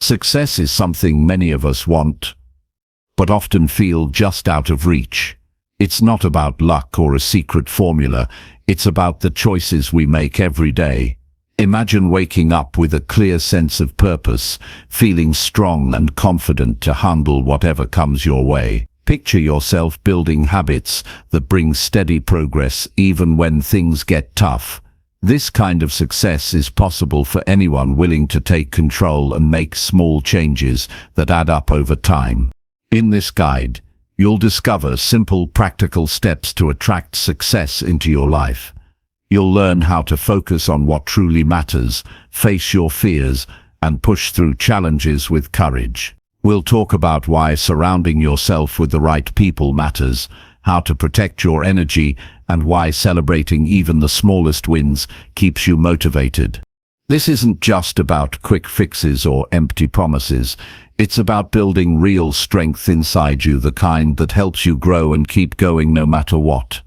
Success is something many of us want, but often feel just out of reach. It's not about luck or a secret formula. It's about the choices we make every day. Imagine waking up with a clear sense of purpose, feeling strong and confident to handle whatever comes your way. Picture yourself building habits that bring steady progress even when things get tough. This kind of success is possible for anyone willing to take control and make small changes that add up over time. In this guide, you'll discover simple, practical steps to attract success into your life. You'll learn how to focus on what truly matters, face your fears, and push through challenges with courage. We'll talk about why surrounding yourself with the right people matters, how to protect your energy, and why celebrating even the smallest wins keeps you motivated. This isn't just about quick fixes or empty promises. It's about building real strength inside you, the kind that helps you grow and keep going no matter what.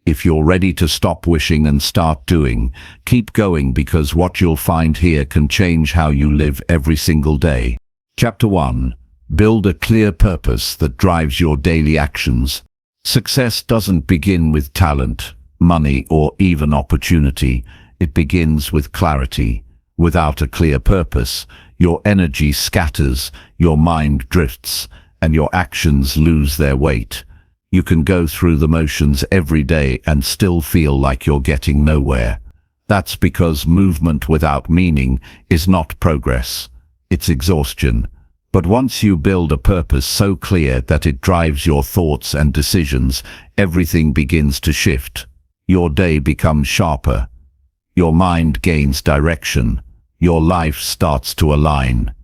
If you're ready to stop wishing and start doing, keep going, because what you'll find here can change how you live every single day. Chapter 1. Build a clear purpose that drives your daily actions. Success doesn't begin with talent, money, or even opportunity. It begins with clarity. Without a clear purpose, your energy scatters, your mind drifts, and your actions lose their weight. You can go through the motions every day and still feel like you're getting nowhere. That's because movement without meaning is not progress. It's exhaustion. But once you build a purpose so clear that it drives your thoughts and decisions, everything begins to shift. Your day becomes sharper. Your mind gains direction. Your life starts to align.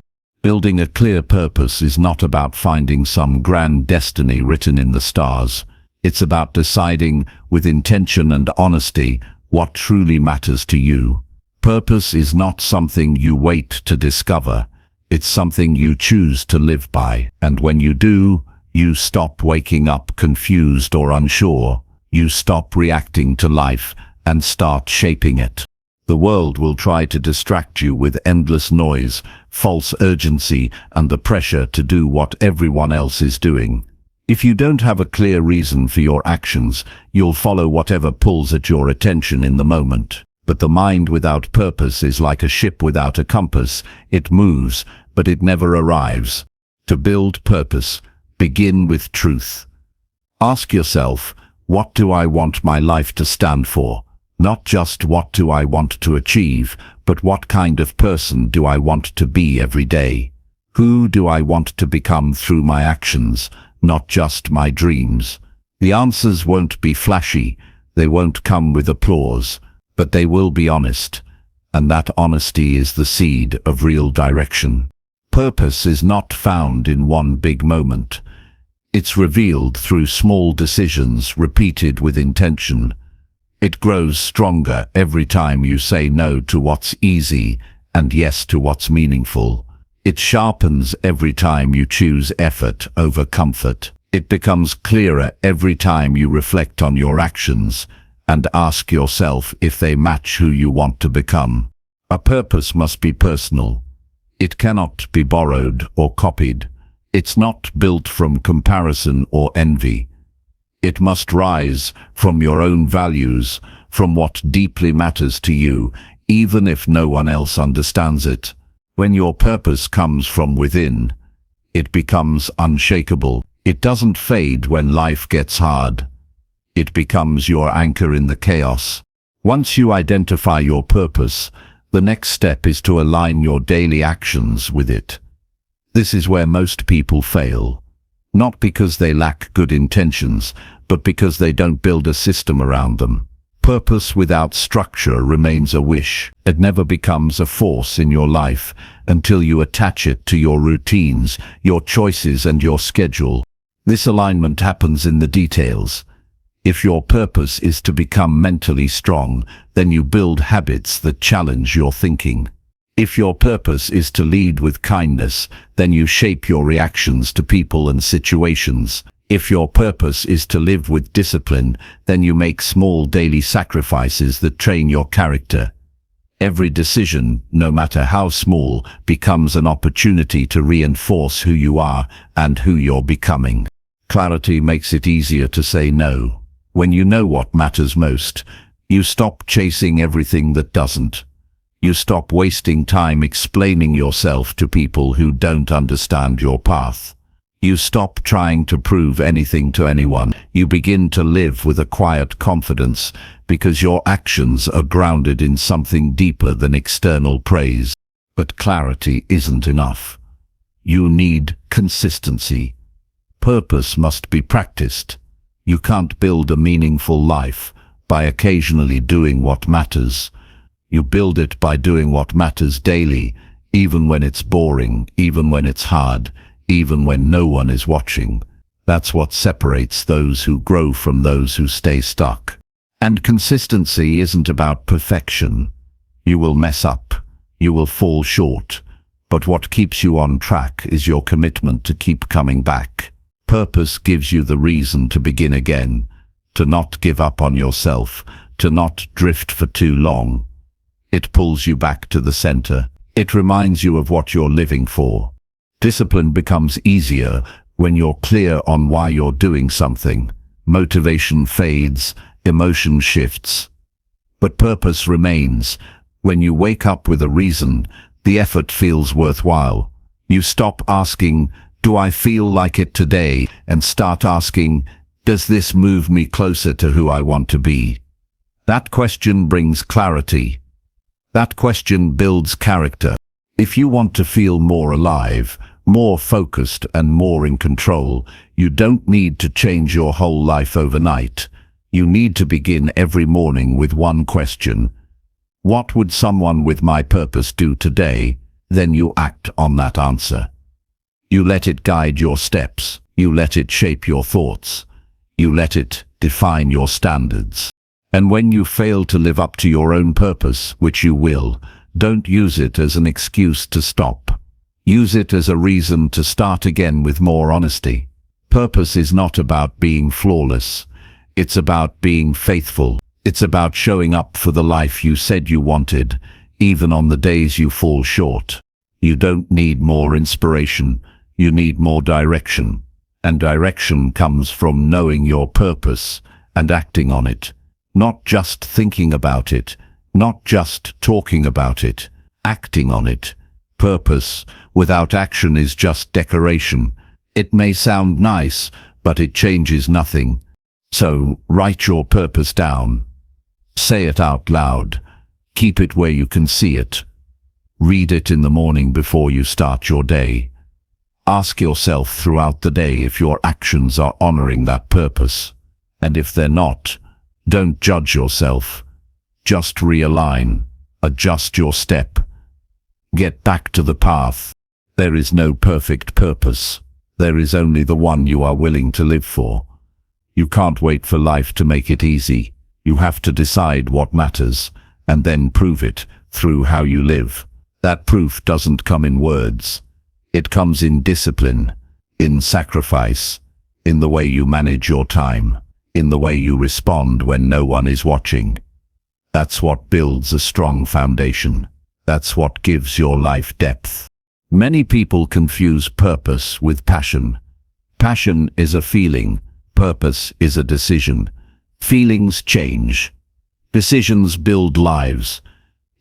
Building a clear purpose is not about finding some grand destiny written in the stars. It's about deciding with intention and honesty what truly matters to you. Purpose is not something you wait to discover. It's something you choose to live by. And when you do, you stop waking up confused or unsure. You stop reacting to life and start shaping it. The world will try to distract you with endless noise, false urgency, and the pressure to do what everyone else is doing. If you don't have a clear reason for your actions, you'll follow whatever pulls at your attention in the moment. But the mind without purpose is like a ship without a compass. It moves, but it never arrives. To build purpose, begin with truth. Ask yourself, what do I want my life to stand for? Not just what do I want to achieve, but what kind of person do I want to be every day? Who do I want to become through my actions, not just my dreams? The answers won't be flashy, they won't come with applause, but they will be honest, and that honesty is the seed of real direction. Purpose is not found in one big moment. It's revealed through small decisions repeated with intention. It grows stronger every time you say no to what's easy and yes to what's meaningful. It sharpens every time you choose effort over comfort. It becomes clearer every time you reflect on your actions and ask yourself if they match who you want to become. A purpose must be personal. It cannot be borrowed or copied. It's not built from comparison or envy. It must rise from your own values, from what deeply matters to you, even if no one else understands it. When your purpose comes from within, it becomes unshakable. It doesn't fade when life gets hard. It becomes your anchor in the chaos. Once you identify your purpose, the next step is to align your daily actions with it. This is where most people fail. Not because they lack good intentions, but because they don't build a system around them. Purpose without structure remains a wish. It never becomes a force in your life until you attach it to your routines, your choices, and your schedule. This alignment happens in the details. If your purpose is to become mentally strong, then you build habits that challenge your thinking. If your purpose is to lead with kindness, then you shape your reactions to people and situations. If your purpose is to live with discipline, then you make small daily sacrifices that train your character. Every decision, no matter how small, becomes an opportunity to reinforce who you are and who you're becoming. Clarity makes it easier to say no. When you know what matters most, you stop chasing everything that doesn't. You stop wasting time explaining yourself to people who don't understand your path. You stop trying to prove anything to anyone. You begin to live with a quiet confidence because your actions are grounded in something deeper than external praise. But clarity isn't enough. You need consistency. Purpose must be practiced. You can't build a meaningful life by occasionally doing what matters. You build it by doing what matters daily, even when it's boring, even when it's hard, even when no one is watching. That's what separates those who grow from those who stay stuck. And consistency isn't about perfection. You will mess up. You will fall short. But what keeps you on track is your commitment to keep coming back. Purpose gives you the reason to begin again, to not give up on yourself, to not drift for too long. It pulls you back to the center. It reminds you of what you're living for. Discipline becomes easier when you're clear on why you're doing something. Motivation fades, emotion shifts. But purpose remains. When you wake up with a reason, the effort feels worthwhile. You stop asking, "Do I feel like it today?" and start asking, "Does this move me closer to who I want to be?" That question brings clarity. That question builds character. If you want to feel more alive, more focused, and more in control, you don't need to change your whole life overnight. You need to begin every morning with one question. What would someone with my purpose do today? Then you act on that answer. You let it guide your steps. You let it shape your thoughts. You let it define your standards. And when you fail to live up to your own purpose, which you will, don't use it as an excuse to stop. Use it as a reason to start again with more honesty. Purpose is not about being flawless. It's about being faithful. It's about showing up for the life you said you wanted, even on the days you fall short. You don't need more inspiration. You need more direction. And direction comes from knowing your purpose and acting on it. Not just thinking about it, not just talking about it, acting on it. Purpose without action is just decoration. It may sound nice, but it changes nothing. So write your purpose down. Say it out loud. Keep it where you can see it. Read it in the morning before you start your day. Ask yourself throughout the day if your actions are honoring that purpose. And if they're not, don't judge yourself. Just realign. Adjust your step. Get back to the path. There is no perfect purpose. There is only the one you are willing to live for. You can't wait for life to make it easy. You have to decide what matters, and then prove it through how you live. That proof doesn't come in words. It comes in discipline, in sacrifice, in the way you manage your time, in the way you respond when no one is watching. That's what builds a strong foundation. That's what gives your life depth. Many people confuse purpose with passion. Passion is a feeling. Purpose is a decision. Feelings change. Decisions build lives.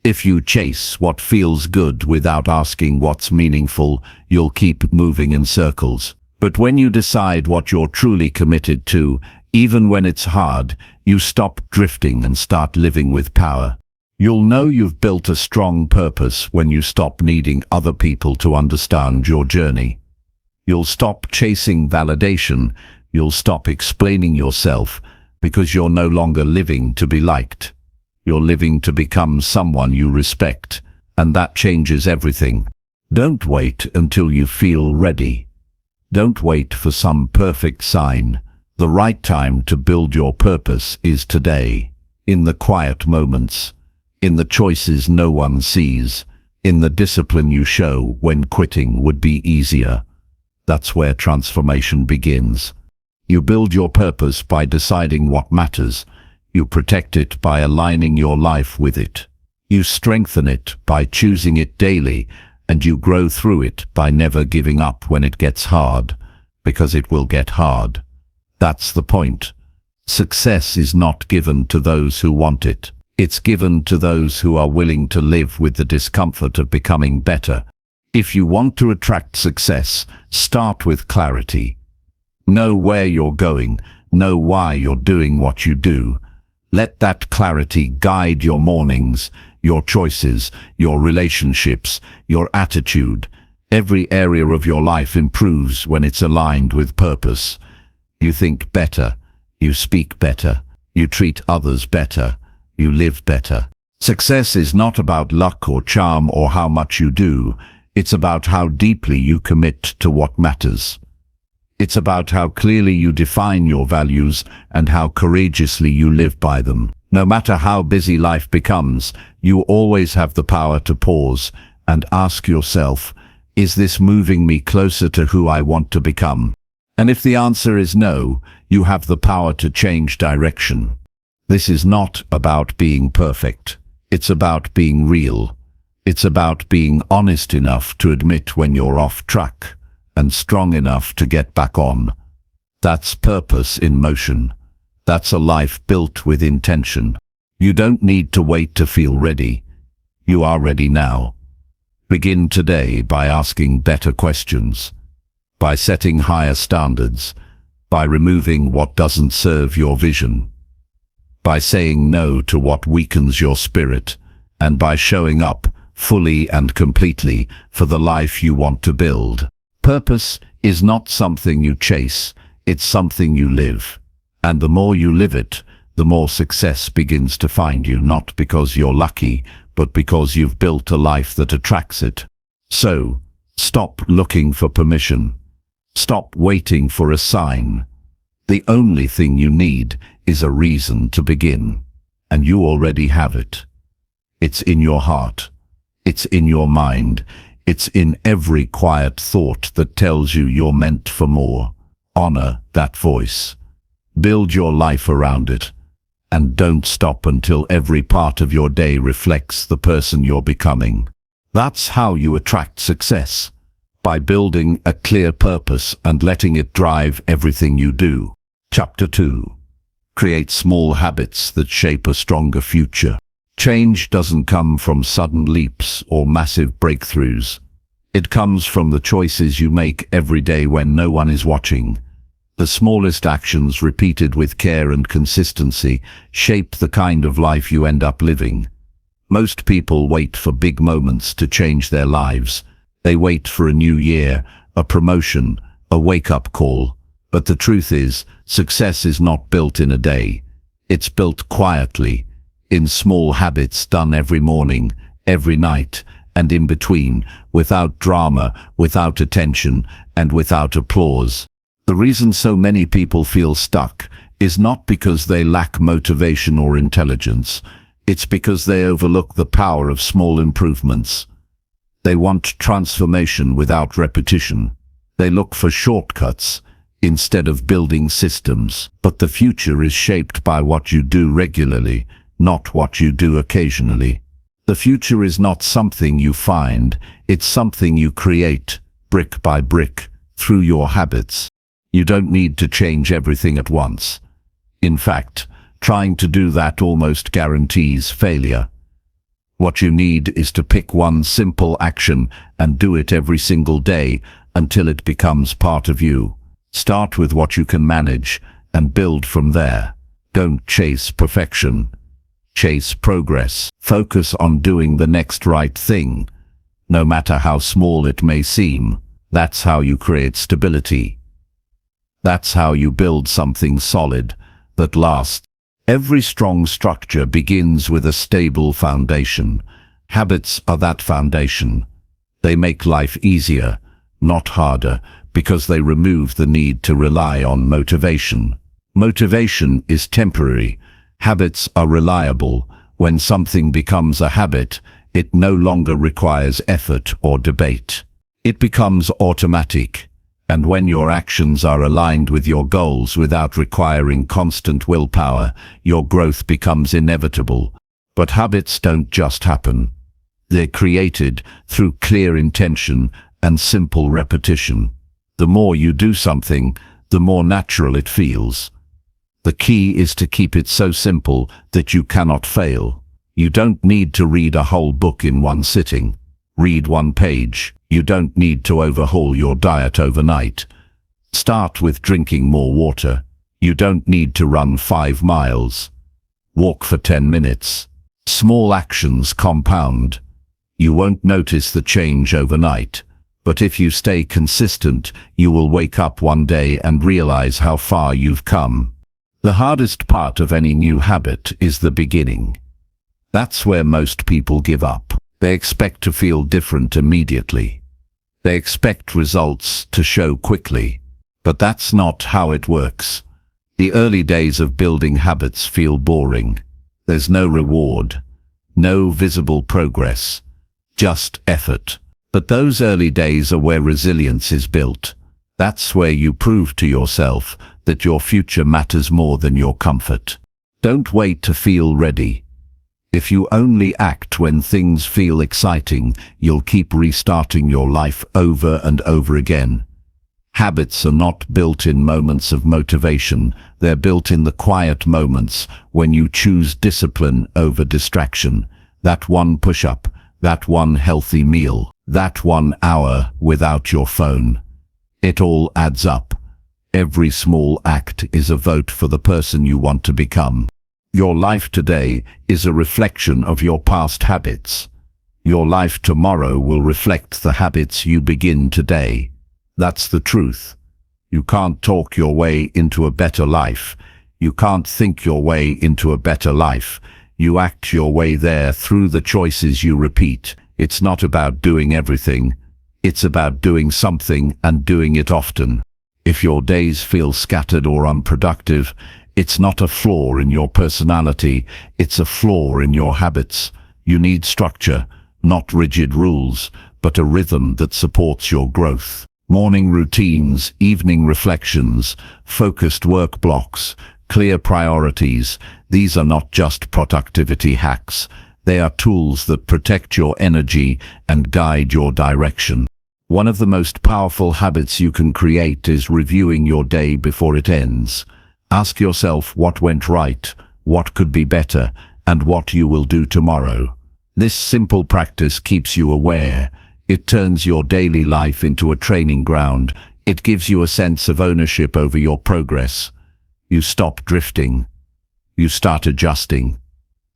If you chase what feels good without asking what's meaningful, you'll keep moving in circles. But when you decide what you're truly committed to, even when it's hard, you stop drifting and start living with power. You'll know you've built a strong purpose when you stop needing other people to understand your journey. You'll stop chasing validation. You'll stop explaining yourself, because you're no longer living to be liked. You're living to become someone you respect, and that changes everything. Don't wait until you feel ready. Don't wait for some perfect sign. The right time to build your purpose is today, in the quiet moments, in the choices no one sees, in the discipline you show when quitting would be easier. That's where transformation begins. You build your purpose by deciding what matters. You protect it by aligning your life with it. You strengthen it by choosing it daily, and you grow through it by never giving up when it gets hard, because it will get hard. That's the point. Success is not given to those who want it. It's given to those who are willing to live with the discomfort of becoming better. If you want to attract success, start with clarity. Know where you're going, know why you're doing what you do. Let that clarity guide your mornings, your choices, your relationships, your attitude. Every area of your life improves when it's aligned with purpose. You think better, you speak better, you treat others better, you live better. Success is not about luck or charm or how much you do. It's about how deeply you commit to what matters. It's about how clearly you define your values and how courageously you live by them. No matter how busy life becomes, you always have the power to pause and ask yourself, is this moving me closer to who I want to become? And if the answer is no, you have the power to change direction. This is not about being perfect. It's about being real. It's about being honest enough to admit when you're off track and strong enough to get back on. That's purpose in motion. That's a life built with intention. You don't need to wait to feel ready. You are ready now. Begin today by asking better questions, by setting higher standards, by removing what doesn't serve your vision, by saying no to what weakens your spirit, and by showing up fully and completely for the life you want to build. Purpose is not something you chase, it's something you live. And the more you live it, the more success begins to find you, not because you're lucky, but because you've built a life that attracts it. So, stop looking for permission. Stop waiting for a sign. The only thing you need is a reason to begin. And you already have it. It's in your heart. It's in your mind. It's in every quiet thought that tells you you're meant for more. Honor that voice. Build your life around it. And don't stop until every part of your day reflects the person you're becoming. That's how you attract success. By building a clear purpose and letting it drive everything you do. Chapter 2. Create small habits that shape a stronger future. Change doesn't come from sudden leaps or massive breakthroughs. It comes from the choices you make every day when no one is watching. The smallest actions repeated with care and consistency shape the kind of life you end up living. Most people wait for big moments to change their lives. They wait for a new year, a promotion, a wake-up call. But the truth is, success is not built in a day. It's built quietly, in small habits done every morning, every night, and in between, without drama, without attention, and without applause. The reason so many people feel stuck is not because they lack motivation or intelligence. It's because they overlook the power of small improvements. They want transformation without repetition. They look for shortcuts instead of building systems. But the future is shaped by what you do regularly, not what you do occasionally. The future is not something you find, it's something you create, brick by brick, through your habits. You don't need to change everything at once. In fact, trying to do that almost guarantees failure. What you need is to pick one simple action and do it every single day until it becomes part of you. Start with what you can manage and build from there. Don't chase perfection. Chase progress. Focus on doing the next right thing, no matter how small it may seem. That's how you create stability. That's how you build something solid that lasts. Every strong structure begins with a stable foundation. Habits are that foundation. They make life easier, not harder, because they remove the need to rely on motivation. Motivation is temporary. Habits are reliable. When something becomes a habit, it no longer requires effort or debate. It becomes automatic. And when your actions are aligned with your goals without requiring constant willpower, your growth becomes inevitable. But habits don't just happen. They're created through clear intention and simple repetition. The more you do something, the more natural it feels. The key is to keep it so simple that you cannot fail. You don't need to read a whole book in one sitting. Read one page. You don't need to overhaul your diet overnight. Start with drinking more water. You don't need to run 5 miles. Walk for 10 minutes. Small actions compound. You won't notice the change overnight, but if you stay consistent, you will wake up one day and realize how far you've come. The hardest part of any new habit is the beginning. That's where most people give up. They expect to feel different immediately. They expect results to show quickly, but that's not how it works. The early days of building habits feel boring. There's no reward, no visible progress, just effort. But those early days are where resilience is built. That's where you prove to yourself that your future matters more than your comfort. Don't wait to feel ready. If you only act when things feel exciting, you'll keep restarting your life over and over again. Habits are not built in moments of motivation. They're built in the quiet moments when you choose discipline over distraction. That one push-up, that one healthy meal, that 1 hour without your phone. It all adds up. Every small act is a vote for the person you want to become. Your life today is a reflection of your past habits. Your life tomorrow will reflect the habits you begin today. That's the truth. You can't talk your way into a better life. You can't think your way into a better life. You act your way there through the choices you repeat. It's not about doing everything. It's about doing something and doing it often. If your days feel scattered or unproductive, it's not a flaw in your personality, it's a flaw in your habits. You need structure, not rigid rules, but a rhythm that supports your growth. Morning routines, evening reflections, focused work blocks, clear priorities. These are not just productivity hacks. They are tools that protect your energy and guide your direction. One of the most powerful habits you can create is reviewing your day before it ends. Ask yourself what went right, what could be better, and what you will do tomorrow. This simple practice keeps you aware. It turns your daily life into a training ground. It gives you a sense of ownership over your progress. You stop drifting. You start adjusting.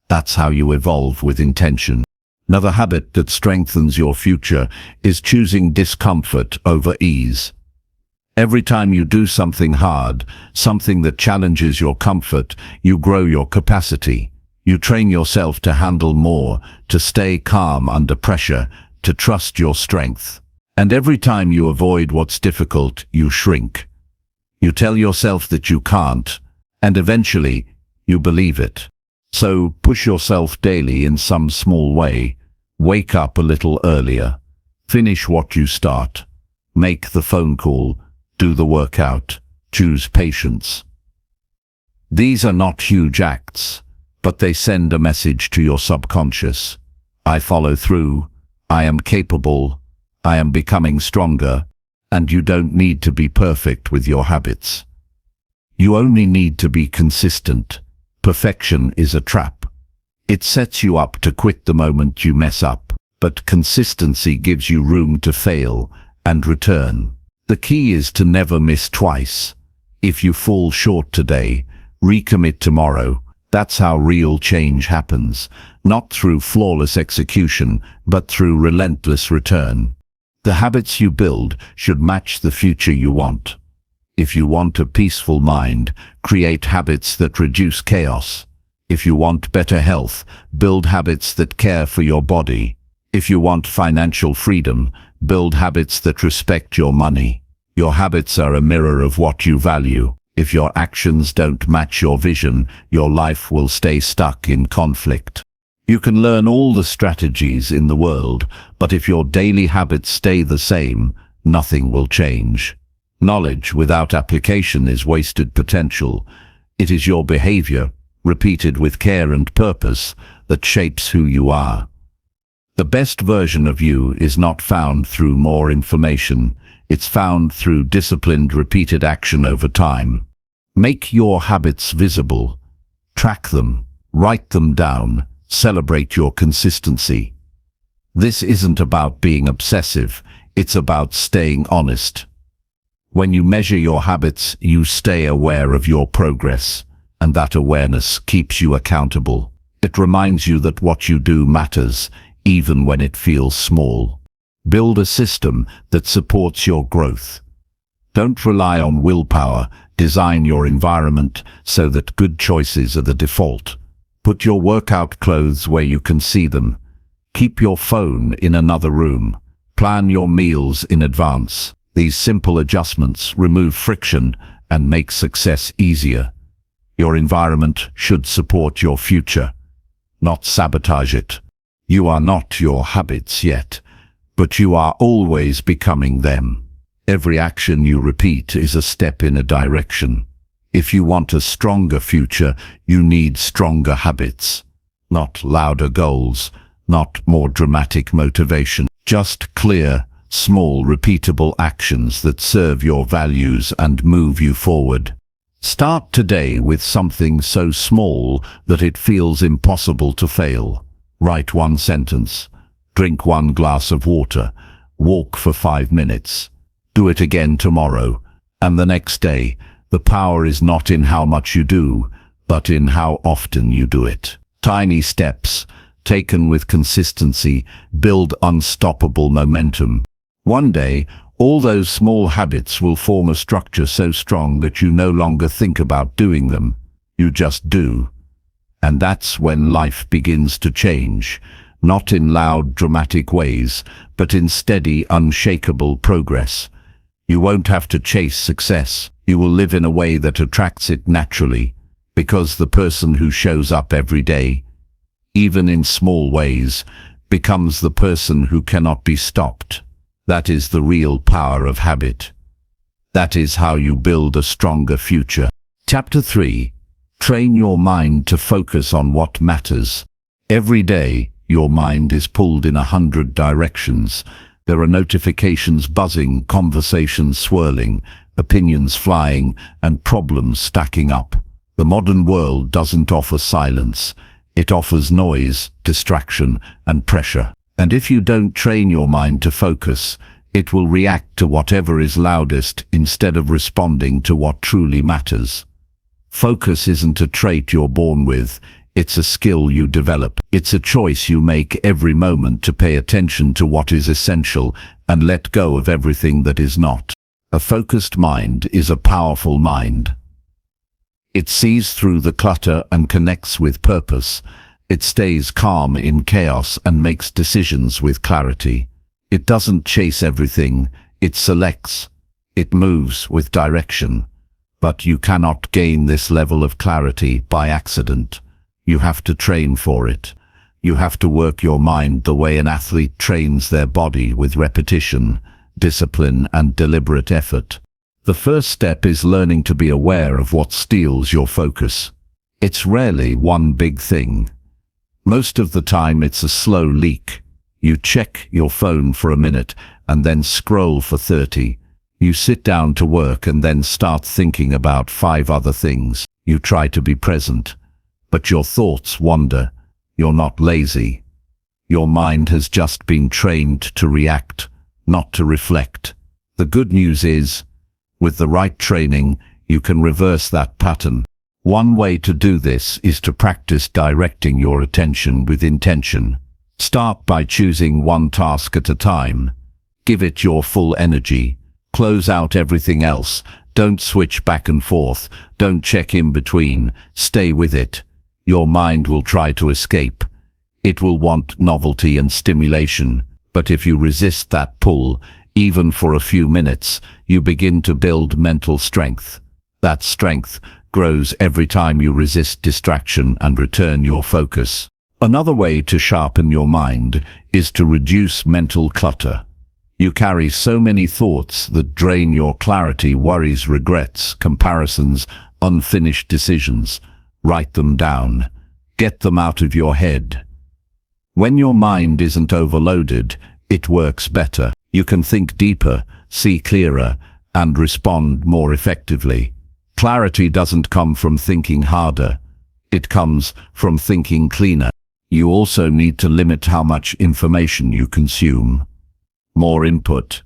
That's how you evolve with intention. Another habit that strengthens your future is choosing discomfort over ease. Every time you do something hard, something that challenges your comfort, you grow your capacity. You train yourself to handle more, to stay calm under pressure, to trust your strength. And every time you avoid what's difficult, you shrink. You tell yourself that you can't, and eventually, you believe it. So push yourself daily in some small way. Wake up a little earlier. Finish what you start. Make the phone call. Do the workout. Choose patience. These are not huge acts, but they send a message to your subconscious. I follow through. I am capable. I am becoming stronger. And you don't need to be perfect with your habits. You only need to be consistent. Perfection is a trap. It sets you up to quit the moment you mess up, but consistency gives you room to fail and return. The key is to never miss twice. If you fall short today, recommit tomorrow. That's how real change happens, not through flawless execution, but through relentless return. The habits you build should match the future you want. If you want a peaceful mind, create habits that reduce chaos. If you want better health, build habits that care for your body. If you want financial freedom, build habits that respect your money. Your habits are a mirror of what you value. If your actions don't match your vision, your life will stay stuck in conflict. You can learn all the strategies in the world, but if your daily habits stay the same, nothing will change. Knowledge without application is wasted potential. It is your behavior, repeated with care and purpose, that shapes who you are. The best version of you is not found through more information. It's found through disciplined, repeated action over time. Make your habits visible. Track them. Write them down. Celebrate your consistency. This isn't about being obsessive. It's about staying honest. When you measure your habits, you stay aware of your progress, and that awareness keeps you accountable. It reminds you that what you do matters, even when it feels small. Build a system that supports your growth. Don't rely on willpower. Design your environment so that good choices are the default. Put your workout clothes where you can see them. Keep your phone in another room. Plan your meals in advance. These simple adjustments remove friction and make success easier. Your environment should support your future, not sabotage it. You are not your habits yet, but you are always becoming them. Every action you repeat is a step in a direction. If you want a stronger future, you need stronger habits. Not louder goals, not more dramatic motivation. Just clear, small, repeatable actions that serve your values and move you forward. Start today with something so small that it feels impossible to fail. Write one sentence. Drink one glass of water. Walk for 5 minutes. Do it again tomorrow, and the next day. The power is not in how much you do, but in how often you do it. Tiny steps, taken with consistency, build unstoppable momentum. One day, all those small habits will form a structure so strong that you no longer think about doing them. You just do. And that's when life begins to change, not in loud, dramatic ways, but in steady, unshakable progress. You won't have to chase success. You will live in a way that attracts it naturally, because the person who shows up every day, even in small ways, becomes the person who cannot be stopped. That is the real power of habit. That is how you build a stronger future. Chapter 3. Train your mind to focus on what matters. Every day, your mind is pulled in 100 directions. There are notifications buzzing, conversations swirling, opinions flying, and problems stacking up. The modern world doesn't offer silence. It offers noise, distraction, and pressure. And if you don't train your mind to focus, it will react to whatever is loudest instead of responding to what truly matters. Focus isn't a trait you're born with. It's a skill you develop. It's a choice you make every moment to pay attention to what is essential and let go of everything that is not. A focused mind is a powerful mind. It sees through the clutter and connects with purpose. It stays calm in chaos and makes decisions with clarity. It doesn't chase everything. It selects. It moves with direction. But you cannot gain this level of clarity by accident. You have to train for it. You have to work your mind the way an athlete trains their body, with repetition, discipline, and deliberate effort. The first step is learning to be aware of what steals your focus. It's rarely one big thing. Most of the time it's a slow leak. You check your phone for a minute and then scroll for 30. You sit down to work and then start thinking about 5 other things. You try to be present, but your thoughts wander. You're not lazy. Your mind has just been trained to react, not to reflect. The good news is, with the right training, you can reverse that pattern. One way to do this is to practice directing your attention with intention. Start by choosing one task at a time. Give it your full energy. Close out everything else. Don't switch back and forth. Don't check in between. Stay with it. Your mind will try to escape. It will want novelty and stimulation. But if you resist that pull, even for a few minutes, you begin to build mental strength. That strength grows every time you resist distraction and return your focus. Another way to sharpen your mind is to reduce mental clutter. You carry so many thoughts that drain your clarity: worries, regrets, comparisons, unfinished decisions. Write them down. Get them out of your head. When your mind isn't overloaded, it works better. You can think deeper, see clearer, and respond more effectively. Clarity doesn't come from thinking harder. It comes from thinking cleaner. You also need to limit how much information you consume. More input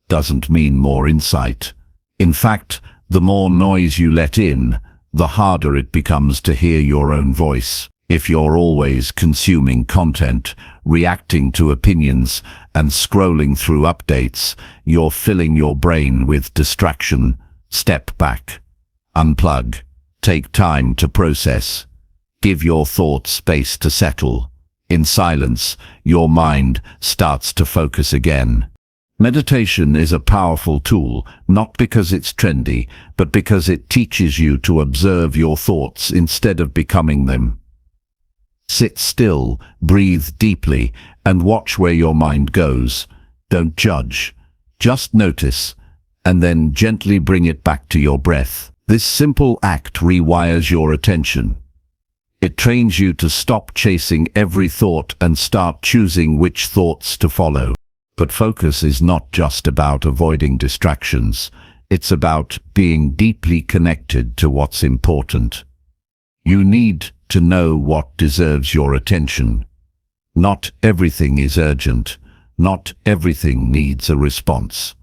doesn't mean more insight. In fact, the more noise you let in, the harder it becomes to hear your own voice. If you're always consuming content, reacting to opinions, and scrolling through updates, you're filling your brain with distraction. Step back. Unplug. Take time to process. Give your thoughts space to settle. In silence, your mind starts to focus again. Meditation is a powerful tool, not because it's trendy, but because it teaches you to observe your thoughts instead of becoming them. Sit still, breathe deeply, and watch where your mind goes. Don't judge. Just notice, and then gently bring it back to your breath. This simple act rewires your attention. It trains you to stop chasing every thought and start choosing which thoughts to follow. But focus is not just about avoiding distractions. It's about being deeply connected to what's important. You need to know what deserves your attention. Not everything is urgent. Not everything needs a response.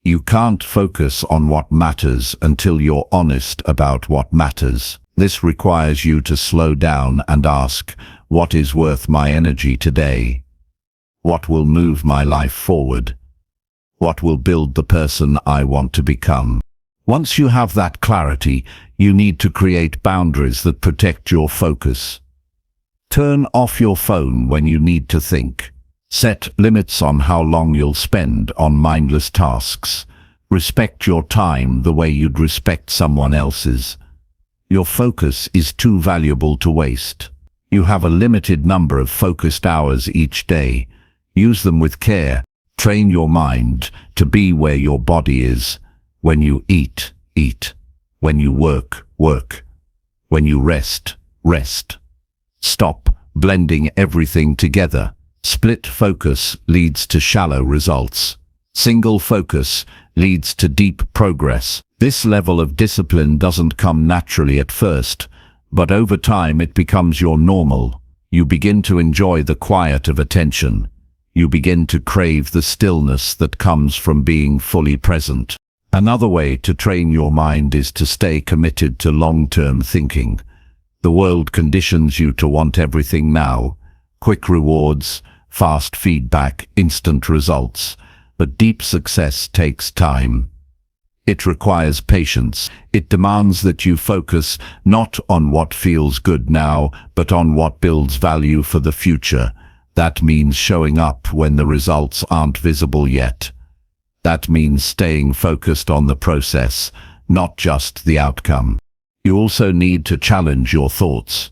You can't focus on what matters until you're honest about what matters. This requires you to slow down and ask, what is worth my energy today? What will move my life forward? What will build the person I want to become? Once you have that clarity, you need to create boundaries that protect your focus. Turn off your phone when you need to think. Set limits on how long you'll spend on mindless tasks. Respect your time the way you'd respect someone else's. Your focus is too valuable to waste. You have a limited number of focused hours each day. Use them with care. Train your mind to be where your body is. When you eat, eat. When you work, work. When you rest, rest. Stop blending everything together. Split focus leads to shallow results. Single focus leads to deep progress. This level of discipline doesn't come naturally at first, but over time it becomes your normal. You begin to enjoy the quiet of attention. You begin to crave the stillness that comes from being fully present. Another way to train your mind is to stay committed to long-term thinking. The world conditions you to want everything now. Quick rewards, fast feedback, instant results. But deep success takes time. It requires patience. It demands that you focus not on what feels good now, but on what builds value for the future. That means showing up when the results aren't visible yet. That means staying focused on the process, not just the outcome. You also need to challenge your thoughts.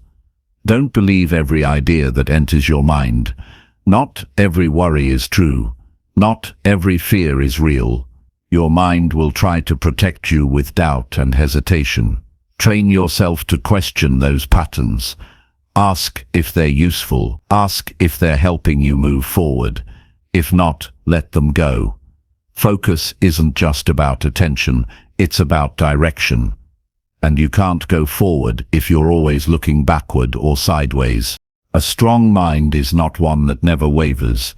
Don't believe every idea that enters your mind. Not every worry is true. Not every fear is real. Your mind will try to protect you with doubt and hesitation. Train yourself to question those patterns. Ask if they're useful. Ask if they're helping you move forward. If not, let them go. Focus isn't just about attention, it's about direction. And you can't go forward if you're always looking backward or sideways. A strong mind is not one that never wavers.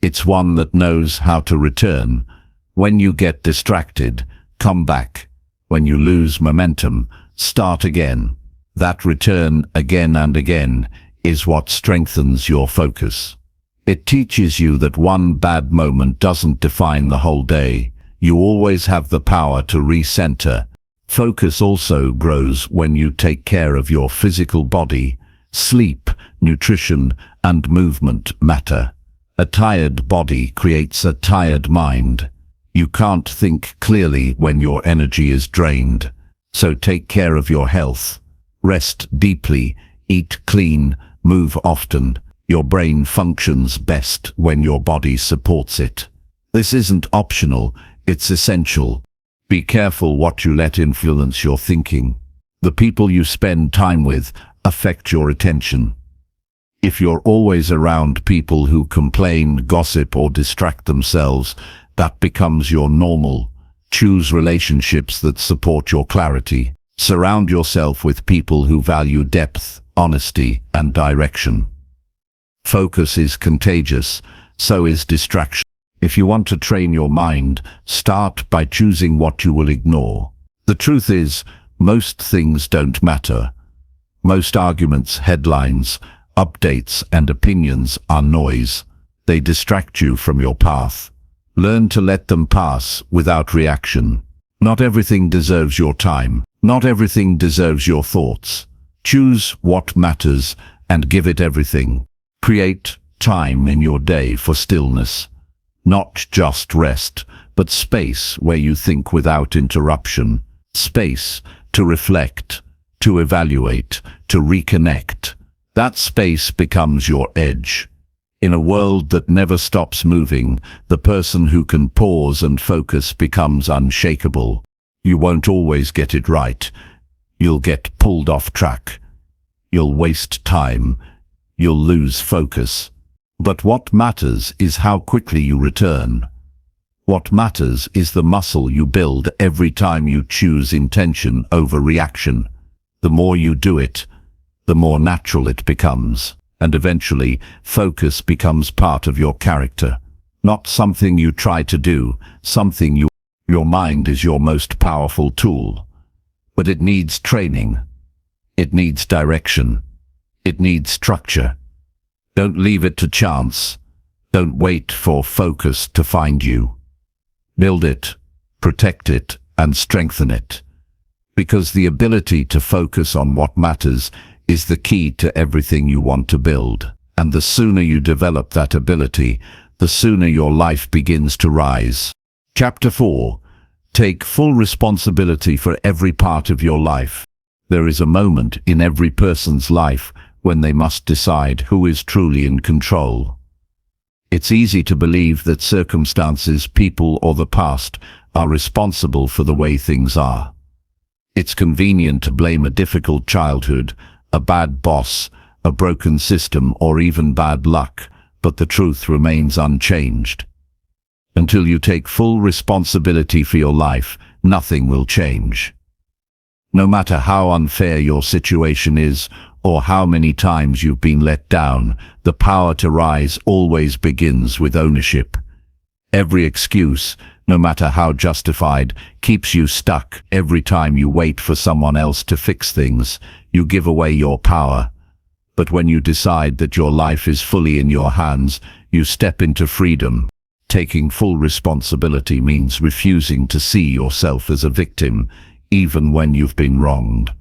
It's one that knows how to return. When you get distracted, come back. When you lose momentum, start again. That return again and again is what strengthens your focus. It teaches you that one bad moment doesn't define the whole day. You always have the power to recenter. Focus also grows when you take care of your physical body. Sleep, nutrition, and movement matter. A tired body creates a tired mind. You can't think clearly when your energy is drained. So take care of your health. Rest deeply, eat clean, move often. Your brain functions best when your body supports it. This isn't optional, it's essential. Be careful what you let influence your thinking. The people you spend time with affect your attention. If you're always around people who complain, gossip, or distract themselves, that becomes your normal. Choose relationships that support your clarity. Surround yourself with people who value depth, honesty, and direction. Focus is contagious, so is distraction. If you want to train your mind, start by choosing what you will ignore. The truth is, most things don't matter. Most arguments, headlines, updates, and opinions are noise. They distract you from your path. Learn to let them pass without reaction. Not everything deserves your time. Not everything deserves your thoughts. Choose what matters and give it everything. Create time in your day for stillness. Not just rest, but space where you think without interruption. Space to reflect, to evaluate, to reconnect. That space becomes your edge. In a world that never stops moving, the person who can pause and focus becomes unshakable. You won't always get it right. You'll get pulled off track. You'll waste time. You'll lose focus. But what matters is how quickly you return. What matters is the muscle you build every time you choose intention over reaction. The more you do it, the more natural it becomes. And eventually, focus becomes part of your character. Not something you try to do, something you... Your mind is your most powerful tool. But it needs training. It needs direction. It needs structure. Don't leave it to chance. Don't wait for focus to find you. Build it, protect it, and strengthen it. Because the ability to focus on what matters is the key to everything you want to build. And the sooner you develop that ability, the sooner your life begins to rise. Chapter 4. Take full responsibility for every part of your life. There is a moment in every person's life when they must decide who is truly in control. It's easy to believe that circumstances, people, or the past are responsible for the way things are. It's convenient to blame a difficult childhood, a bad boss, a broken system, or even bad luck, but the truth remains unchanged. Until you take full responsibility for your life, nothing will change. No matter how unfair your situation is, or how many times you've been let down, the power to rise always begins with ownership. Every excuse, no matter how justified, keeps you stuck. Every time you wait for someone else to fix things, you give away your power. But when you decide that your life is fully in your hands, you step into freedom. Taking full responsibility means refusing to see yourself as a victim, even when you've been wronged.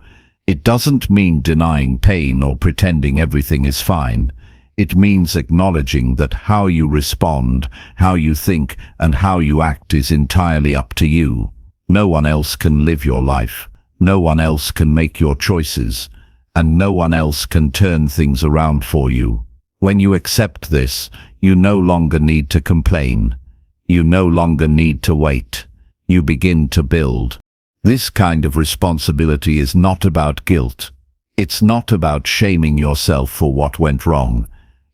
It doesn't mean denying pain or pretending everything is fine. It means acknowledging that how you respond, how you think, and how you act is entirely up to you. No one else can live your life. No one else can make your choices. And no one else can turn things around for you. When you accept this, you no longer need to complain. You no longer need to wait. You begin to build. This kind of responsibility is not about guilt. It's not about shaming yourself for what went wrong.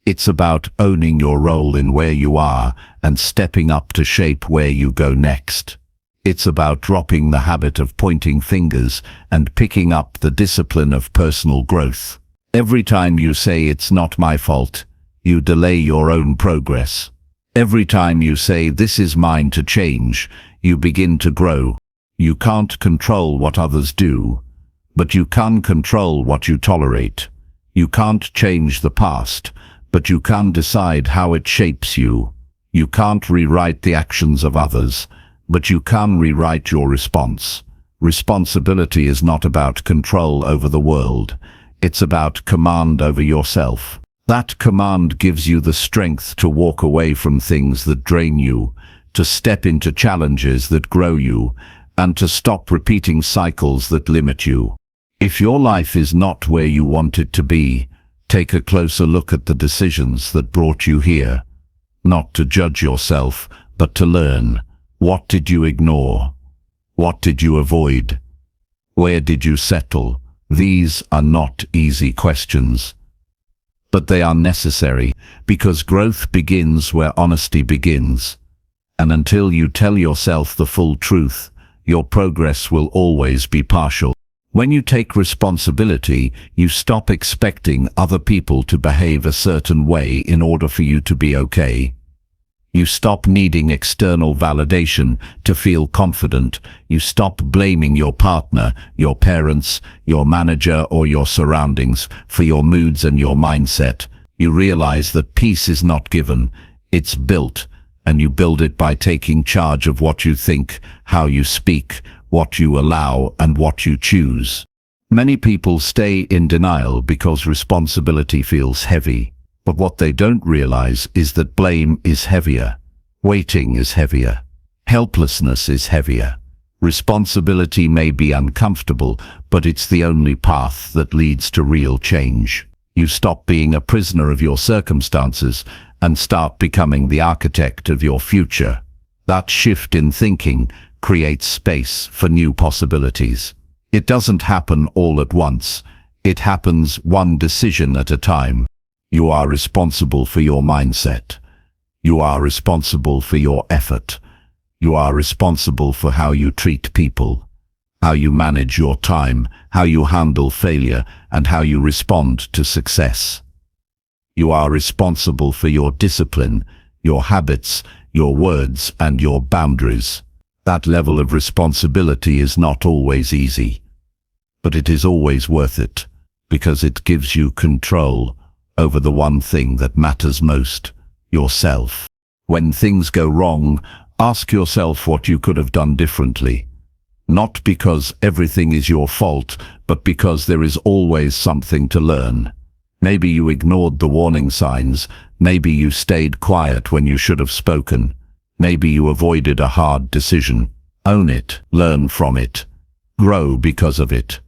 It's about owning your role in where you are and stepping up to shape where you go next. It's about dropping the habit of pointing fingers and picking up the discipline of personal growth. Every time you say it's not my fault, you delay your own progress. Every time you say this is mine to change, you begin to grow. You can't control what others do, but you can control what you tolerate. You can't change the past, but you can decide how it shapes you. You can't rewrite the actions of others, but you can rewrite your response. Responsibility is not about control over the world. It's about command over yourself. That command gives you the strength to walk away from things that drain you, to step into challenges that grow you, and to stop repeating cycles that limit you. If your life is not where you want it to be, take a closer look at the decisions that brought you here. Not to judge yourself, but to learn. What did you ignore? What did you avoid? Where did you settle? These are not easy questions, but they are necessary because growth begins where honesty begins. And until you tell yourself the full truth, your progress will always be partial. When you take responsibility, you stop expecting other people to behave a certain way in order for you to be okay. You stop needing external validation to feel confident. You stop blaming your partner, your parents, your manager, or your surroundings for your moods and your mindset. You realize that peace is not given, it's built, and you build it by taking charge of what you think, how you speak, what you allow, and what you choose. Many people stay in denial because responsibility feels heavy. But what they don't realize is that blame is heavier, waiting is heavier, helplessness is heavier. Responsibility may be uncomfortable, but it's the only path that leads to real change. You stop being a prisoner of your circumstances and start becoming the architect of your future. That shift in thinking creates space for new possibilities. It doesn't happen all at once. It happens one decision at a time. You are responsible for your mindset. You are responsible for your effort. You are responsible for how you treat people, how you manage your time, how you handle failure, and how you respond to success. You are responsible for your discipline, your habits, your words, and your boundaries. That level of responsibility is not always easy, but it is always worth it, because it gives you control over the one thing that matters most, yourself. When things go wrong, ask yourself what you could have done differently. Not because everything is your fault, but because there is always something to learn. Maybe you ignored the warning signs. Maybe you stayed quiet when you should have spoken. Maybe you avoided a hard decision. Own it, learn from it, grow because of it.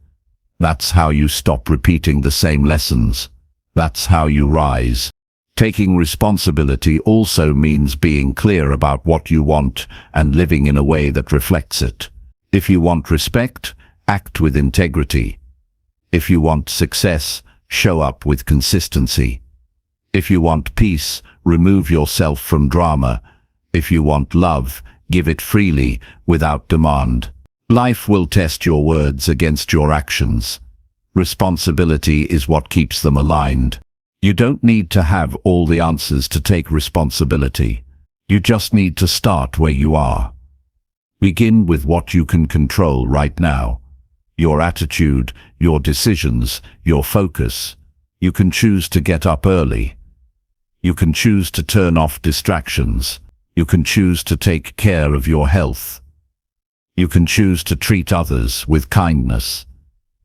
That's how you stop repeating the same lessons. That's how you rise. Taking responsibility also means being clear about what you want and living in a way that reflects it. If you want respect, act with integrity. If you want success, show up with consistency. If you want peace, remove yourself from drama. If you want love, give it freely, without demand. Life will test your words against your actions. Responsibility is what keeps them aligned. You don't need to have all the answers to take responsibility. You just need to start where you are. Begin with what you can control right now. Your attitude, your decisions, your focus. You can choose to get up early. You can choose to turn off distractions. You can choose to take care of your health. You can choose to treat others with kindness.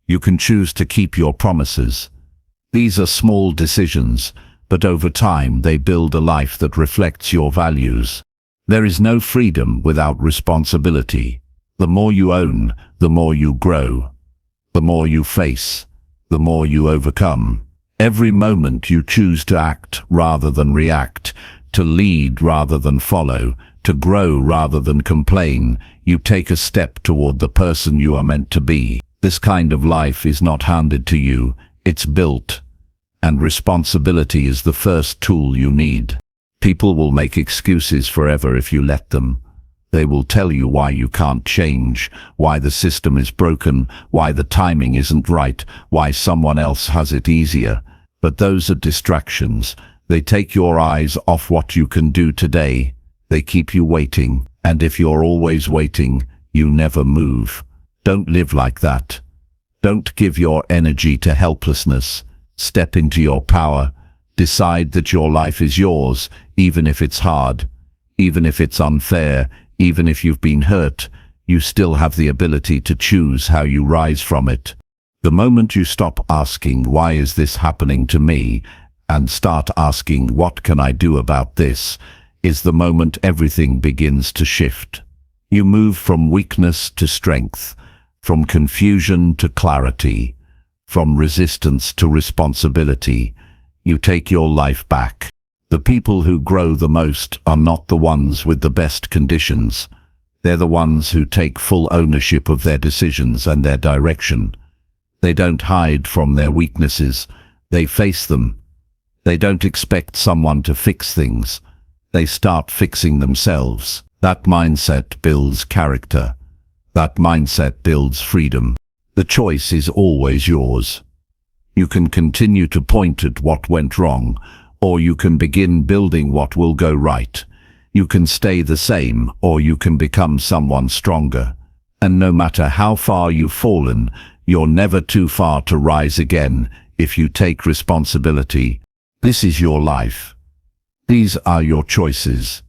You can choose to keep your promises. These are small decisions, but over time they build a life that reflects your values. There is no freedom without responsibility. The more you own, the more you grow. The more you face, the more you overcome. Every moment you choose to act rather than react, to lead rather than follow, to grow rather than complain, you take a step toward the person you are meant to be. This kind of life is not handed to you, it's built. And responsibility is the first tool you need. People will make excuses forever if you let them. They will tell you why you can't change, why the system is broken, why the timing isn't right, why someone else has it easier. But those are distractions. They take your eyes off what you can do today. They keep you waiting, and if you're always waiting, you never move. Don't live like that. Don't give your energy to helplessness. Step into your power. Decide that your life is yours, even if it's hard, even if it's unfair, even if you've been hurt. You still have the ability to choose how you rise from it. The moment you stop asking, "Why is this happening to me?" and start asking, "What can I do about this?" is the moment everything begins to shift. You move from weakness to strength, from confusion to clarity, from resistance to responsibility. You take your life back. The people who grow the most are not the ones with the best conditions. They're the ones who take full ownership of their decisions and their direction. They don't hide from their weaknesses. They face them. They don't expect someone to fix things. They start fixing themselves. That mindset builds character. That mindset builds freedom. The choice is always yours. You can continue to point at what went wrong, or you can begin building what will go right. You can stay the same, or you can become someone stronger. And no matter how far you've fallen, you're never too far to rise again if you take responsibility. This is your life. These are your choices.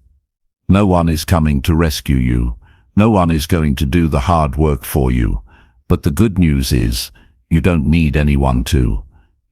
No one is coming to rescue you. No one is going to do the hard work for you. But the good news is, you don't need anyone to.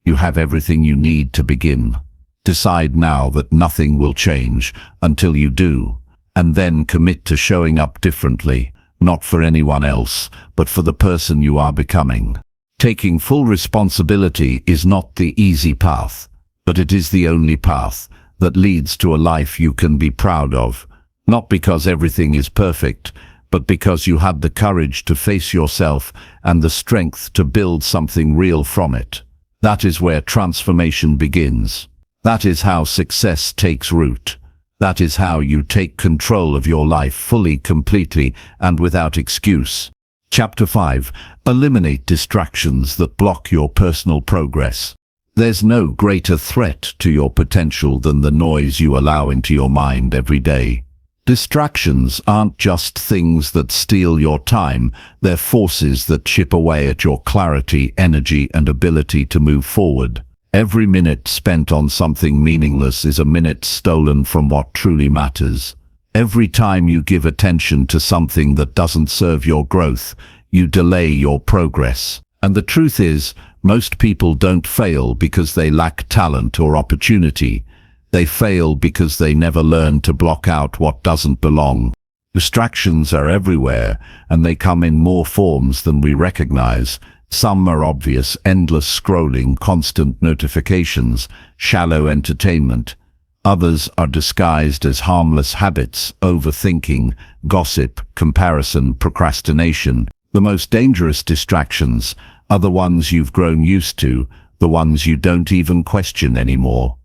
You have everything you need to begin. Decide now that nothing will change until you do, and then commit to showing up differently, not for anyone else, but for the person you are becoming. Taking full responsibility is not the easy path, but it is the only path that leads to a life you can be proud of, not because everything is perfect, but because you had the courage to face yourself and the strength to build something real from it. That is where transformation begins. That is how success takes root. That is how you take control of your life fully, completely, and without excuse. Chapter 5. Eliminate distractions that block your personal progress. There's no greater threat to your potential than the noise you allow into your mind every day. Distractions aren't just things that steal your time, they're forces that chip away at your clarity, energy, and ability to move forward. Every minute spent on something meaningless is a minute stolen from what truly matters. Every time you give attention to something that doesn't serve your growth, you delay your progress. And the truth is, most people don't fail because they lack talent or opportunity. They fail because they never learn to block out what doesn't belong. Distractions are everywhere, and they come in more forms than we recognize. Some are obvious: endless scrolling, constant notifications, shallow entertainment. Others are disguised as harmless habits: overthinking, gossip, comparison, procrastination. The most dangerous distractions are the ones you've grown used to, the ones you don't even question anymore.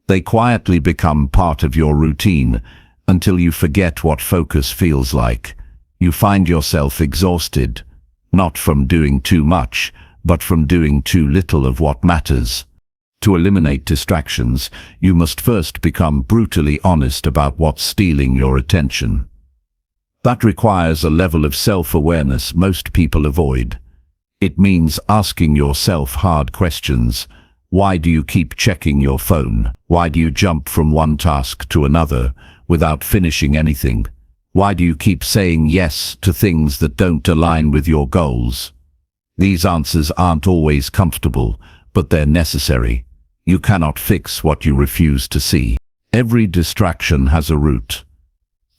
They quietly become part of your routine until you forget what focus feels like. You find yourself exhausted, not from doing too much, but from doing too little of what matters. To eliminate distractions, you must first become brutally honest about what's stealing your attention. That requires a level of self-awareness most people avoid. It means asking yourself hard questions. Why do you keep checking your phone? Why do you jump from one task to another without finishing anything? Why do you keep saying yes to things that don't align with your goals? These answers aren't always comfortable, but they're necessary. You cannot fix what you refuse to see. Every distraction has a root.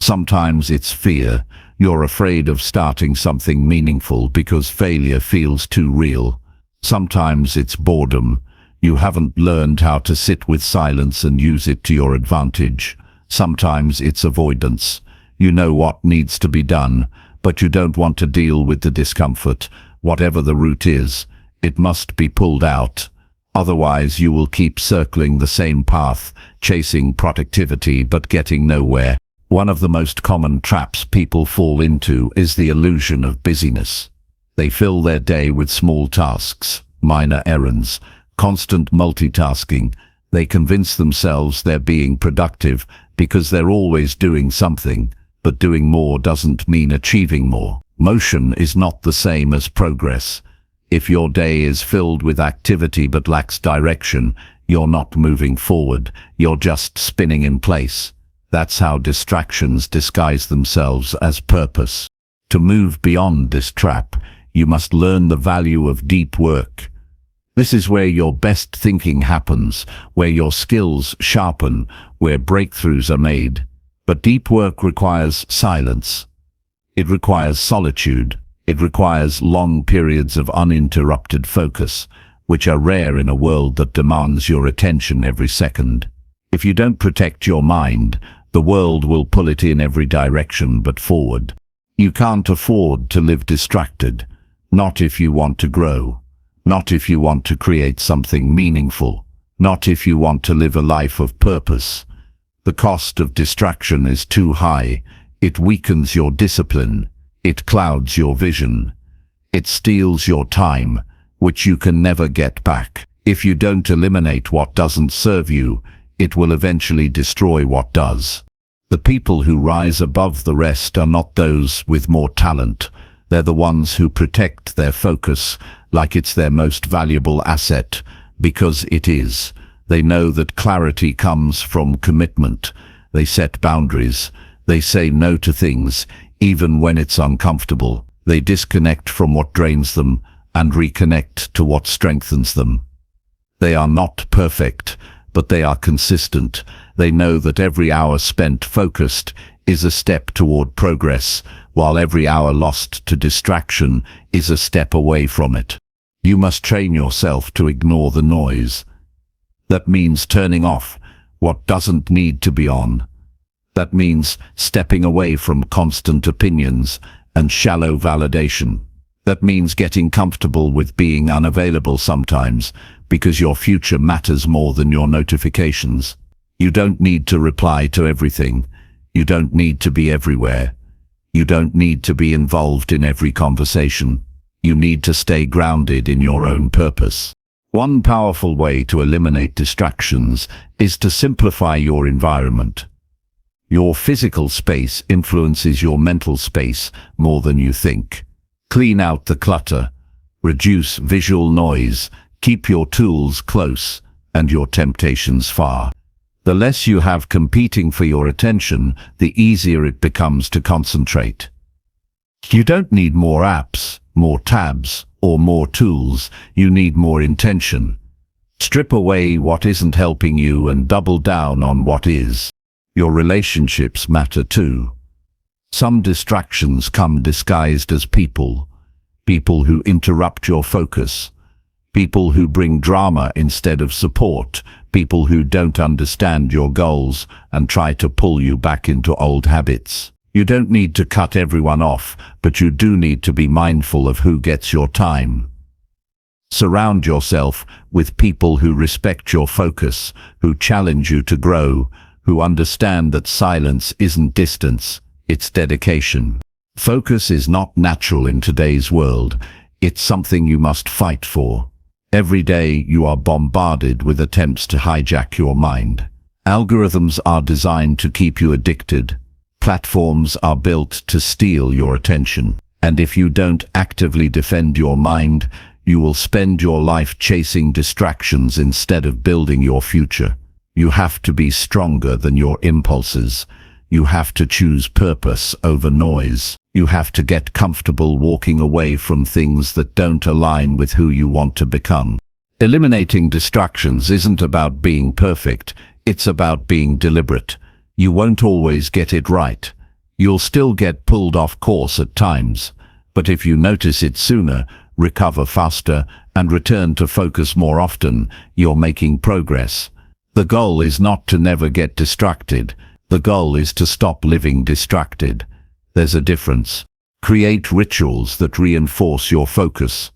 Sometimes it's fear. You're afraid of starting something meaningful because failure feels too real. Sometimes it's boredom. You haven't learned how to sit with silence and use it to your advantage. Sometimes it's avoidance. You know what needs to be done, but you don't want to deal with the discomfort. Whatever the root is, it must be pulled out. Otherwise, you will keep circling the same path, chasing productivity but getting nowhere. One of the most common traps people fall into is the illusion of busyness. They fill their day with small tasks, minor errands, constant multitasking. They convince themselves they're being productive because they're always doing something, but doing more doesn't mean achieving more. Motion is not the same as progress. If your day is filled with activity but lacks direction, you're not moving forward, you're just spinning in place. That's how distractions disguise themselves as purpose. To move beyond this trap, you must learn the value of deep work. This is where your best thinking happens, where your skills sharpen, where breakthroughs are made. But deep work requires silence. It requires solitude. It requires long periods of uninterrupted focus, which are rare in a world that demands your attention every second. If you don't protect your mind, the world will pull it in every direction but forward. You can't afford to live distracted, not if you want to grow. Not if you want to create something meaningful. Not if you want to live a life of purpose. The cost of distraction is too high. It weakens your discipline. It clouds your vision. It steals your time, which you can never get back. If you don't eliminate what doesn't serve you, it will eventually destroy what does. The people who rise above the rest are not those with more talent. They're the ones who protect their focus like it's their most valuable asset, because it is. They know that clarity comes from commitment. They set boundaries. They say no to things, even when it's uncomfortable. They disconnect from what drains them and reconnect to what strengthens them. They are not perfect, but they are consistent. They know that every hour spent focused is a step toward progress, while every hour lost to distraction is a step away from it. You must train yourself to ignore the noise. That means turning off what doesn't need to be on. That means stepping away from constant opinions and shallow validation. That means getting comfortable with being unavailable sometimes, because your future matters more than your notifications. You don't need to reply to everything. You don't need to be everywhere. You don't need to be involved in every conversation. You need to stay grounded in your own purpose. One powerful way to eliminate distractions is to simplify your environment. Your physical space influences your mental space more than you think. Clean out the clutter. Reduce visual noise. Keep your tools close and your temptations far. The less you have competing for your attention, the easier it becomes to concentrate. You don't need more apps, more tabs, or more tools. You need more intention. Strip away what isn't helping you and double down on what is. Your relationships matter too. Some distractions come disguised as people. People who interrupt your focus. People who bring drama instead of support. People who don't understand your goals and try to pull you back into old habits. You don't need to cut everyone off, but you do need to be mindful of who gets your time. Surround yourself with people who respect your focus, who challenge you to grow, who understand that silence isn't distance, it's dedication. Focus is not natural in today's world. It's something you must fight for. Every day you are bombarded with attempts to hijack your mind. Algorithms are designed to keep you addicted. Platforms are built to steal your attention. And if you don't actively defend your mind, you will spend your life chasing distractions instead of building your future. You have to be stronger than your impulses. You have to choose purpose over noise. You have to get comfortable walking away from things that don't align with who you want to become. Eliminating distractions isn't about being perfect. It's about being deliberate. You won't always get it right. You'll still get pulled off course at times. But if you notice it sooner, recover faster, and return to focus more often, you're making progress. The goal is not to never get distracted. The goal is to stop living distracted. There's a difference. Create rituals that reinforce your focus.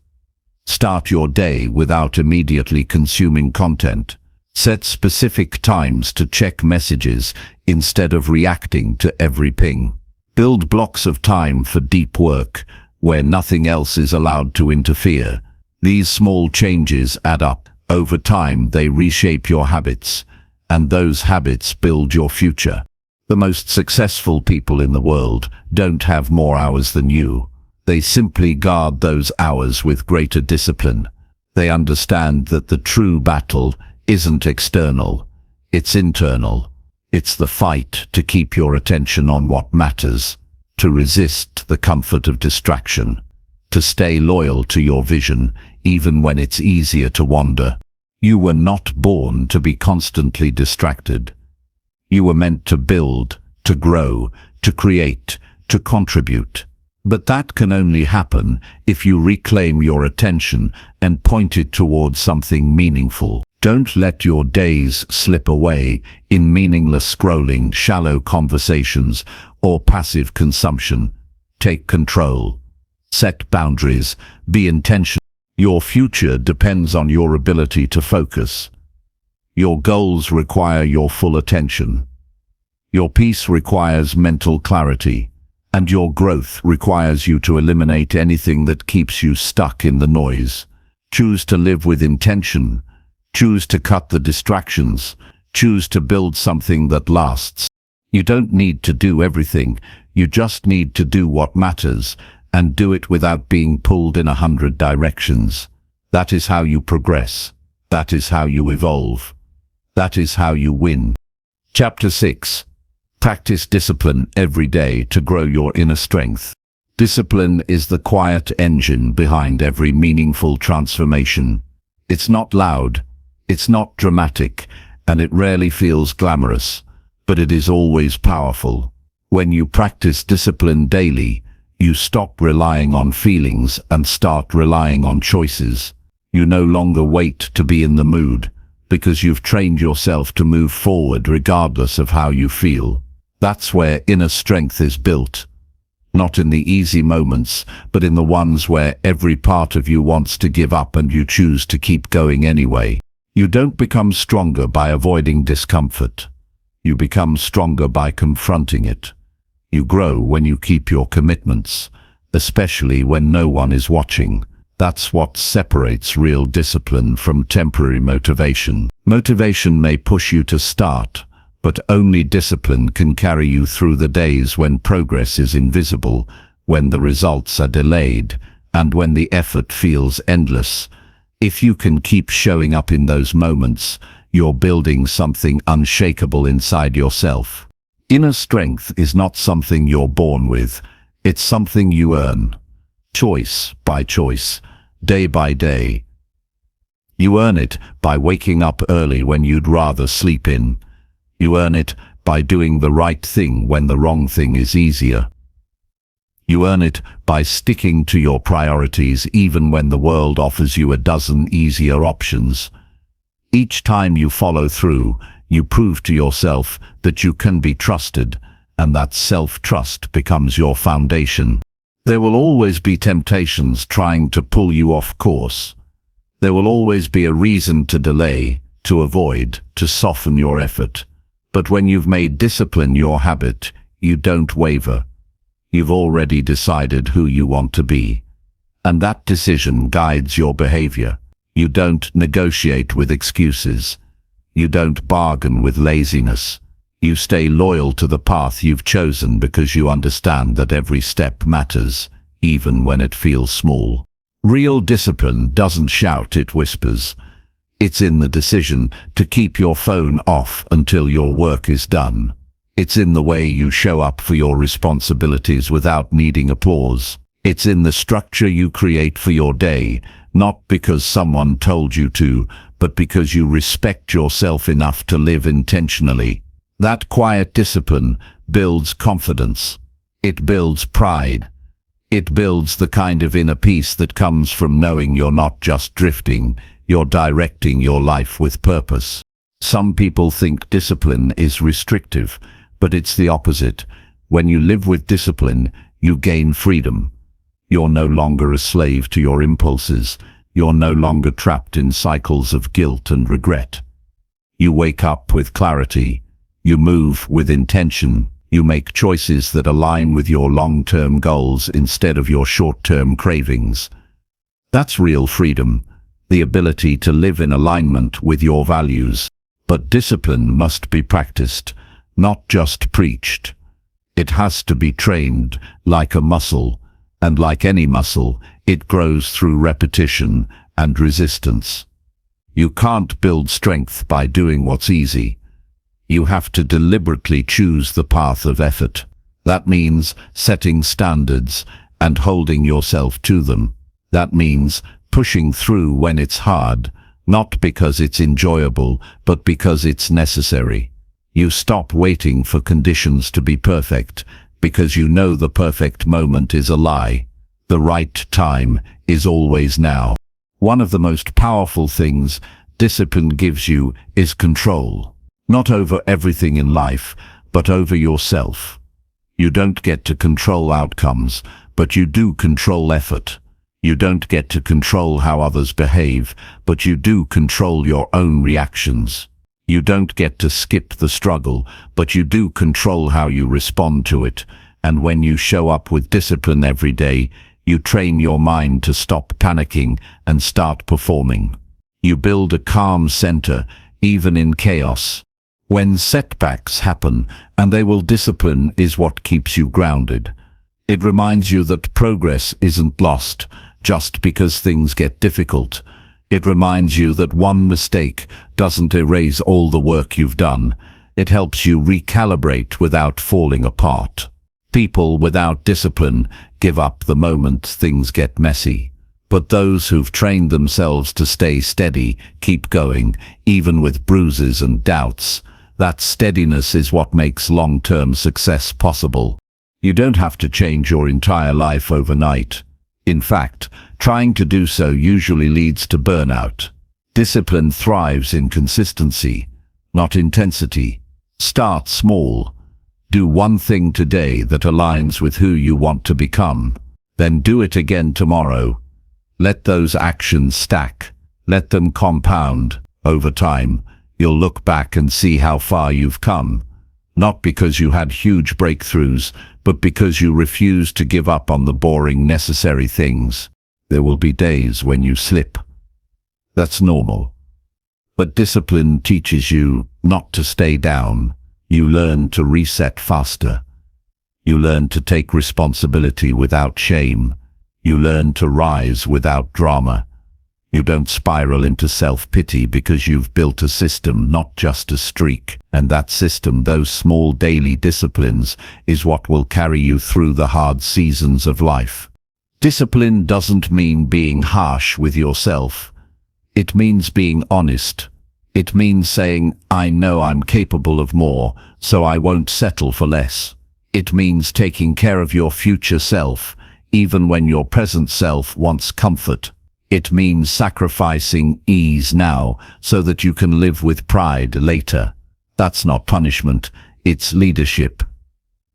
Start your day without immediately consuming content. Set specific times to check messages instead of reacting to every ping. Build blocks of time for deep work where nothing else is allowed to interfere. These small changes add up. Over time, they reshape your habits, and those habits build your future. The most successful people in the world don't have more hours than you. They simply guard those hours with greater discipline. They understand that the true battle isn't external, it's internal. It's the fight to keep your attention on what matters, to resist the comfort of distraction, to stay loyal to your vision even when it's easier to wander. You were not born to be constantly distracted. You were meant to build, to grow, to create, to contribute. But that can only happen if you reclaim your attention and point it towards something meaningful. Don't let your days slip away in meaningless scrolling, shallow conversations, or passive consumption. Take control. Set boundaries. Be intentional. Your future depends on your ability to focus. Your goals require your full attention. Your peace requires mental clarity, and your growth requires you to eliminate anything that keeps you stuck in the noise. Choose to live with intention. Choose to cut the distractions. Choose to build something that lasts. You don't need to do everything. You just need to do what matters, and do it without being pulled in 100 directions. That is how you progress. That is how you evolve. That is how you win. Chapter 6. Practice discipline every day to grow your inner strength. Discipline is the quiet engine behind every meaningful transformation. It's not loud, it's not dramatic, and it rarely feels glamorous, but it is always powerful. When you practice discipline daily, you stop relying on feelings and start relying on choices. You no longer wait to be in the mood, because you've trained yourself to move forward regardless of how you feel. That's where inner strength is built. Not in the easy moments, but in the ones where every part of you wants to give up and you choose to keep going anyway. You don't become stronger by avoiding discomfort. You become stronger by confronting it. You grow when you keep your commitments, especially when no one is watching. That's what separates real discipline from temporary motivation. Motivation may push you to start, but only discipline can carry you through the days when progress is invisible, when the results are delayed, and when the effort feels endless. If you can keep showing up in those moments, you're building something unshakable inside yourself. Inner strength is not something you're born with, it's something you earn. Choice by choice, day by day. You earn it by waking up early when you'd rather sleep in. You earn it by doing the right thing when the wrong thing is easier. You earn it by sticking to your priorities even when the world offers you a dozen easier options. Each time you follow through, you prove to yourself that you can be trusted, and that self-trust becomes your foundation. There will always be temptations trying to pull you off course. There will always be a reason to delay, to avoid, to soften your effort. But when you've made discipline your habit, you don't waver. You've already decided who you want to be. And that decision guides your behavior. You don't negotiate with excuses. You don't bargain with laziness. You stay loyal to the path you've chosen because you understand that every step matters, even when it feels small. Real discipline doesn't shout, it whispers. It's in the decision to keep your phone off until your work is done. It's in the way you show up for your responsibilities without needing applause. It's in the structure you create for your day, not because someone told you to, but because you respect yourself enough to live intentionally. That quiet discipline builds confidence. It builds pride. It builds the kind of inner peace that comes from knowing you're not just drifting, you're directing your life with purpose. Some people think discipline is restrictive, but it's the opposite. When you live with discipline, you gain freedom. You're no longer a slave to your impulses. You're no longer trapped in cycles of guilt and regret. You wake up with clarity. You move with intention. You make choices that align with your long-term goals instead of your short-term cravings. That's real freedom, the ability to live in alignment with your values. But discipline must be practiced, not just preached. It has to be trained like a muscle, and like any muscle, it grows through repetition and resistance. You can't build strength by doing what's easy. You have to deliberately choose the path of effort. That means setting standards and holding yourself to them. That means pushing through when it's hard, not because it's enjoyable, but because it's necessary. You stop waiting for conditions to be perfect, because you know the perfect moment is a lie. The right time is always now. One of the most powerful things discipline gives you is control. Not over everything in life, but over yourself. You don't get to control outcomes, but you do control effort. You don't get to control how others behave, but you do control your own reactions. You don't get to skip the struggle, but you do control how you respond to it. And when you show up with discipline every day, you train your mind to stop panicking and start performing. You build a calm center, even in chaos. When setbacks happen, and they will, discipline is what keeps you grounded. It reminds you that progress isn't lost just because things get difficult. It reminds you that one mistake doesn't erase all the work you've done. It helps you recalibrate without falling apart. People without discipline give up the moment things get messy. But those who've trained themselves to stay steady keep going, even with bruises and doubts. That steadiness is what makes long-term success possible. You don't have to change your entire life overnight. In fact, trying to do so usually leads to burnout. Discipline thrives in consistency, not intensity. Start small. Do one thing today that aligns with who you want to become. Then do it again tomorrow. Let those actions stack. Let them compound. Over time, you'll look back and see how far you've come. Not because you had huge breakthroughs, but because you refused to give up on the boring, necessary things. There will be days when you slip. That's normal. But discipline teaches you not to stay down. You learn to reset faster. You learn to take responsibility without shame. You learn to rise without drama. You don't spiral into self-pity because you've built a system, not just a streak. And that system, those small daily disciplines, is what will carry you through the hard seasons of life. Discipline doesn't mean being harsh with yourself. It means being honest. It means saying, I know I'm capable of more, so I won't settle for less. It means taking care of your future self, even when your present self wants comfort. It means sacrificing ease now so that you can live with pride later. That's not punishment, it's leadership.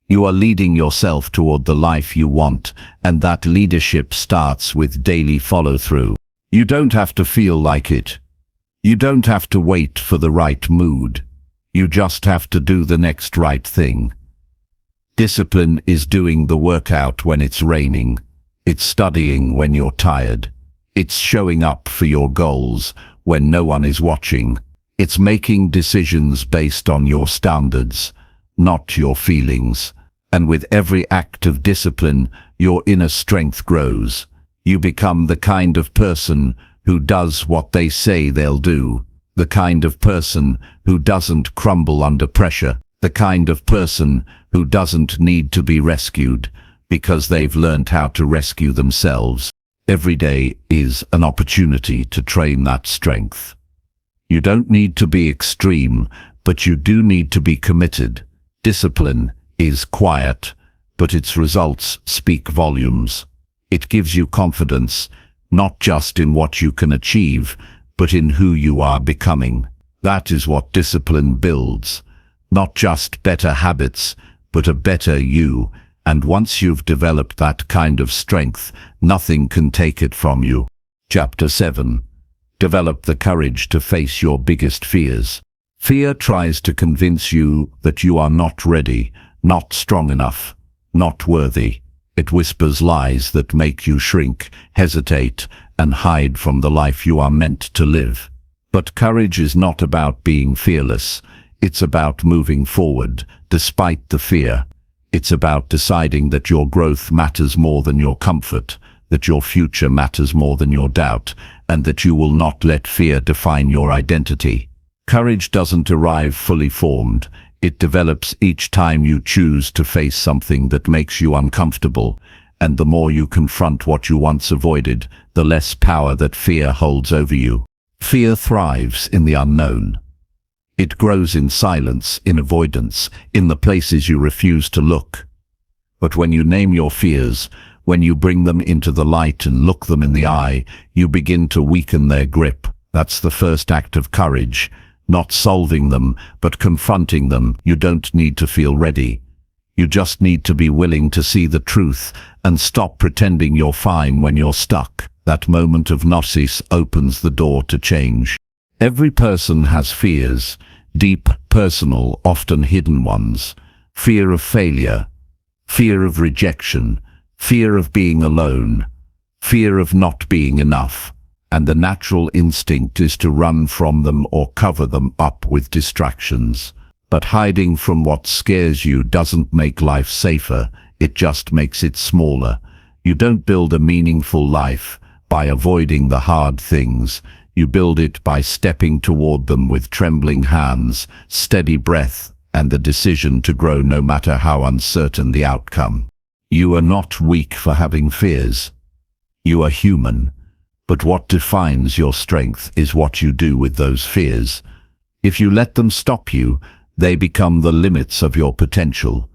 You are leading yourself toward the life you want, and that leadership starts with daily follow-through. You don't have to feel like it. You don't have to wait for the right mood. You just have to do the next right thing. Discipline is doing the workout when it's raining. It's studying when you're tired. It's showing up for your goals when no one is watching. It's making decisions based on your standards, not your feelings. And with every act of discipline, your inner strength grows. You become the kind of person who does what they say they'll do. The kind of person who doesn't crumble under pressure. The kind of person who doesn't need to be rescued because they've learned how to rescue themselves. Every day is an opportunity to train that strength. You don't need to be extreme, but you do need to be committed. Discipline is quiet, but its results speak volumes. It gives you confidence, not just in what you can achieve, but in who you are becoming. That is what discipline builds. Not just better habits, but a better you. And once you've developed that kind of strength, nothing can take it from you. Chapter 7. Develop the courage to face your biggest fears. Fear tries to convince you that you are not ready, not strong enough, not worthy. It whispers lies that make you shrink, hesitate, and hide from the life you are meant to live. But courage is not about being fearless. It's about moving forward, despite the fear. It's about deciding that your growth matters more than your comfort, that your future matters more than your doubt, and that you will not let fear define your identity. Courage doesn't arrive fully formed. It develops each time you choose to face something that makes you uncomfortable, and the more you confront what you once avoided, the less power that fear holds over you. Fear thrives in the unknown. It grows in silence, in avoidance, in the places you refuse to look. But when you name your fears, when you bring them into the light and look them in the eye, you begin to weaken their grip. That's the first act of courage. Not solving them, but confronting them. You don't need to feel ready. You just need to be willing to see the truth and stop pretending you're fine when you're stuck. That moment of gnosis opens the door to change. Every person has fears, deep, personal, often hidden ones. Fear of failure, fear of rejection, fear of being alone, fear of not being enough. And the natural instinct is to run from them or cover them up with distractions. But hiding from what scares you doesn't make life safer, it just makes it smaller. You don't build a meaningful life by avoiding the hard things. You build it by stepping toward them with trembling hands, steady breath, and the decision to grow no matter how uncertain the outcome. You are not weak for having fears. You are human. But what defines your strength is what you do with those fears. If you let them stop you, they become the limits of your potential.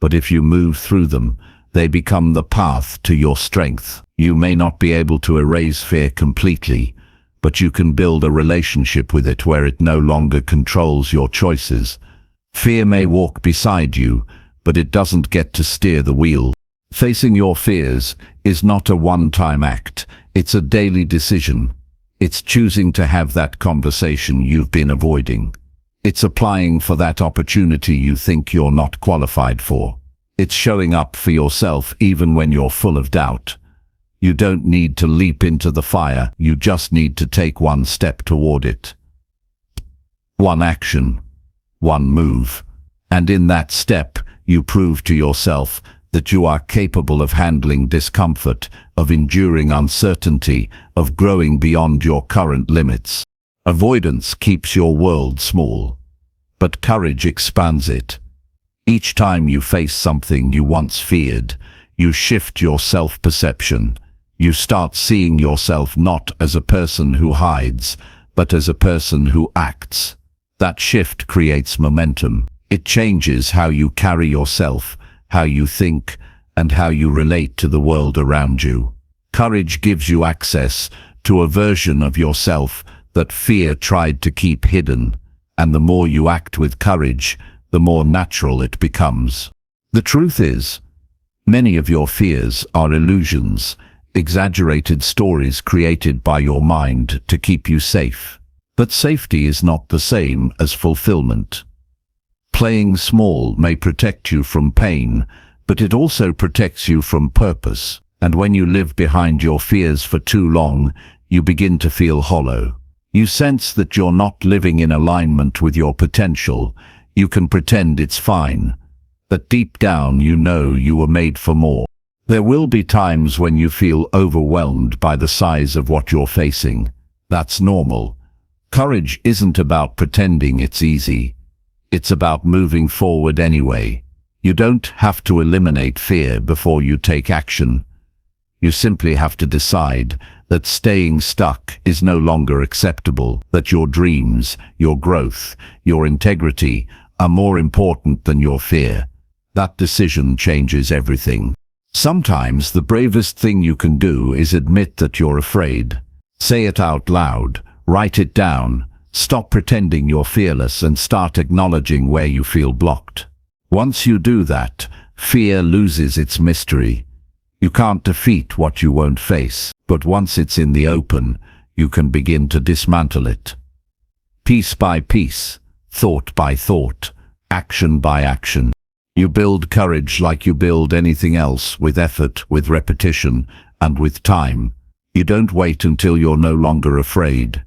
But if you move through them, they become the path to your strength. You may not be able to erase fear completely, but you can build a relationship with it where it no longer controls your choices. Fear may walk beside you, but it doesn't get to steer the wheel. Facing your fears is not a one-time act. It's a daily decision. It's choosing to have that conversation you've been avoiding. It's applying for that opportunity you think you're not qualified for. It's showing up for yourself even when you're full of doubt. You don't need to leap into the fire, you just need to take one step toward it. One action, one move. And in that step, you prove to yourself that you are capable of handling discomfort, of enduring uncertainty, of growing beyond your current limits. Avoidance keeps your world small, but courage expands it. Each time you face something you once feared, you shift your self-perception. You start seeing yourself not as a person who hides, but as a person who acts. That shift creates momentum. It changes how you carry yourself, how you think, and how you relate to the world around you. Courage gives you access to a version of yourself that fear tried to keep hidden, and the more you act with courage, the more natural it becomes. The truth is, many of your fears are illusions, exaggerated stories created by your mind to keep you safe. But safety is not the same as fulfillment. Playing small may protect you from pain, but it also protects you from purpose. And when you live behind your fears for too long, you begin to feel hollow. You sense that you're not living in alignment with your potential. You can pretend it's fine, but deep down you know you were made for more. There will be times when you feel overwhelmed by the size of what you're facing. That's normal. Courage isn't about pretending it's easy. It's about moving forward anyway. You don't have to eliminate fear before you take action. You simply have to decide that staying stuck is no longer acceptable, that your dreams, your growth, your integrity are more important than your fear. That decision changes everything. Sometimes the bravest thing you can do is admit that you're afraid. Say it out loud, write it down, stop pretending you're fearless and start acknowledging where you feel blocked. Once you do that, fear loses its mystery. You can't defeat what you won't face, but once it's in the open, you can begin to dismantle it. Piece by piece, thought by thought, action by action. You build courage like you build anything else, with effort, with repetition, and with time. You don't wait until you're no longer afraid.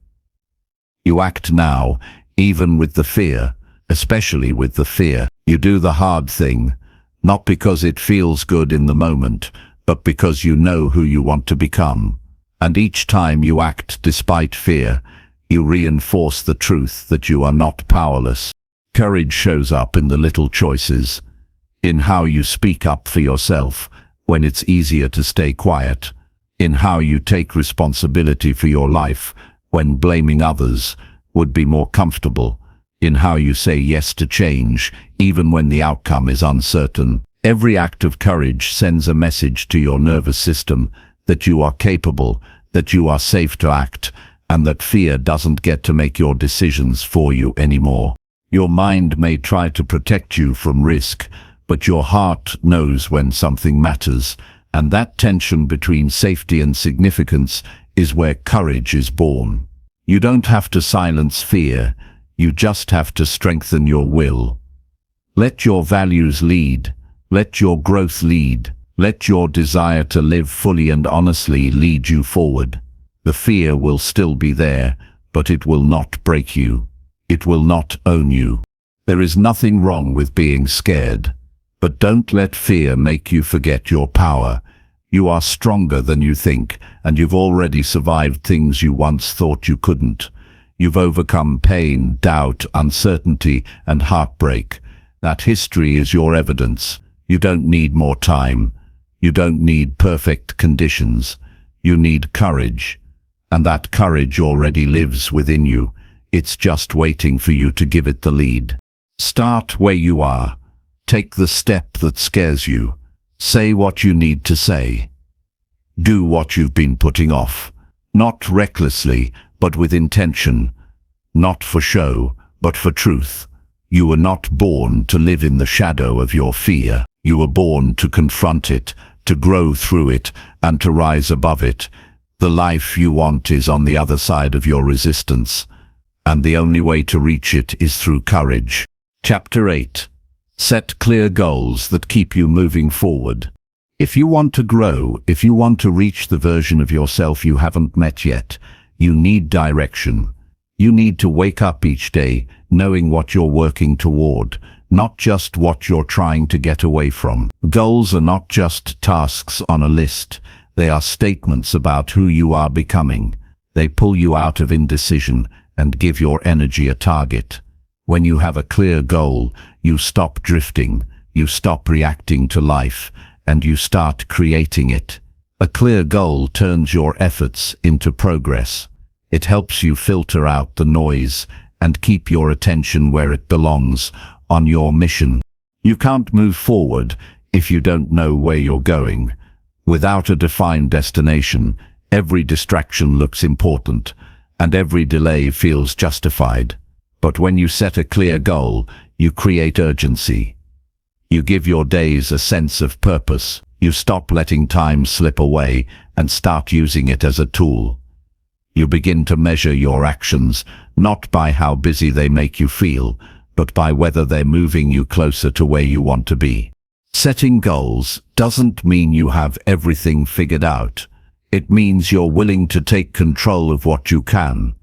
You act now, even with the fear, especially with the fear. You do the hard thing, not because it feels good in the moment, but because you know who you want to become. And each time you act despite fear, you reinforce the truth that you are not powerless. Courage shows up in the little choices, in how you speak up for yourself when it's easier to stay quiet, in how you take responsibility for your life when blaming others would be more comfortable, in how you say yes to change even when the outcome is uncertain. Every act of courage sends a message to your nervous system that you are capable, that you are safe to act, and that fear doesn't get to make your decisions for you anymore. Your mind may try to protect you from risk, but your heart knows when something matters, and that tension between safety and significance is where courage is born. You don't have to silence fear, you just have to strengthen your will. Let your values lead, let your growth lead, let your desire to live fully and honestly lead you forward. The fear will still be there, but it will not break you. It will not own you. There is nothing wrong with being scared, but don't let fear make you forget your power. You are stronger than you think, and you've already survived things you once thought you couldn't. You've overcome pain, doubt, uncertainty, and heartbreak. That history is your evidence. You don't need more time. You don't need perfect conditions. You need courage. And that courage already lives within you. It's just waiting for you to give it the lead. Start where you are. Take the step that scares you. Say what you need to say. Do what you've been putting off. Not recklessly, but with intention. Not for show, but for truth. You were not born to live in the shadow of your fear. You were born to confront it, to grow through it, and to rise above it. The life you want is on the other side of your resistance, and the only way to reach it is through courage. Chapter 8. Set clear goals that keep you moving forward. If you want to grow, if you want to reach the version of yourself you haven't met yet, you need direction. You need to wake up each day knowing what you're working toward, not just what you're trying to get away from. Goals are not just tasks on a list. They are statements about who you are becoming. They pull you out of indecision and give your energy a target. When you have a clear goal, you stop drifting, you stop reacting to life, and you start creating it. A clear goal turns your efforts into progress. It helps you filter out the noise and keep your attention where it belongs, on your mission. You can't move forward if you don't know where you're going. Without a defined destination, every distraction looks important, and every delay feels justified. But when you set a clear goal, you create urgency. You give your days a sense of purpose. You stop letting time slip away and start using it as a tool. You begin to measure your actions, not by how busy they make you feel, but by whether they're moving you closer to where you want to be. Setting goals doesn't mean you have everything figured out. It means you're willing to take control of what you can.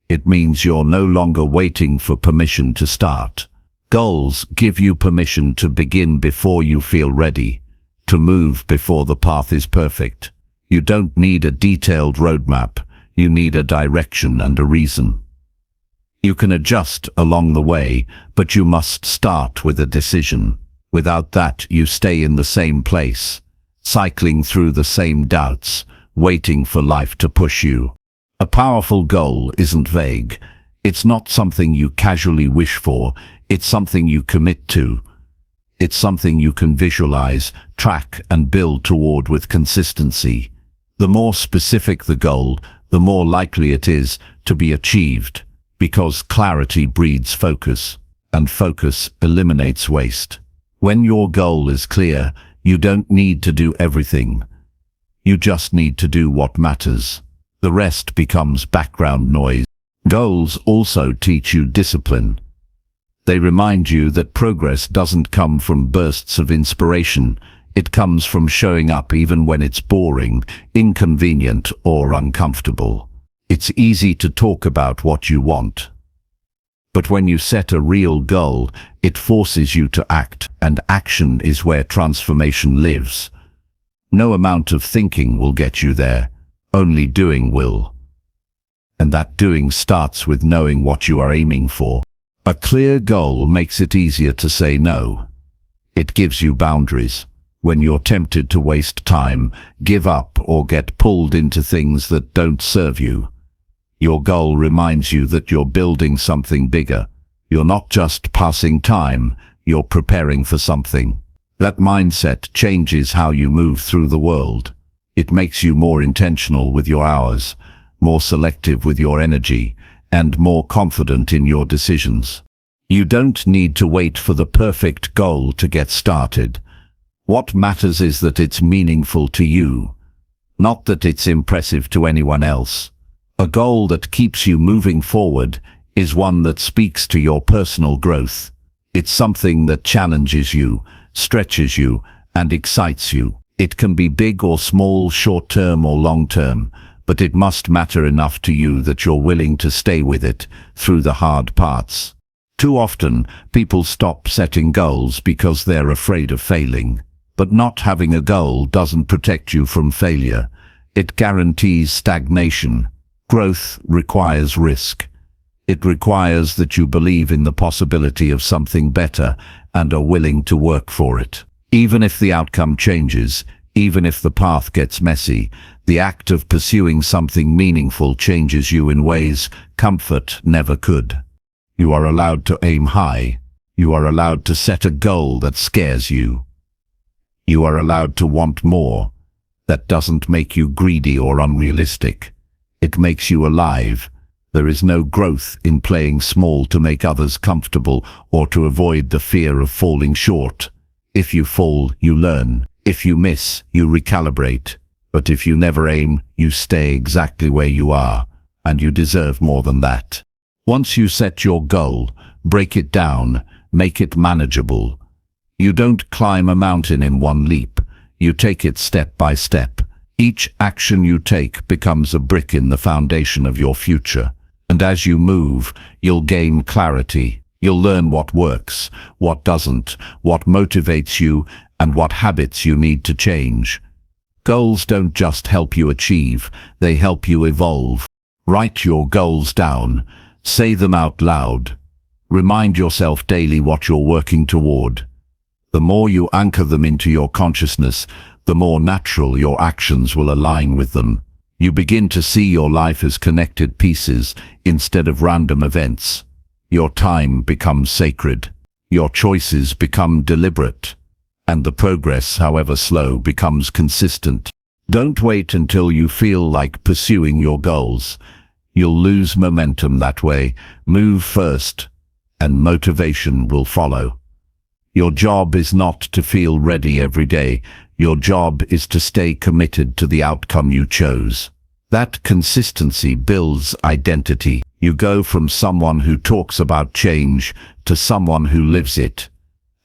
It means you're no longer waiting for permission to start. Goals give you permission to begin before you feel ready, to move before the path is perfect. You don't need a detailed roadmap. You need a direction and a reason. You can adjust along the way, but you must start with a decision. Without that, you stay in the same place, cycling through the same doubts, waiting for life to push you. A powerful goal isn't vague. It's not something you casually wish for. It's something you commit to. It's something you can visualize, track, and build toward with consistency. The more specific the goal, the more likely it is to be achieved, because clarity breeds focus, and focus eliminates waste. When your goal is clear, you don't need to do everything. You just need to do what matters. The rest becomes background noise. Goals also teach you discipline. They remind you that progress doesn't come from bursts of inspiration. It comes from showing up even when it's boring, inconvenient, or uncomfortable. It's easy to talk about what you want. But when you set a real goal, it forces you to act, and action is where transformation lives. No amount of thinking will get you there. Only doing will. And that doing starts with knowing what you are aiming for. A clear goal makes it easier to say no. It gives you boundaries. When you're tempted to waste time, give up, or get pulled into things that don't serve you, your goal reminds you that you're building something bigger. You're not just passing time, you're preparing for something. That mindset changes how you move through the world. It makes you more intentional with your hours, more selective with your energy, and more confident in your decisions. You don't need to wait for the perfect goal to get started. What matters is that it's meaningful to you, not that it's impressive to anyone else. A goal that keeps you moving forward is one that speaks to your personal growth. It's something that challenges you, stretches you, and excites you. It can be big or small, short-term or long-term, but it must matter enough to you that you're willing to stay with it through the hard parts. Too often, people stop setting goals because they're afraid of failing. But not having a goal doesn't protect you from failure. It guarantees stagnation. Growth requires risk. It requires that you believe in the possibility of something better and are willing to work for it. Even if the outcome changes, even if the path gets messy, the act of pursuing something meaningful changes you in ways comfort never could. You are allowed to aim high. You are allowed to set a goal that scares you. You are allowed to want more. That doesn't make you greedy or unrealistic. It makes you alive. There is no growth in playing small to make others comfortable or to avoid the fear of falling short. If you fall, you learn. If you miss, you recalibrate. But if you never aim, you stay exactly where you are, and you deserve more than that. Once you set your goal, break it down, make it manageable. You don't climb a mountain in one leap. You take it step by step. Each action you take becomes a brick in the foundation of your future. And as you move, you'll gain clarity. You'll learn what works, what doesn't, what motivates you, and what habits you need to change. Goals don't just help you achieve, they help you evolve. Write your goals down. Say them out loud. Remind yourself daily what you're working toward. The more you anchor them into your consciousness, the more natural your actions will align with them. You begin to see your life as connected pieces instead of random events. Your time becomes sacred. Your choices become deliberate. And the progress, however slow, becomes consistent. Don't wait until you feel like pursuing your goals. You'll lose momentum that way. Move first, and motivation will follow. Your job is not to feel ready every day. Your job is to stay committed to the outcome you chose. That consistency builds identity. You go from someone who talks about change to someone who lives it.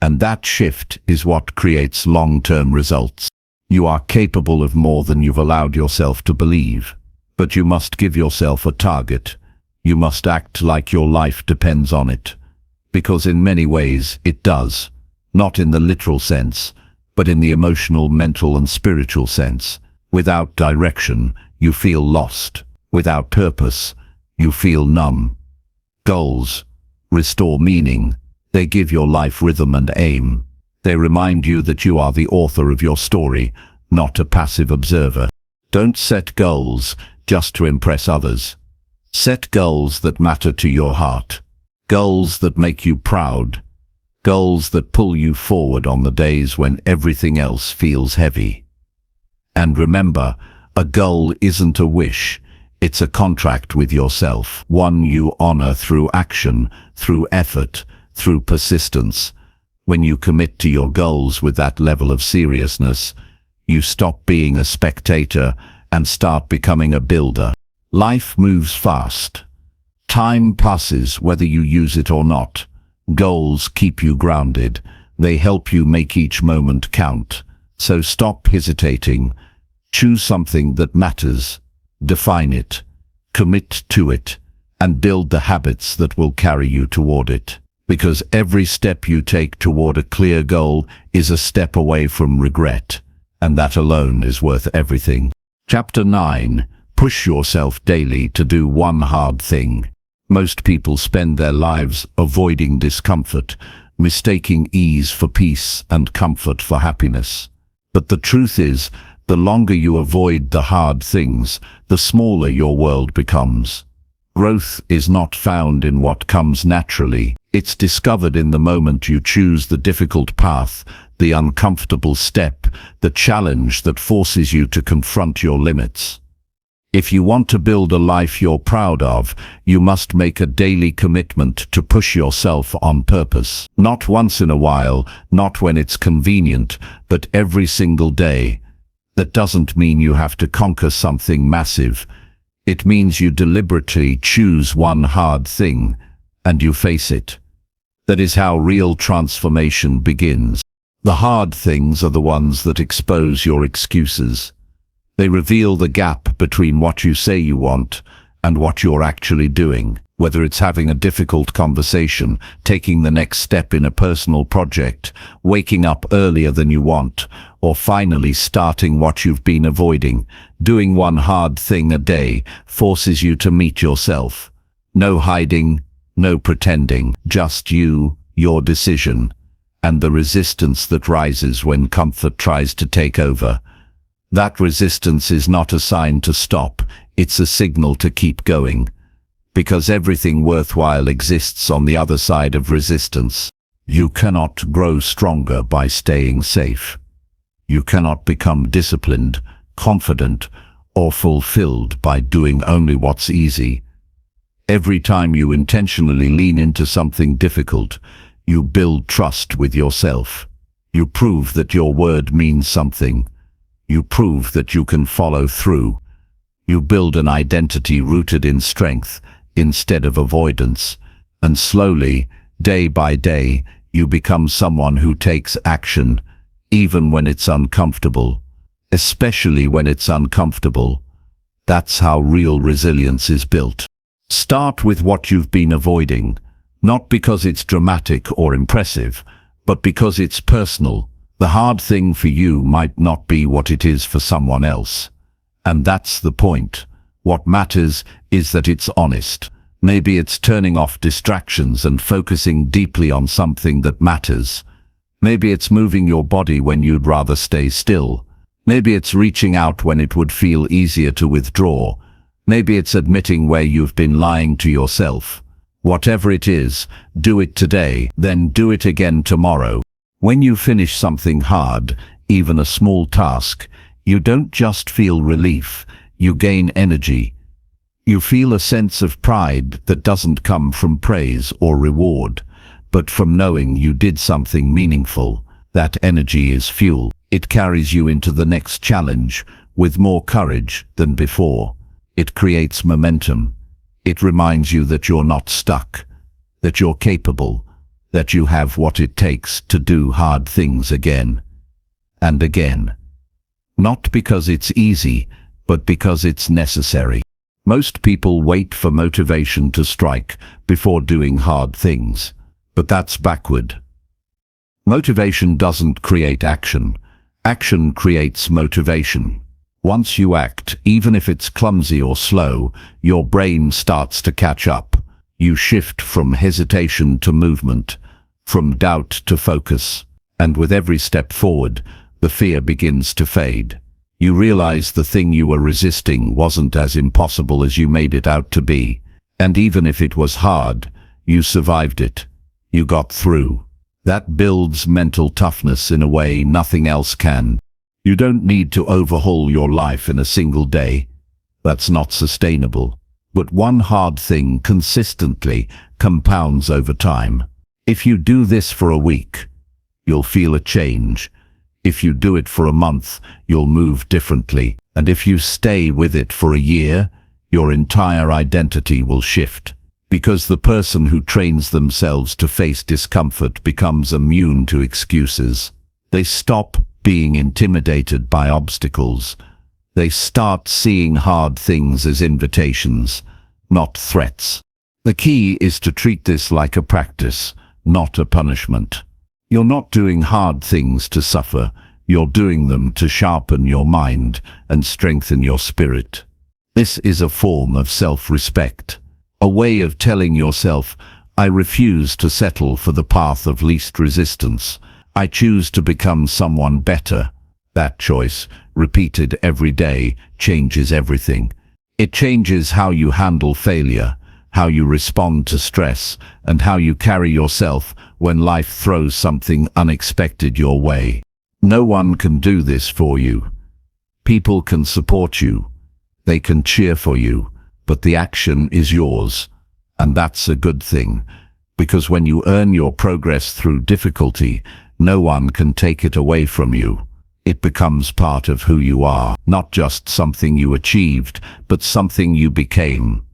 And that shift is what creates long-term results. You are capable of more than you've allowed yourself to believe. But you must give yourself a target. You must act like your life depends on it. Because in many ways it does. Not in the literal sense, but in the emotional, mental, and spiritual sense. Without direction, you feel lost. Without purpose, you feel numb. Goals restore meaning. They give your life rhythm and aim. They remind you that you are the author of your story, not a passive observer. Don't set goals just to impress others. Set goals that matter to your heart. Goals that make you proud. Goals that pull you forward on the days when everything else feels heavy. And remember, a goal isn't a wish. It's a contract with yourself, one you honor through action, through effort, through persistence. When you commit to your goals with that level of seriousness, you stop being a spectator and start becoming a builder. Life moves fast. Time passes whether you use it or not. Goals keep you grounded. They help you make each moment count. So stop hesitating. Choose something that matters. Define it. Commit to it. And build the habits that will carry you toward it. Because every step you take toward a clear goal is a step away from regret. And that alone is worth everything. Chapter 9. Push yourself daily to do one hard thing. Most people spend their lives avoiding discomfort, mistaking ease for peace and comfort for happiness. But the truth is, the longer you avoid the hard things, the smaller your world becomes. Growth is not found in what comes naturally. It's discovered in the moment you choose the difficult path, the uncomfortable step, the challenge that forces you to confront your limits. If you want to build a life you're proud of, you must make a daily commitment to push yourself on purpose. Not once in a while, not when it's convenient, but every single day. That doesn't mean you have to conquer something massive. It means you deliberately choose one hard thing, and you face it. That is how real transformation begins. The hard things are the ones that expose your excuses. They reveal the gap between what you say you want and what you're actually doing. Whether it's having a difficult conversation, taking the next step in a personal project, waking up earlier than you want, or finally starting what you've been avoiding, doing one hard thing a day forces you to meet yourself. No hiding, no pretending, just you, your decision, and the resistance that rises when comfort tries to take over. That resistance is not a sign to stop, it's a signal to keep going. Because everything worthwhile exists on the other side of resistance. You cannot grow stronger by staying safe. You cannot become disciplined, confident, or fulfilled by doing only what's easy. Every time you intentionally lean into something difficult, you build trust with yourself. You prove that your word means something. You prove that you can follow through. You build an identity rooted in strength instead of avoidance. And slowly, day by day, you become someone who takes action, even when it's uncomfortable. Especially when it's uncomfortable. That's how real resilience is built. Start with what you've been avoiding, not because it's dramatic or impressive, but because it's personal. The hard thing for you might not be what it is for someone else. And that's the point. What matters is that it's honest. Maybe it's turning off distractions and focusing deeply on something that matters. Maybe it's moving your body when you'd rather stay still. Maybe it's reaching out when it would feel easier to withdraw. Maybe it's admitting where you've been lying to yourself. Whatever it is, do it today, then do it again tomorrow. When you finish something hard, even a small task, you don't just feel relief, you gain energy. You feel a sense of pride that doesn't come from praise or reward, but from knowing you did something meaningful. That energy is fuel. It carries you into the next challenge with more courage than before. It creates momentum. It reminds you that you're not stuck, that you're capable, that you have what it takes to do hard things again and again. Not because it's easy, but because it's necessary. Most people wait for motivation to strike before doing hard things, but that's backward. Motivation doesn't create action. Action creates motivation. Once you act, even if it's clumsy or slow, your brain starts to catch up. You shift from hesitation to movement, from doubt to focus, and with every step forward, the fear begins to fade. You realize the thing you were resisting wasn't as impossible as you made it out to be, and even if it was hard, you survived it. You got through. That builds mental toughness in a way nothing else can. You don't need to overhaul your life in a single day. That's not sustainable. But one hard thing consistently compounds over time. If you do this for a week, you'll feel a change. If you do it for a month, you'll move differently. And if you stay with it for a year, your entire identity will shift. Because the person who trains themselves to face discomfort becomes immune to excuses. They stop being intimidated by obstacles. They start seeing hard things as invitations, not threats. The key is to treat this like a practice, not a punishment. You're not doing hard things to suffer. You're doing them to sharpen your mind and strengthen your spirit. This is a form of self-respect, a way of telling yourself, I refuse to settle for the path of least resistance. I choose to become someone better. That choice, repeated every day, changes everything. It changes how you handle failure, how you respond to stress, and how you carry yourself when life throws something unexpected your way. No one can do this for you. People can support you. They can cheer for you, but the action is yours. And that's a good thing, because when you earn your progress through difficulty, no one can take it away from you. It becomes part of who you are, not just something you achieved, but something you became.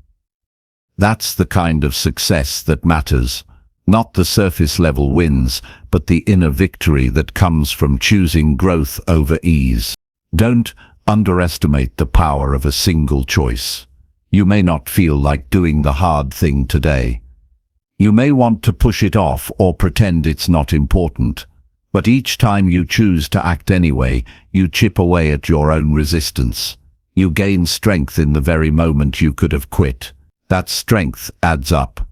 That's the kind of success that matters. Not the surface-level wins, but the inner victory that comes from choosing growth over ease. Don't underestimate the power of a single choice. You may not feel like doing the hard thing today. You may want to push it off or pretend it's not important. But each time you choose to act anyway, you chip away at your own resistance. You gain strength in the very moment you could have quit. That strength adds up.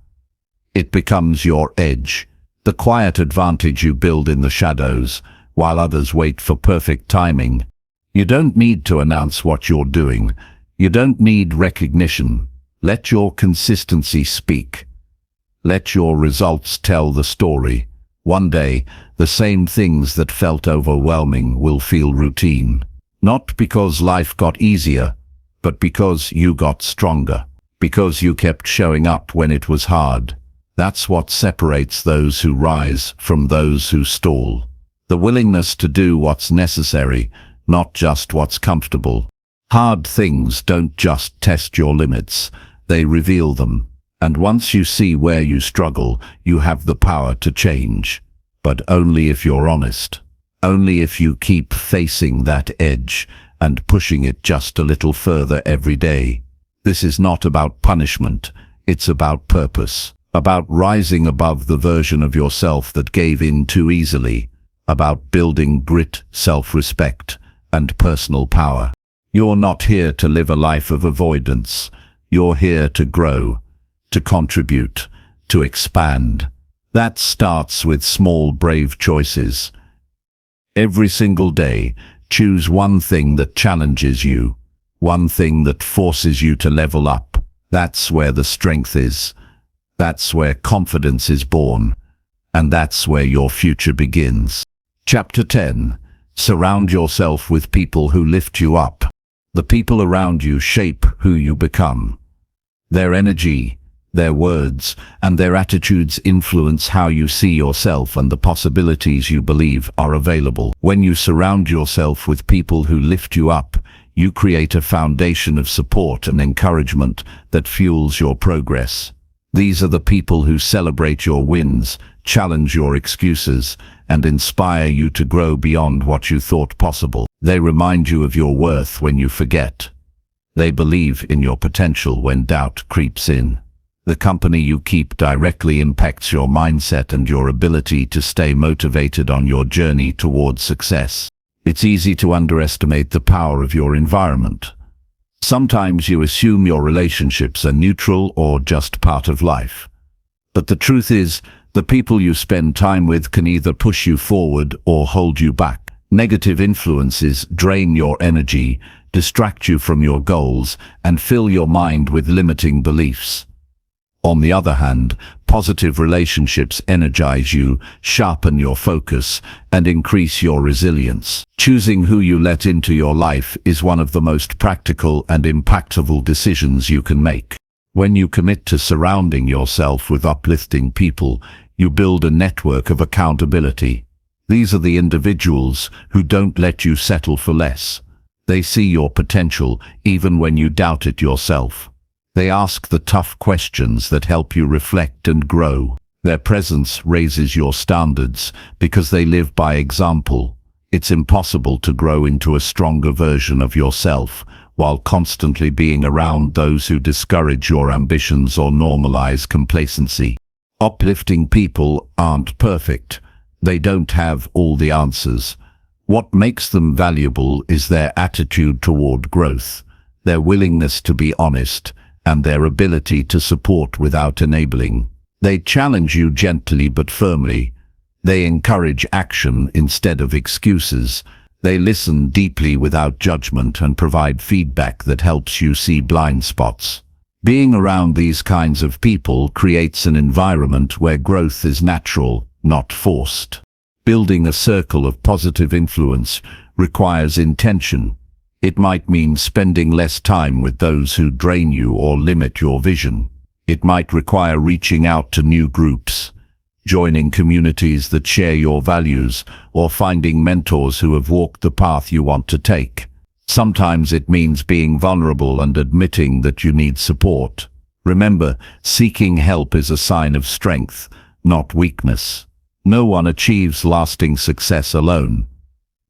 It becomes your edge, the quiet advantage you build in the shadows, while others wait for perfect timing. You don't need to announce what you're doing. You don't need recognition. Let your consistency speak. Let your results tell the story. One day, the same things that felt overwhelming will feel routine. Not because life got easier, but because you got stronger. Because you kept showing up when it was hard. That's what separates those who rise from those who stall. The willingness to do what's necessary, not just what's comfortable. Hard things don't just test your limits, they reveal them. And once you see where you struggle, you have the power to change. But only if you're honest. Only if you keep facing that edge and pushing it just a little further every day. This is not about punishment, it's about purpose. About rising above the version of yourself that gave in too easily. About building grit, self-respect, and personal power. You're not here to live a life of avoidance. You're here to grow, to contribute, to expand. That starts with small, brave choices. Every single day, choose one thing that challenges you. One thing that forces you to level up. That's where the strength is. That's where confidence is born. And that's where your future begins. Chapter 10. Surround yourself with people who lift you up. The people around you shape who you become. Their energy, their words, and their attitudes influence how you see yourself and the possibilities you believe are available. When you surround yourself with people who lift you up, you create a foundation of support and encouragement that fuels your progress. These are the people who celebrate your wins, challenge your excuses, and inspire you to grow beyond what you thought possible. They remind you of your worth when you forget. They believe in your potential when doubt creeps in. The company you keep directly impacts your mindset and your ability to stay motivated on your journey towards success. It's easy to underestimate the power of your environment. Sometimes you assume your relationships are neutral or just part of life. But the truth is, the people you spend time with can either push you forward or hold you back. Negative influences drain your energy, distract you from your goals, and fill your mind with limiting beliefs. On the other hand, positive relationships energize you, sharpen your focus, and increase your resilience. Choosing who you let into your life is one of the most practical and impactful decisions you can make. When you commit to surrounding yourself with uplifting people, you build a network of accountability. These are the individuals who don't let you settle for less. They see your potential even when you doubt it yourself. They ask the tough questions that help you reflect and grow. Their presence raises your standards because they live by example. It's impossible to grow into a stronger version of yourself while constantly being around those who discourage your ambitions or normalize complacency. Uplifting people aren't perfect. They don't have all the answers. What makes them valuable is their attitude toward growth, their willingness to be honest, and their ability to support without enabling. They challenge you gently but firmly. They encourage action instead of excuses. They listen deeply without judgment and provide feedback that helps you see blind spots. Being around these kinds of people creates an environment where growth is natural, not forced. Building a circle of positive influence requires intention. It might mean spending less time with those who drain you or limit your vision. It might require reaching out to new groups, joining communities that share your values, or finding mentors who have walked the path you want to take. Sometimes it means being vulnerable and admitting that you need support. Remember, seeking help is a sign of strength, not weakness. No one achieves lasting success alone.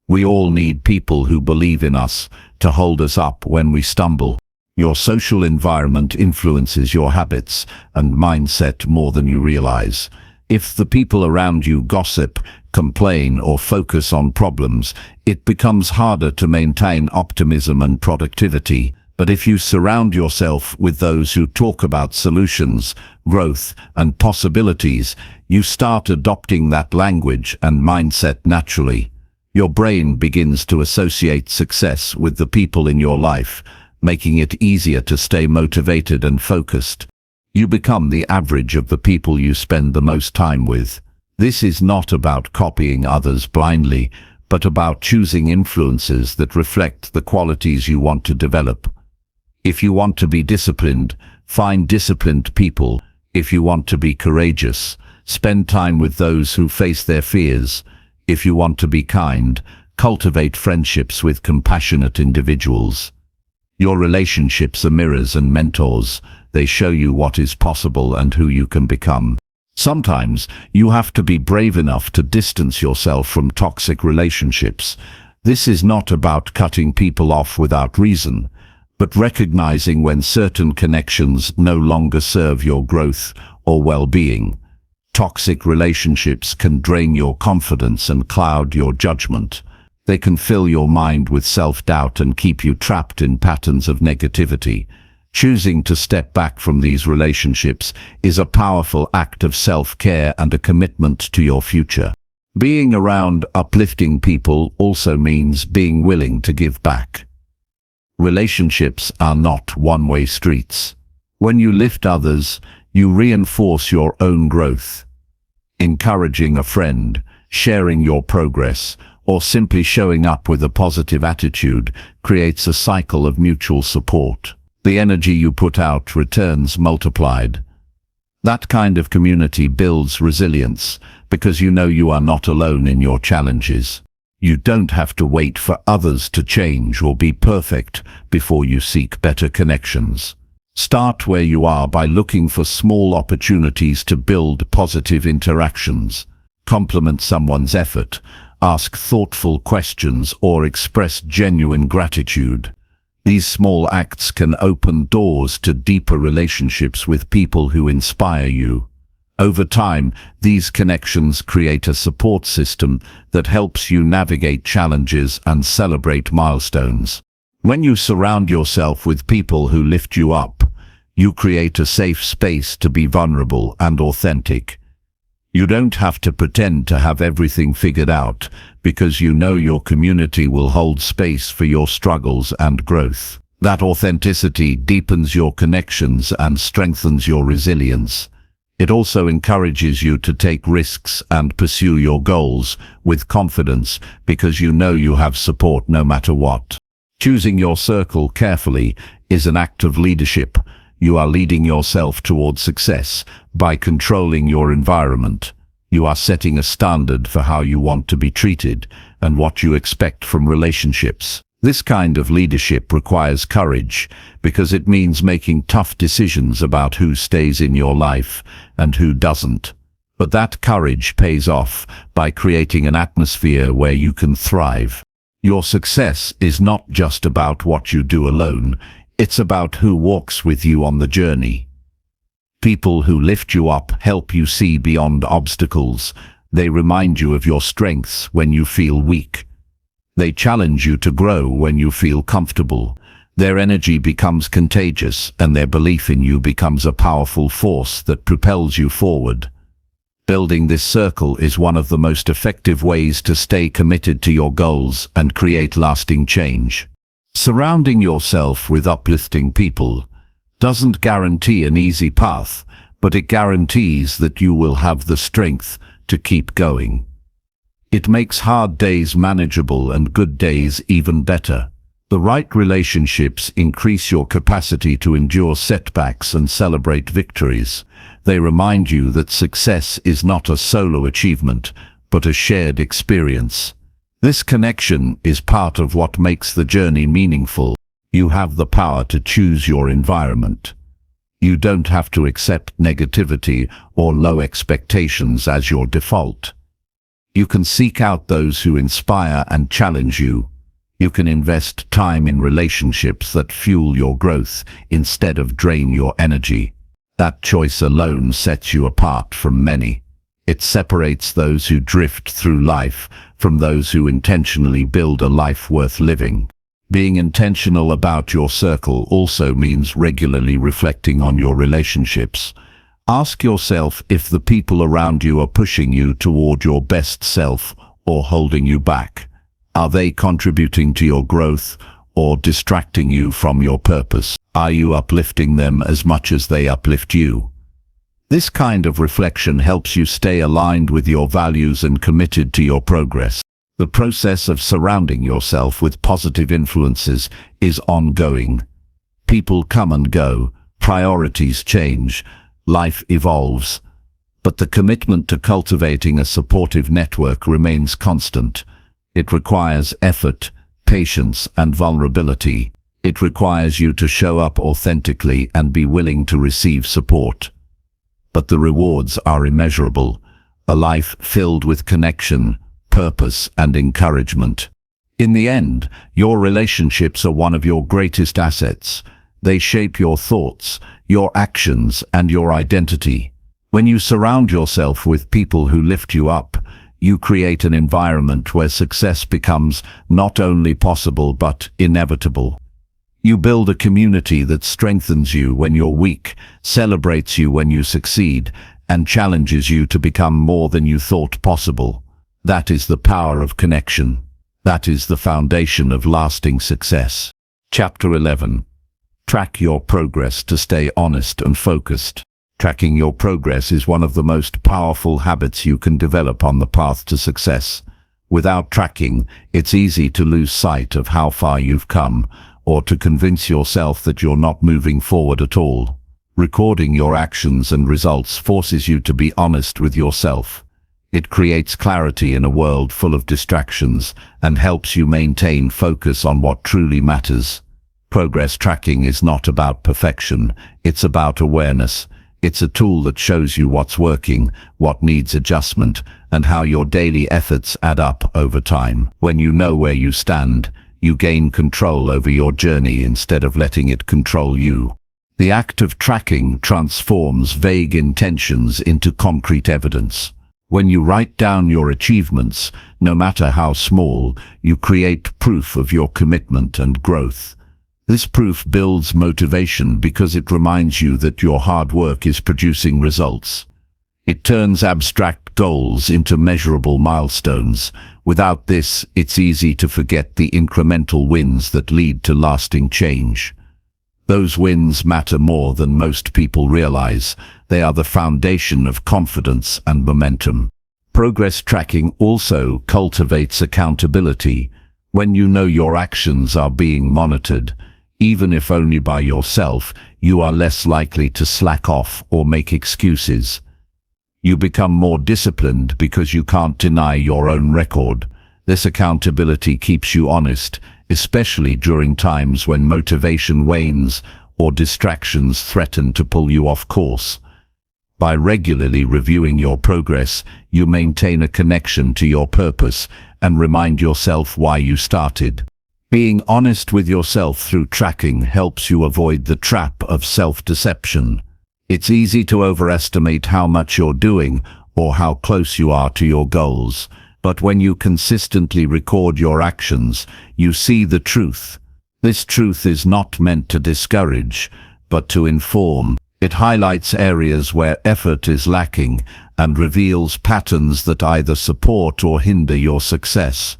We all need people who believe in us, to hold us up when we stumble. Your social environment influences your habits and mindset more than you realize. If the people around you gossip, complain, or focus on problems, it becomes harder to maintain optimism and productivity. But if you surround yourself with those who talk about solutions, growth, and possibilities, you start adopting that language and mindset naturally. Your brain begins to associate success with the people in your life, making it easier to stay motivated and focused. You become the average of the people you spend the most time with. This is not about copying others blindly, but about choosing influences that reflect the qualities you want to develop. If you want to be disciplined, find disciplined people. If you want to be courageous, spend time with those who face their fears. If you want to be kind, cultivate friendships with compassionate individuals. Your relationships are mirrors and mentors. They show you what is possible and who you can become. Sometimes you have to be brave enough to distance yourself from toxic relationships. This is not about cutting people off without reason, but recognizing when certain connections no longer serve your growth or well-being. Toxic relationships can drain your confidence and cloud your judgment. They can fill your mind with self-doubt and keep you trapped in patterns of negativity. Choosing to step back from these relationships is a powerful act of self-care and a commitment to your future. Being around uplifting people also means being willing to give back. Relationships are not one-way streets. When you lift others, you reinforce your own growth. Encouraging a friend, sharing your progress, or simply showing up with a positive attitude creates a cycle of mutual support. The energy you put out returns multiplied. That kind of community builds resilience because you know you are not alone in your challenges. You don't have to wait for others to change or be perfect before you seek better connections. Start where you are by looking for small opportunities to build positive interactions. Compliment someone's effort, ask thoughtful questions, or express genuine gratitude. These small acts can open doors to deeper relationships with people who inspire you. Over time, these connections create a support system that helps you navigate challenges and celebrate milestones. When you surround yourself with people who lift you up, you create a safe space to be vulnerable and authentic. You don't have to pretend to have everything figured out because you know your community will hold space for your struggles and growth. That authenticity deepens your connections and strengthens your resilience. It also encourages you to take risks and pursue your goals with confidence because you know you have support no matter what. Choosing your circle carefully is an act of leadership. You are leading yourself toward success by controlling your environment. You are setting a standard for how you want to be treated and what you expect from relationships. This kind of leadership requires courage because it means making tough decisions about who stays in your life and who doesn't. But that courage pays off by creating an atmosphere where you can thrive. Your success is not just about what you do alone. It's about who walks with you on the journey. People who lift you up help you see beyond obstacles. They remind you of your strengths when you feel weak. They challenge you to grow when you feel comfortable. Their energy becomes contagious, and their belief in you becomes a powerful force that propels you forward. Building this circle is one of the most effective ways to stay committed to your goals and create lasting change. Surrounding yourself with uplifting people doesn't guarantee an easy path, but it guarantees that you will have the strength to keep going. It makes hard days manageable and good days even better. The right relationships increase your capacity to endure setbacks and celebrate victories. They remind you that success is not a solo achievement, but a shared experience. This connection is part of what makes the journey meaningful. You have the power to choose your environment. You don't have to accept negativity or low expectations as your default. You can seek out those who inspire and challenge you. You can invest time in relationships that fuel your growth instead of drain your energy. That choice alone sets you apart from many. It separates those who drift through life from those who intentionally build a life worth living. Being intentional about your circle also means regularly reflecting on your relationships. Ask yourself if the people around you are pushing you toward your best self or holding you back. Are they contributing to your growth or distracting you from your purpose? Are you uplifting them as much as they uplift you? This kind of reflection helps you stay aligned with your values and committed to your progress. The process of surrounding yourself with positive influences is ongoing. People come and go, priorities change, life evolves, but the commitment to cultivating a supportive network remains constant. It requires effort, patience, and vulnerability. It requires you to show up authentically and be willing to receive support. But the rewards are immeasurable, a life filled with connection, purpose, and encouragement. In the end, your relationships are one of your greatest assets. They shape your thoughts, your actions, and your identity. When you surround yourself with people who lift you up, you create an environment where success becomes not only possible but inevitable. You build a community that strengthens you when you're weak, celebrates you when you succeed, and challenges you to become more than you thought possible. That is the power of connection. That is the foundation of lasting success. Chapter 11. Track your progress to stay honest and focused. Tracking your progress is one of the most powerful habits you can develop on the path to success. Without tracking, it's easy to lose sight of how far you've come, or to convince yourself that you're not moving forward at all. Recording your actions and results forces you to be honest with yourself. It creates clarity in a world full of distractions and helps you maintain focus on what truly matters. Progress tracking is not about perfection, it's about awareness. It's a tool that shows you what's working, what needs adjustment, and how your daily efforts add up over time. When you know where you stand, you gain control over your journey instead of letting it control you. The act of tracking transforms vague intentions into concrete evidence. When you write down your achievements, no matter how small, you create proof of your commitment and growth. This proof builds motivation because it reminds you that your hard work is producing results. It turns abstract goals into measurable milestones. Without this, it's easy to forget the incremental wins that lead to lasting change. Those wins matter more than most people realize. They are the foundation of confidence and momentum. Progress tracking also cultivates accountability. When you know your actions are being monitored, even if only by yourself, you are less likely to slack off or make excuses. You become more disciplined because you can't deny your own record. This accountability keeps you honest, especially during times when motivation wanes or distractions threaten to pull you off course. By regularly reviewing your progress, you maintain a connection to your purpose and remind yourself why you started. Being honest with yourself through tracking helps you avoid the trap of self-deception. It's easy to overestimate how much you're doing or how close you are to your goals. But when you consistently record your actions, you see the truth. This truth is not meant to discourage, but to inform. It highlights areas where effort is lacking and reveals patterns that either support or hinder your success.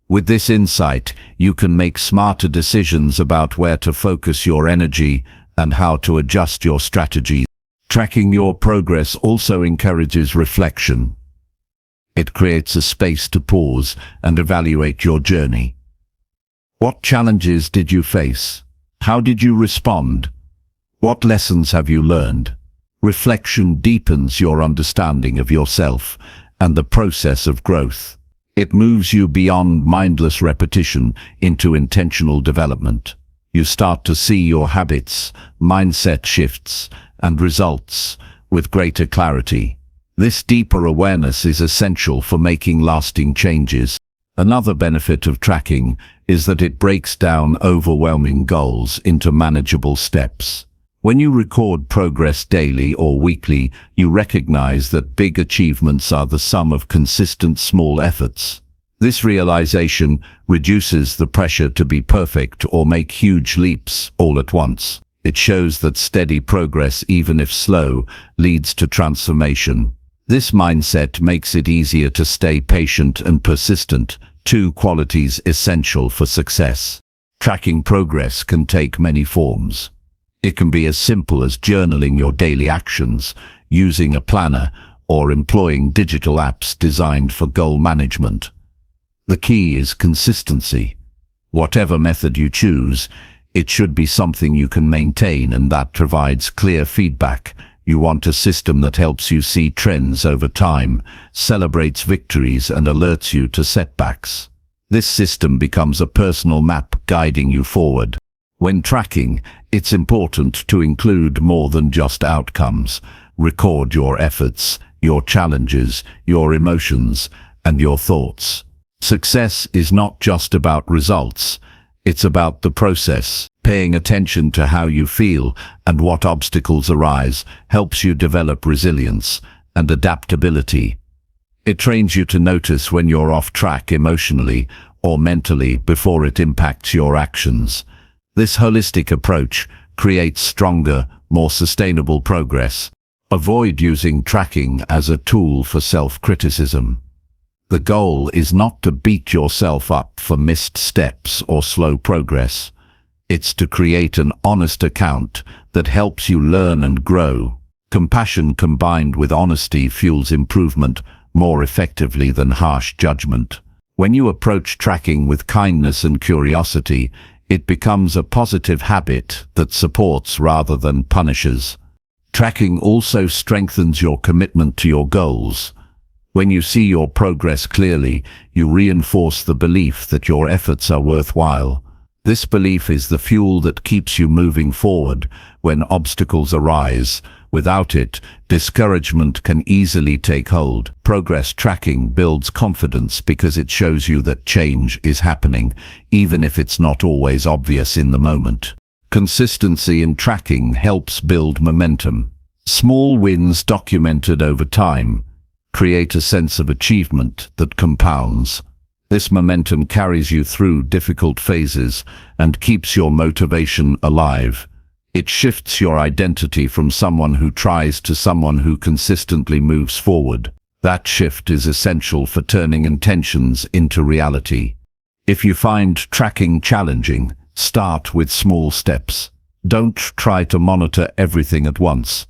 With this insight, you can make smarter decisions about where to focus your energy and how to adjust your strategies. Tracking your progress also encourages reflection. It creates a space to pause and evaluate your journey. What challenges did you face? How did you respond? What lessons have you learned? Reflection deepens your understanding of yourself and the process of growth. It moves you beyond mindless repetition into intentional development. You start to see your habits, mindset shifts, and results with greater clarity. This deeper awareness is essential for making lasting changes. Another benefit of tracking is that it breaks down overwhelming goals into manageable steps. When you record progress daily or weekly, you recognize that big achievements are the sum of consistent small efforts. This realization reduces the pressure to be perfect or make huge leaps all at once. It shows that steady progress, even if slow, leads to transformation. This mindset makes it easier to stay patient and persistent, two qualities essential for success. Tracking progress can take many forms. It can be as simple as journaling your daily actions, using a planner, or employing digital apps designed for goal management. The key is consistency. Whatever method you choose, it should be something you can maintain and that provides clear feedback. You want a system that helps you see trends over time, celebrates victories, and alerts you to setbacks. This system becomes a personal map guiding you forward. When tracking, it's important to include more than just outcomes. Record your efforts, your challenges, your emotions, and your thoughts. Success is not just about results, it's about the process. Paying attention to how you feel and what obstacles arise helps you develop resilience and adaptability. It trains you to notice when you're off track emotionally or mentally before it impacts your actions. This holistic approach creates stronger, more sustainable progress. Avoid using tracking as a tool for self-criticism. The goal is not to beat yourself up for missed steps or slow progress. It's to create an honest account that helps you learn and grow. Compassion combined with honesty fuels improvement more effectively than harsh judgment. When you approach tracking with kindness and curiosity, it becomes a positive habit that supports rather than punishes. Tracking also strengthens your commitment to your goals. When you see your progress clearly, you reinforce the belief that your efforts are worthwhile. This belief is the fuel that keeps you moving forward when obstacles arise. Without it, discouragement can easily take hold. Progress tracking builds confidence because it shows you that change is happening, even if it's not always obvious in the moment. Consistency in tracking helps build momentum. Small wins documented over time create a sense of achievement that compounds. This momentum carries you through difficult phases and keeps your motivation alive. It shifts your identity from someone who tries to someone who consistently moves forward. That shift is essential for turning intentions into reality. If you find tracking challenging, start with small steps. Don't try to monitor everything at once.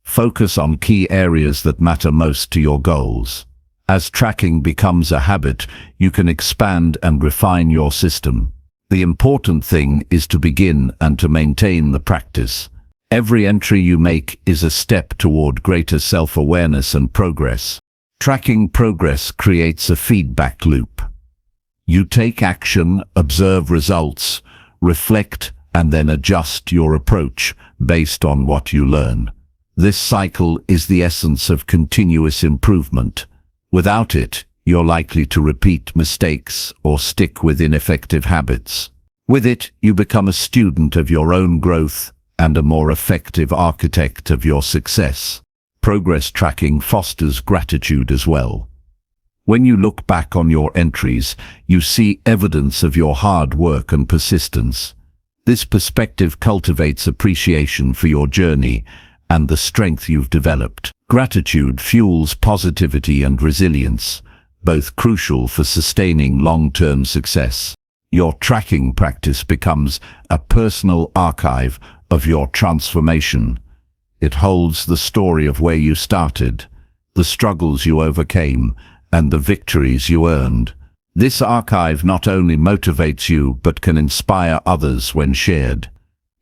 Focus on key areas that matter most to your goals. As tracking becomes a habit, you can expand and refine your system. The important thing is to begin and to maintain the practice. Every entry you make is a step toward greater self-awareness and progress. Tracking progress creates a feedback loop. You take action, observe results, reflect, and then adjust your approach based on what you learn. This cycle is the essence of continuous improvement. Without it, you're likely to repeat mistakes or stick with ineffective habits. With it, you become a student of your own growth and a more effective architect of your success. Progress tracking fosters gratitude as well. When you look back on your entries, you see evidence of your hard work and persistence. This perspective cultivates appreciation for your journey and the strength you've developed. Gratitude fuels positivity and resilience, both crucial for sustaining long-term success. Your tracking practice becomes a personal archive of your transformation. It holds the story of where you started, the struggles you overcame, and the victories you earned. This archive not only motivates you but can inspire others when shared.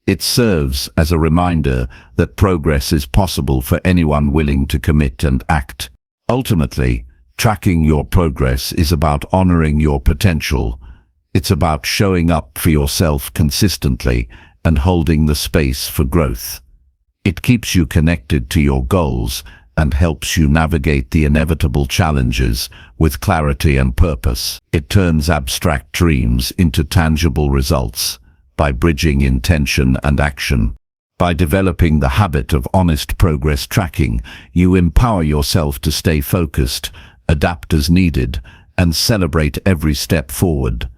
It serves as a reminder that progress is possible for anyone willing to commit and act. Ultimately, tracking your progress is about honoring your potential. It's about showing up for yourself consistently and holding the space for growth. It keeps you connected to your goals and helps you navigate the inevitable challenges with clarity and purpose. It turns abstract dreams into tangible results by bridging intention and action. By developing the habit of honest progress tracking, you empower yourself to stay focused, adapt as needed, and celebrate every step forward.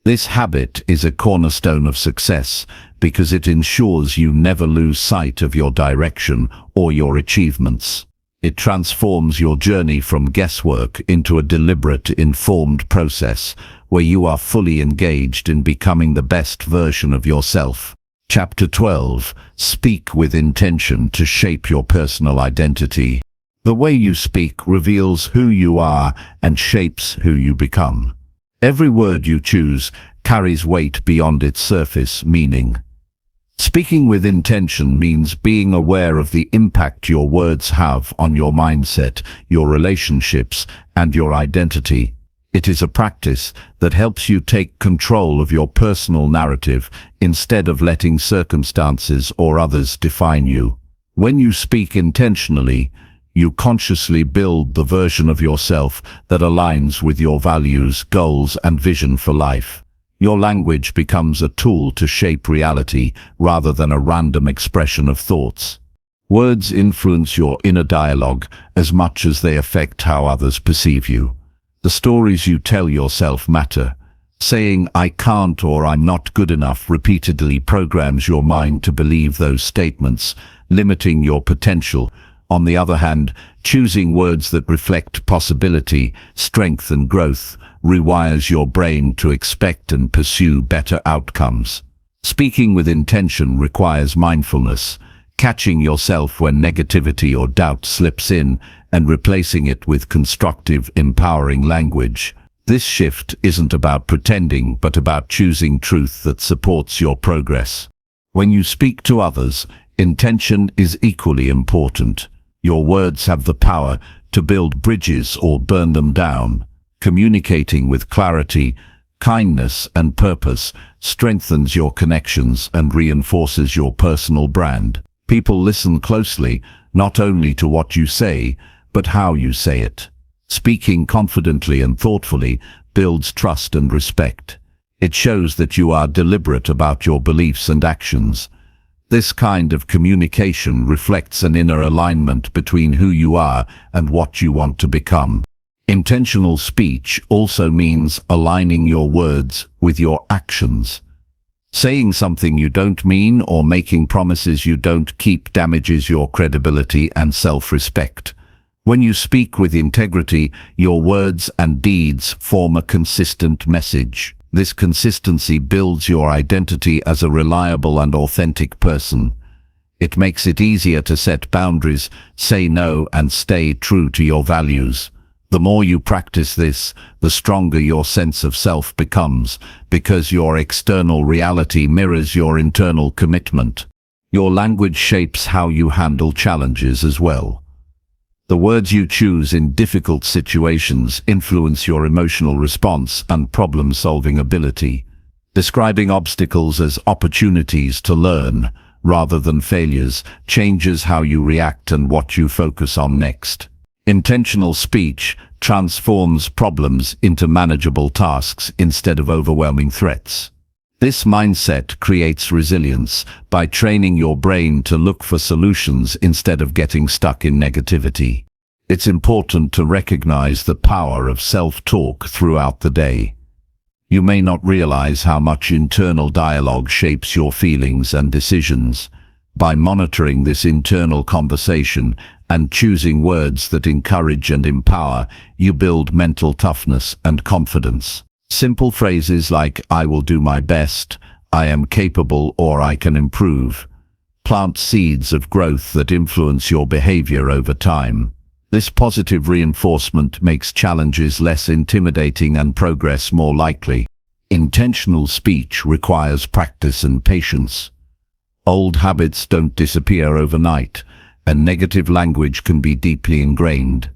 This habit is a cornerstone of success because it ensures you never lose sight of your direction or your achievements. It transforms your journey from guesswork into a deliberate, informed process where you are fully engaged in becoming the best version of yourself. Chapter 12. Speak with intention to shape your personal identity. The way you speak reveals who you are and shapes who you become. Every word you choose carries weight beyond its surface meaning. Speaking with intention means being aware of the impact your words have on your mindset, your relationships, and your identity. It is a practice that helps you take control of your personal narrative instead of letting circumstances or others define you. When you speak intentionally, you consciously build the version of yourself that aligns with your values, goals, and vision for life. Your language becomes a tool to shape reality rather than a random expression of thoughts. Words influence your inner dialogue as much as they affect how others perceive you. The stories you tell yourself matter. Saying "I can't" or "I'm not good enough" repeatedly programs your mind to believe those statements, limiting your potential. On the other hand, choosing words that reflect possibility, strength, and growth rewires your brain to expect and pursue better outcomes. Speaking with intention requires mindfulness, catching yourself when negativity or doubt slips in and replacing it with constructive, empowering language. This shift isn't about pretending, but about choosing truth that supports your progress. When you speak to others, intention is equally important. Your words have the power to build bridges or burn them down. Communicating with clarity, kindness, and purpose strengthens your connections and reinforces your personal brand. People listen closely, not only to what you say, but how you say it. Speaking confidently and thoughtfully builds trust and respect. It shows that you are deliberate about your beliefs and actions. This kind of communication reflects an inner alignment between who you are and what you want to become. Intentional speech also means aligning your words with your actions. Saying something you don't mean or making promises you don't keep damages your credibility and self-respect. When you speak with integrity, your words and deeds form a consistent message. This consistency builds your identity as a reliable and authentic person. It makes it easier to set boundaries, say no, and stay true to your values. The more you practice this, the stronger your sense of self becomes, because your external reality mirrors your internal commitment. Your language shapes how you handle challenges as well. The words you choose in difficult situations influence your emotional response and problem-solving ability. Describing obstacles as opportunities to learn, rather than failures, changes how you react and what you focus on next. Intentional speech transforms problems into manageable tasks instead of overwhelming threats. This mindset creates resilience by training your brain to look for solutions instead of getting stuck in negativity. It's important to recognize the power of self-talk throughout the day. You may not realize how much internal dialogue shapes your feelings and decisions. By monitoring this internal conversation and choosing words that encourage and empower, you build mental toughness and confidence. Simple phrases like "I will do my best," "I am capable," or "I can improve" plant seeds of growth that influence your behavior over time. This positive reinforcement makes challenges less intimidating and progress more likely. Intentional speech requires practice and patience. Old habits don't disappear overnight, and negative language can be deeply ingrained.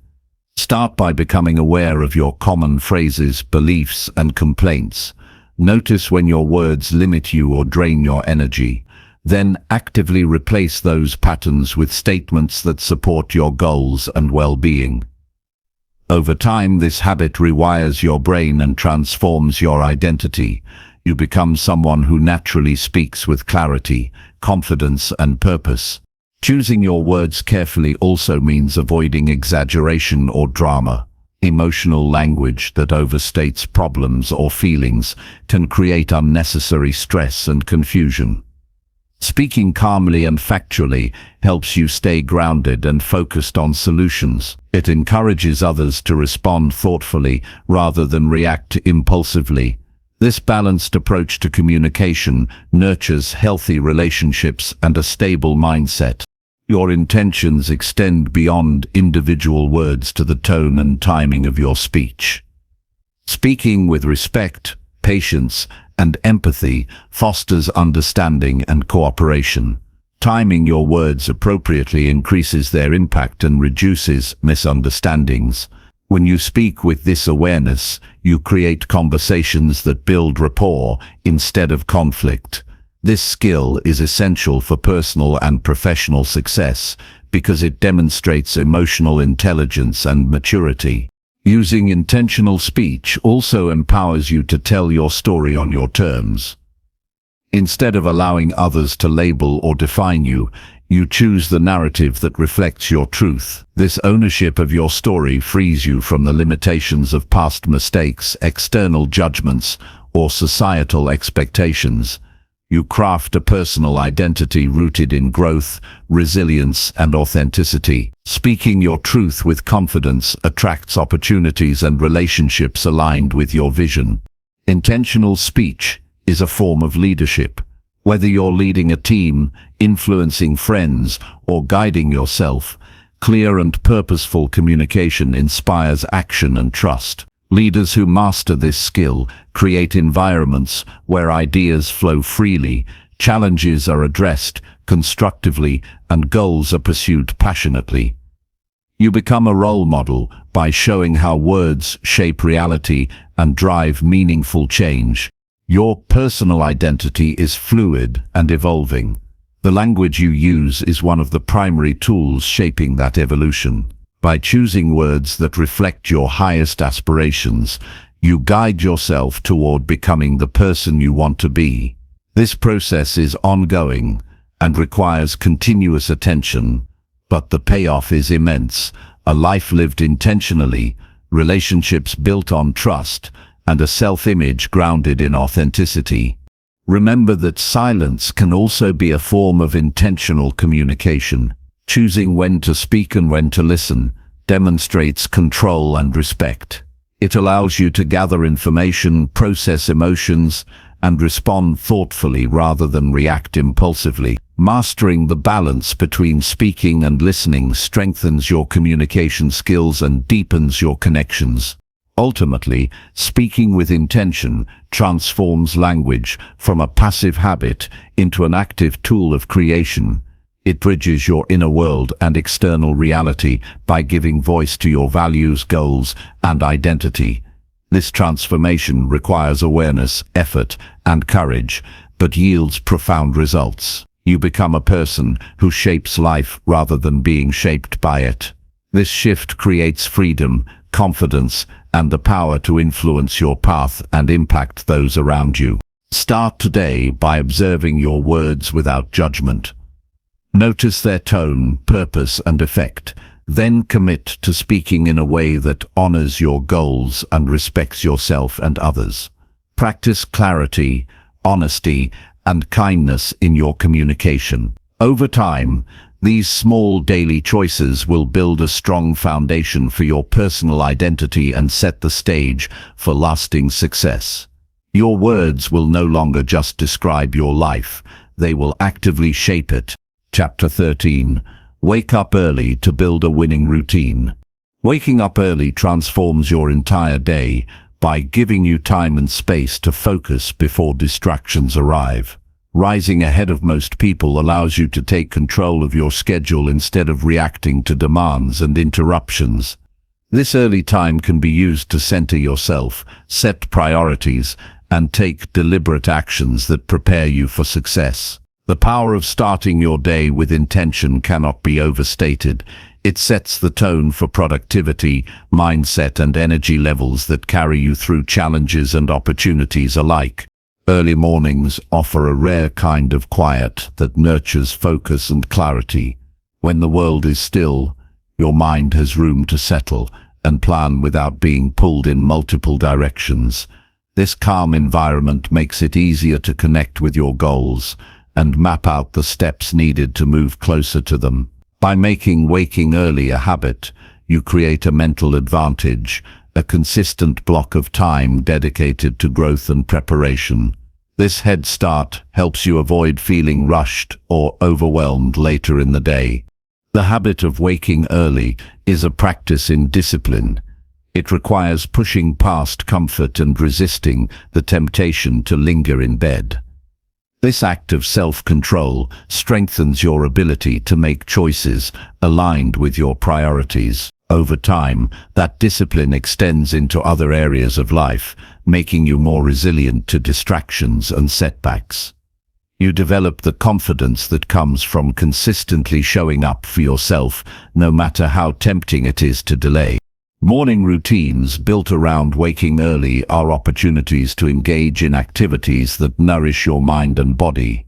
Start by becoming aware of your common phrases, beliefs, and complaints. Notice when your words limit you or drain your energy. Then actively replace those patterns with statements that support your goals and well-being. Over time, this habit rewires your brain and transforms your identity. You become someone who naturally speaks with clarity, confidence, and purpose. Choosing your words carefully also means avoiding exaggeration or drama. Emotional language that overstates problems or feelings can create unnecessary stress and confusion. Speaking calmly and factually helps you stay grounded and focused on solutions. It encourages others to respond thoughtfully rather than react impulsively. This balanced approach to communication nurtures healthy relationships and a stable mindset. Your intentions extend beyond individual words to the tone and timing of your speech. Speaking with respect, patience, and empathy fosters understanding and cooperation. Timing your words appropriately increases their impact and reduces misunderstandings. When you speak with this awareness, you create conversations that build rapport instead of conflict. This skill is essential for personal and professional success because it demonstrates emotional intelligence and maturity. Using intentional speech also empowers you to tell your story on your terms. Instead of allowing others to label or define you, you choose the narrative that reflects your truth. This ownership of your story frees you from the limitations of past mistakes, external judgments, or societal expectations. You craft a personal identity rooted in growth, resilience, and authenticity. Speaking your truth with confidence attracts opportunities and relationships aligned with your vision. Intentional speech is a form of leadership. Whether you're leading a team, influencing friends, or guiding yourself, clear and purposeful communication inspires action and trust. Leaders who master this skill create environments where ideas flow freely, challenges are addressed constructively, and goals are pursued passionately. You become a role model by showing how words shape reality and drive meaningful change. Your personal identity is fluid and evolving. The language you use is one of the primary tools shaping that evolution. By choosing words that reflect your highest aspirations, you guide yourself toward becoming the person you want to be. This process is ongoing and requires continuous attention, but the payoff is immense. A life lived intentionally, relationships built on trust, and a self-image grounded in authenticity. Remember that silence can also be a form of intentional communication. Choosing when to speak and when to listen demonstrates control and respect. It allows you to gather information, process emotions, and respond thoughtfully rather than react impulsively. Mastering the balance between speaking and listening strengthens your communication skills and deepens your connections. Ultimately, speaking with intention transforms language from a passive habit into an active tool of creation. It bridges your inner world and external reality by giving voice to your values, goals, and identity. This transformation requires awareness, effort, and courage, but yields profound results. You become a person who shapes life rather than being shaped by it. This shift creates freedom, confidence, and the power to influence your path and impact those around you. Start today by observing your words without judgment. Notice their tone, purpose, and effect. Then commit to speaking in a way that honors your goals and respects yourself and others. Practice clarity, honesty, and kindness in your communication. Over time, these small daily choices will build a strong foundation for your personal identity and set the stage for lasting success. Your words will no longer just describe your life, they will actively shape it. Chapter 13. Wake up early to build a winning routine. Waking up early transforms your entire day by giving you time and space to focus before distractions arrive. Rising ahead of most people allows you to take control of your schedule instead of reacting to demands and interruptions. This early time can be used to center yourself, set priorities, and take deliberate actions that prepare you for success. The power of starting your day with intention cannot be overstated. It sets the tone for productivity, mindset, and energy levels that carry you through challenges and opportunities alike. Early mornings offer a rare kind of quiet that nurtures focus and clarity. When the world is still, your mind has room to settle and plan without being pulled in multiple directions. This calm environment makes it easier to connect with your goals and map out the steps needed to move closer to them. By making waking early a habit, you create a mental advantage, a consistent block of time dedicated to growth and preparation. This head start helps you avoid feeling rushed or overwhelmed later in the day. The habit of waking early is a practice in discipline. It requires pushing past comfort and resisting the temptation to linger in bed. This act of self-control strengthens your ability to make choices aligned with your priorities. Over time, that discipline extends into other areas of life, making you more resilient to distractions and setbacks. You develop the confidence that comes from consistently showing up for yourself, no matter how tempting it is to delay. Morning routines built around waking early are opportunities to engage in activities that nourish your mind and body.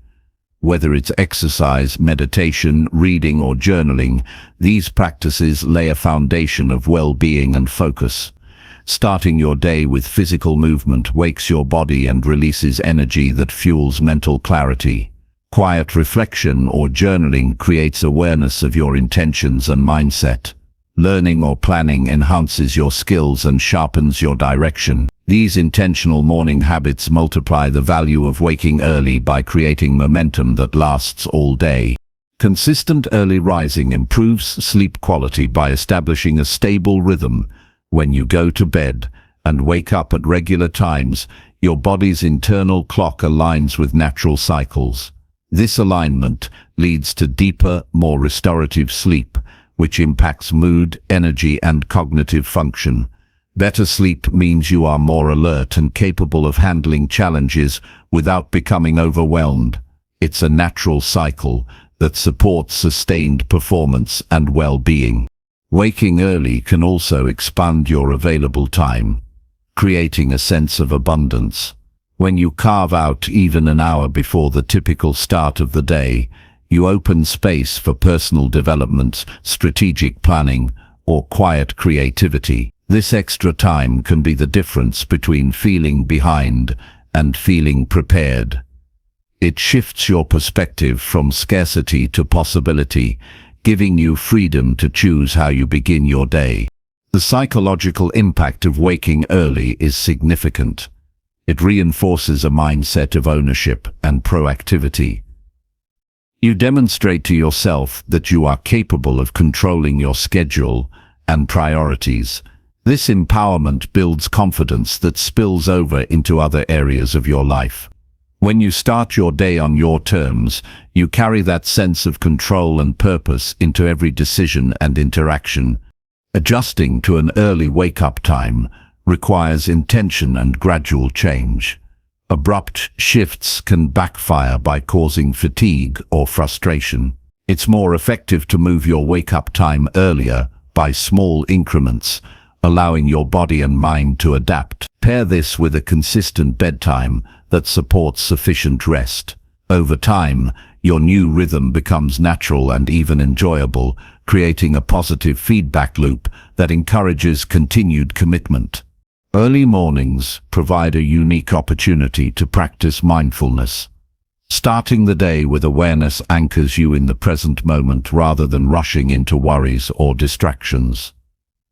Whether it's exercise, meditation, reading, or journaling, these practices lay a foundation of well-being and focus. Starting your day with physical movement wakes your body and releases energy that fuels mental clarity. Quiet reflection or journaling creates awareness of your intentions and mindset. Learning or planning enhances your skills and sharpens your direction. These intentional morning habits multiply the value of waking early by creating momentum that lasts all day. Consistent early rising improves sleep quality by establishing a stable rhythm. When you go to bed and wake up at regular times, your body's internal clock aligns with natural cycles. This alignment leads to deeper, more restorative sleep, which impacts mood, energy, and cognitive function. Better sleep means you are more alert and capable of handling challenges without becoming overwhelmed. It's a natural cycle that supports sustained performance and well-being. Waking early can also expand your available time, creating a sense of abundance. When you carve out even an hour before the typical start of the day, you open space for personal development, strategic planning, or quiet creativity. This extra time can be the difference between feeling behind and feeling prepared. It shifts your perspective from scarcity to possibility, giving you freedom to choose how you begin your day. The psychological impact of waking early is significant. It reinforces a mindset of ownership and proactivity. You demonstrate to yourself that you are capable of controlling your schedule and priorities. This empowerment builds confidence that spills over into other areas of your life. When you start your day on your terms, you carry that sense of control and purpose into every decision and interaction. Adjusting to an early wake-up time requires intention and gradual change. Abrupt shifts can backfire by causing fatigue or frustration. It's more effective to move your wake-up time earlier by small increments, allowing your body and mind to adapt. Pair this with a consistent bedtime that supports sufficient rest. Over time, your new rhythm becomes natural and even enjoyable, creating a positive feedback loop that encourages continued commitment. Early mornings provide a unique opportunity to practice mindfulness. Starting the day with awareness anchors you in the present moment rather than rushing into worries or distractions.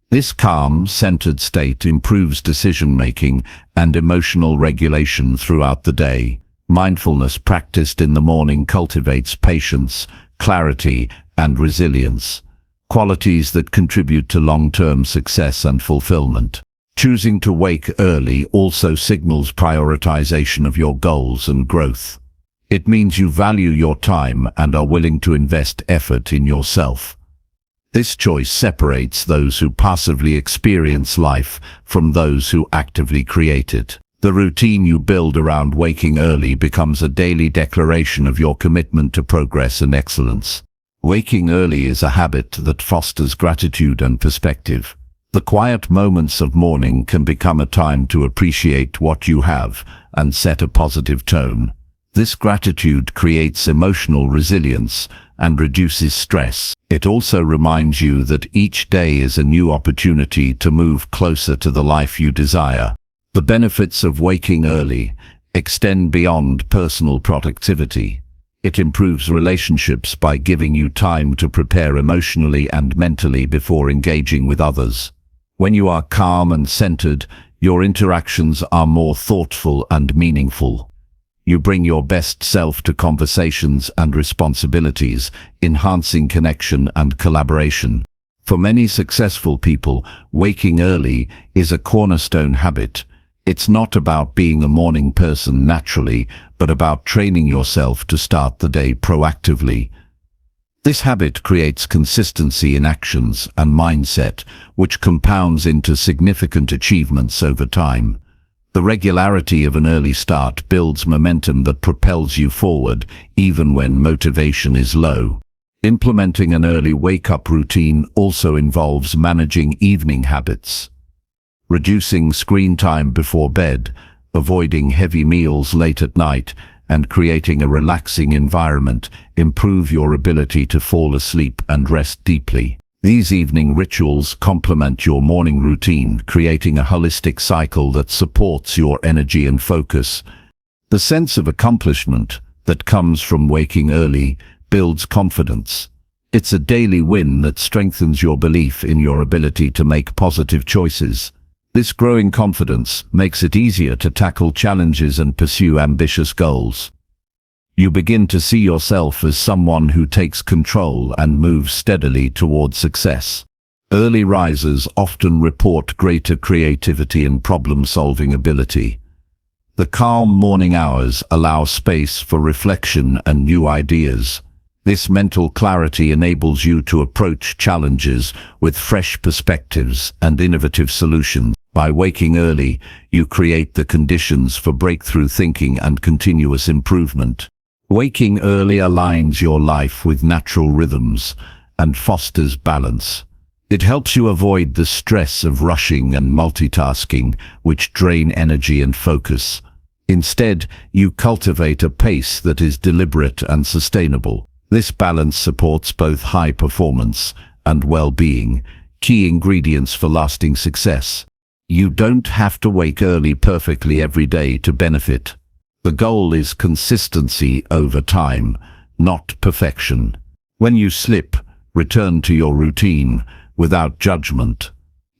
This calm, centered state improves decision-making and emotional regulation throughout the day. Mindfulness practiced in the morning cultivates patience, clarity, and resilience. qualities that contribute to long-term success and fulfillment. Choosing to wake early also signals prioritization of your goals and growth. It means you value your time and are willing to invest effort in yourself. This choice separates those who passively experience life from those who actively create it. The routine you build around waking early becomes a daily declaration of your commitment to progress and excellence. Waking early is a habit that fosters gratitude and perspective. The quiet moments of morning can become a time to appreciate what you have and set a positive tone. This gratitude creates emotional resilience and reduces stress. It also reminds you that each day is a new opportunity to move closer to the life you desire. The benefits of waking early extend beyond personal productivity. It improves relationships by giving you time to prepare emotionally and mentally before engaging with others. When you are calm and centered, your interactions are more thoughtful and meaningful. You bring your best self to conversations and responsibilities, enhancing connection and collaboration. For many successful people, waking early is a cornerstone habit. It's not about being a morning person naturally, but about training yourself to start the day proactively. This habit creates consistency in actions and mindset, which compounds into significant achievements over time. The regularity of an early start builds momentum that propels you forward, even when motivation is low. Implementing an early wake-up routine also involves managing evening habits. Reducing screen time before bed, avoiding heavy meals late at night, and creating a relaxing environment improve your ability to fall asleep and rest deeply. These evening rituals complement your morning routine, creating a holistic cycle that supports your energy and focus. The sense of accomplishment that comes from waking early builds confidence. It's a daily win that strengthens your belief in your ability to make positive choices. This growing confidence makes it easier to tackle challenges and pursue ambitious goals. You begin to see yourself as someone who takes control and moves steadily toward success. Early risers often report greater creativity and problem-solving ability. The calm morning hours allow space for reflection and new ideas. This mental clarity enables you to approach challenges with fresh perspectives and innovative solutions. By waking early, you create the conditions for breakthrough thinking and continuous improvement. Waking early aligns your life with natural rhythms and fosters balance. It helps you avoid the stress of rushing and multitasking, which drain energy and focus. Instead, you cultivate a pace that is deliberate and sustainable. This balance supports both high performance and well-being, key ingredients for lasting success. You don't have to wake early perfectly every day to benefit. The goal is consistency over time, not perfection. When you slip, return to your routine without judgment.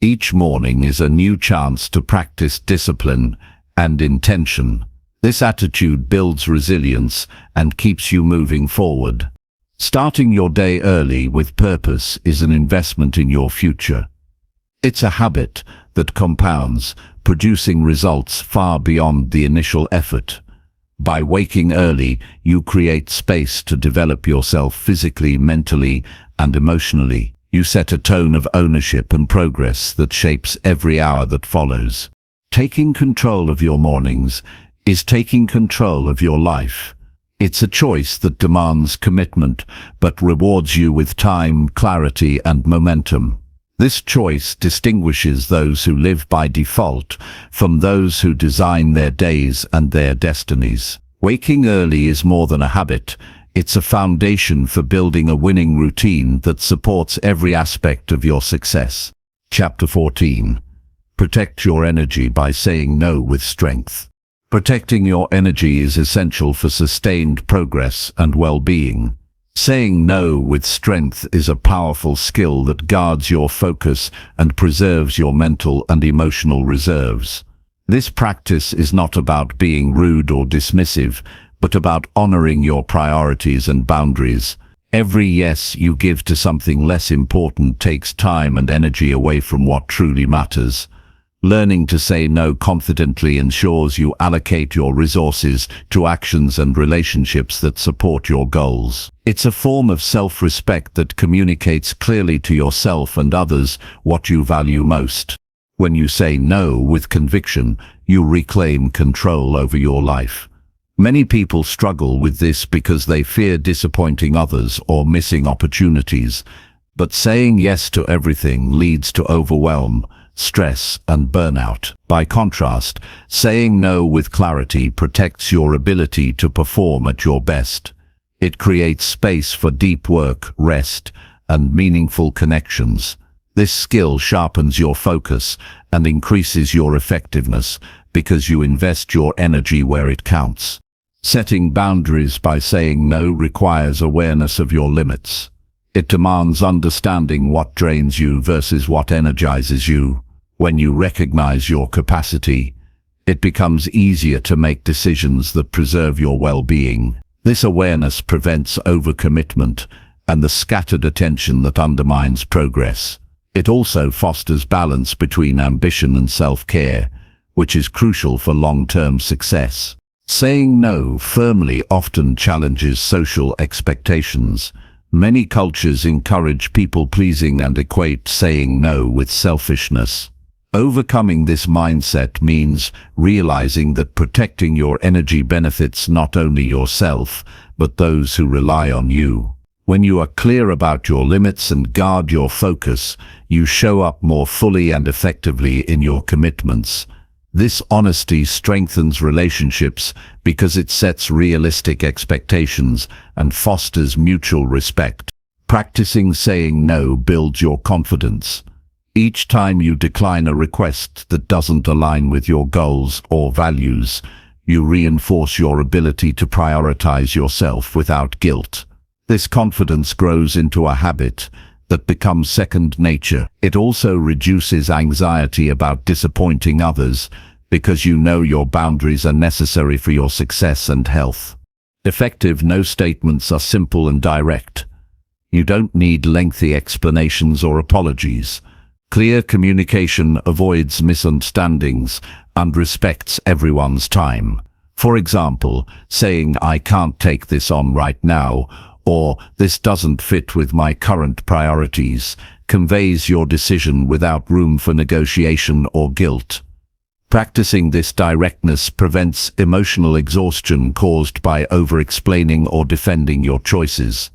Each morning is a new chance to practice discipline and intention. This attitude builds resilience and keeps you moving forward. Starting your day early with purpose is an investment in your future. It's a habit that compounds, producing results far beyond the initial effort. By waking early, you create space to develop yourself physically, mentally, and emotionally. You set a tone of ownership and progress that shapes every hour that follows. Taking control of your mornings is taking control of your life. It's a choice that demands commitment, but rewards you with time, clarity, and momentum. This choice distinguishes those who live by default from those who design their days and their destinies. Waking early is more than a habit. It's a foundation for building a winning routine that supports every aspect of your success. Chapter 14. Protect your energy by saying no with strength. Protecting your energy is essential for sustained progress and well-being. Saying no with strength is a powerful skill that guards your focus and preserves your mental and emotional reserves. This practice is not about being rude or dismissive, but about honoring your priorities and boundaries. Every yes you give to something less important takes time and energy away from what truly matters. Learning to say no confidently ensures you allocate your resources to actions and relationships that support your goals. It's a form of self-respect that communicates clearly to yourself and others what you value most. When you say no with conviction, you reclaim control over your life. Many people struggle with this because they fear disappointing others or missing opportunities, but saying yes to everything leads to overwhelm, stress, and burnout. By contrast, saying no with clarity protects your ability to perform at your best. It creates space for deep work, rest, and meaningful connections. This skill sharpens your focus and increases your effectiveness because you invest your energy where it counts. Setting boundaries by saying no requires awareness of your limits. It demands understanding what drains you versus what energizes you. When you recognize your capacity, it becomes easier to make decisions that preserve your well-being. This awareness prevents overcommitment and the scattered attention that undermines progress. It also fosters balance between ambition and self-care, which is crucial for long-term success. Saying no firmly often challenges social expectations. Many cultures encourage people-pleasing and equate saying no with selfishness. Overcoming this mindset means realizing that protecting your energy benefits not only yourself, but those who rely on you. When you are clear about your limits and guard your focus, you show up more fully and effectively in your commitments. This honesty strengthens relationships because it sets realistic expectations and fosters mutual respect. Practicing saying no builds your confidence. Each time you decline a request that doesn't align with your goals or values, you reinforce your ability to prioritize yourself without guilt. This confidence grows into a habit that becomes second nature. It also reduces anxiety about disappointing others because you know your boundaries are necessary for your success and health. Effective no statements are simple and direct. You don't need lengthy explanations or apologies. Clear communication avoids misunderstandings and respects everyone's time. For example, saying "I can't take this on right now" or "this doesn't fit with my current priorities" conveys your decision without room for negotiation or guilt. Practicing this directness prevents emotional exhaustion caused by over-explaining or defending your choices.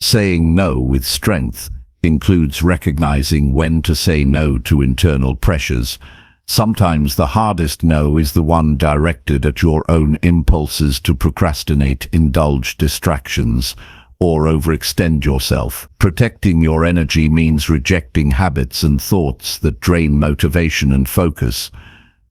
Saying no with strength includes recognizing when to say no to internal pressures. Sometimes the hardest no is the one directed at your own impulses to procrastinate, indulge distractions, or overextend yourself. Protecting your energy means rejecting habits and thoughts that drain motivation and focus.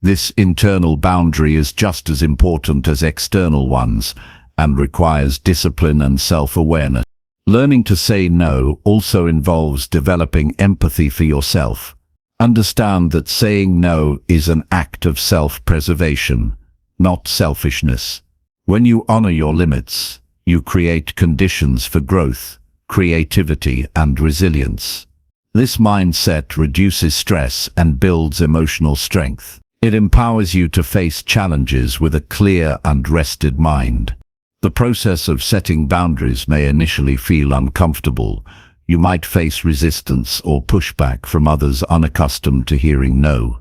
This internal boundary is just as important as external ones and requires discipline and self-awareness. Learning to say no also involves developing empathy for yourself. Understand that saying no is an act of self-preservation, not selfishness. When you honor your limits, you create conditions for growth, creativity, and resilience. This mindset reduces stress and builds emotional strength. It empowers you to face challenges with a clear and rested mind. The process of setting boundaries may initially feel uncomfortable. You might face resistance or pushback from others unaccustomed to hearing no.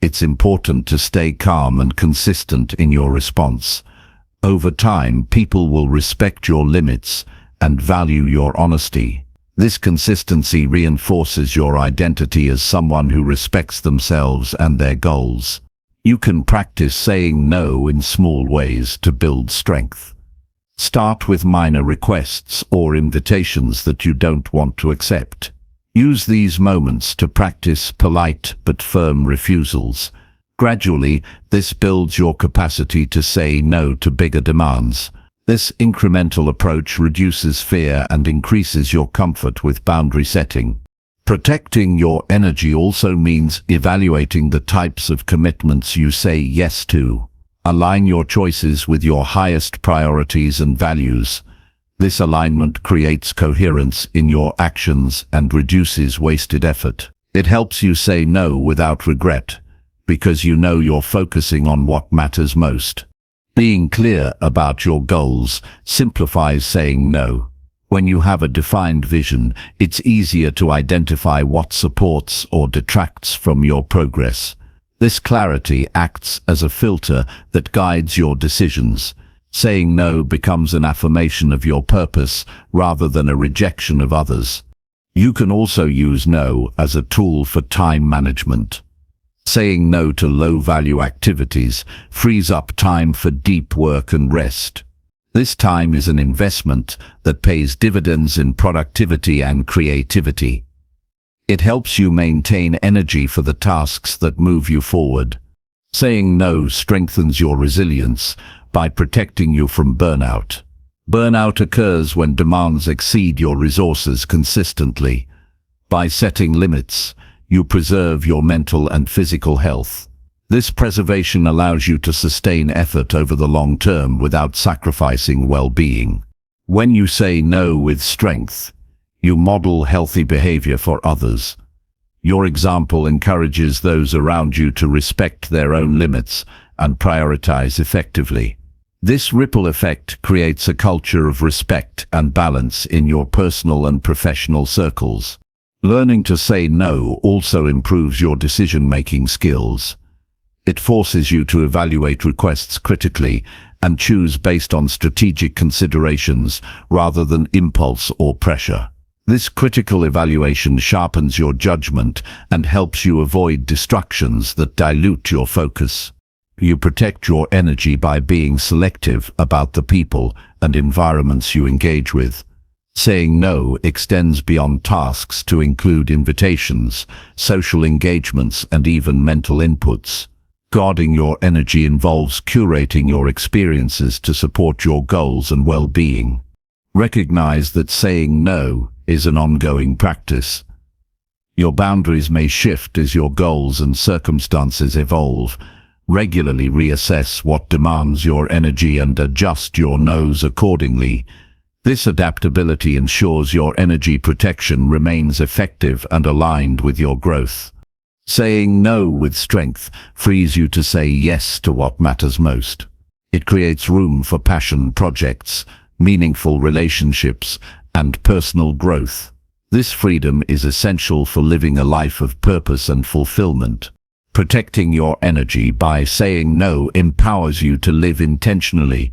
It's important to stay calm and consistent in your response. Over time, people will respect your limits and value your honesty. This consistency reinforces your identity as someone who respects themselves and their goals. You can practice saying no in small ways to build strength. Start with minor requests or invitations that you don't want to accept. Use these moments to practice polite but firm refusals. Gradually, this builds your capacity to say no to bigger demands. This incremental approach reduces fear and increases your comfort with boundary setting. Protecting your energy also means evaluating the types of commitments you say yes to. Align your choices with your highest priorities and values. This alignment creates coherence in your actions and reduces wasted effort. It helps you say no without regret, because you know you're focusing on what matters most. Being clear about your goals simplifies saying no. When you have a defined vision, it's easier to identify what supports or detracts from your progress. This clarity acts as a filter that guides your decisions. Saying no becomes an affirmation of your purpose rather than a rejection of others. You can also use no as a tool for time management. Saying no to low-value activities frees up time for deep work and rest. This time is an investment that pays dividends in productivity and creativity. It helps you maintain energy for the tasks that move you forward. Saying no strengthens your resilience by protecting you from burnout. Burnout occurs when demands exceed your resources consistently. By setting limits, you preserve your mental and physical health. This preservation allows you to sustain effort over the long term without sacrificing well-being. When you say no with strength, you model healthy behavior for others. Your example encourages those around you to respect their own limits and prioritize effectively. This ripple effect creates a culture of respect and balance in your personal and professional circles. Learning to say no also improves your decision-making skills. It forces you to evaluate requests critically and choose based on strategic considerations rather than impulse or pressure. This critical evaluation sharpens your judgment and helps you avoid distractions that dilute your focus. You protect your energy by being selective about the people and environments you engage with. Saying no extends beyond tasks to include invitations, social engagements, and even mental inputs. Guarding your energy involves curating your experiences to support your goals and well-being. Recognize that saying no is an ongoing practice. Your boundaries may shift as your goals and circumstances evolve. Regularly reassess what demands your energy and adjust your no's accordingly. This adaptability ensures your energy protection remains effective and aligned with your growth. Saying no with strength frees you to say yes to what matters most. It creates room for passion projects, meaningful relationships, and personal growth. This freedom is essential for living a life of purpose and fulfillment. Protecting your energy by saying no empowers you to live intentionally.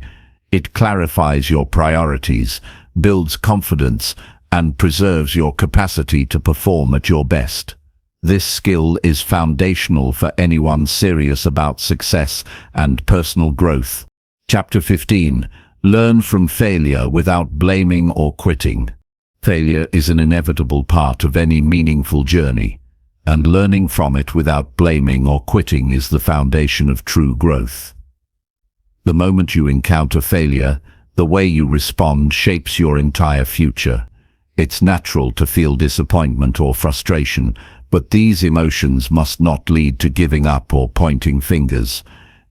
It clarifies your priorities, builds confidence, and preserves your capacity to perform at your best. This skill is foundational for anyone serious about success and personal growth. Chapter 15. Learn from failure without blaming or quitting. Failure is an inevitable part of any meaningful journey, and learning from it without blaming or quitting is the foundation of true growth. The moment you encounter failure, the way you respond shapes your entire future. It's natural to feel disappointment or frustration, but these emotions must not lead to giving up or pointing fingers.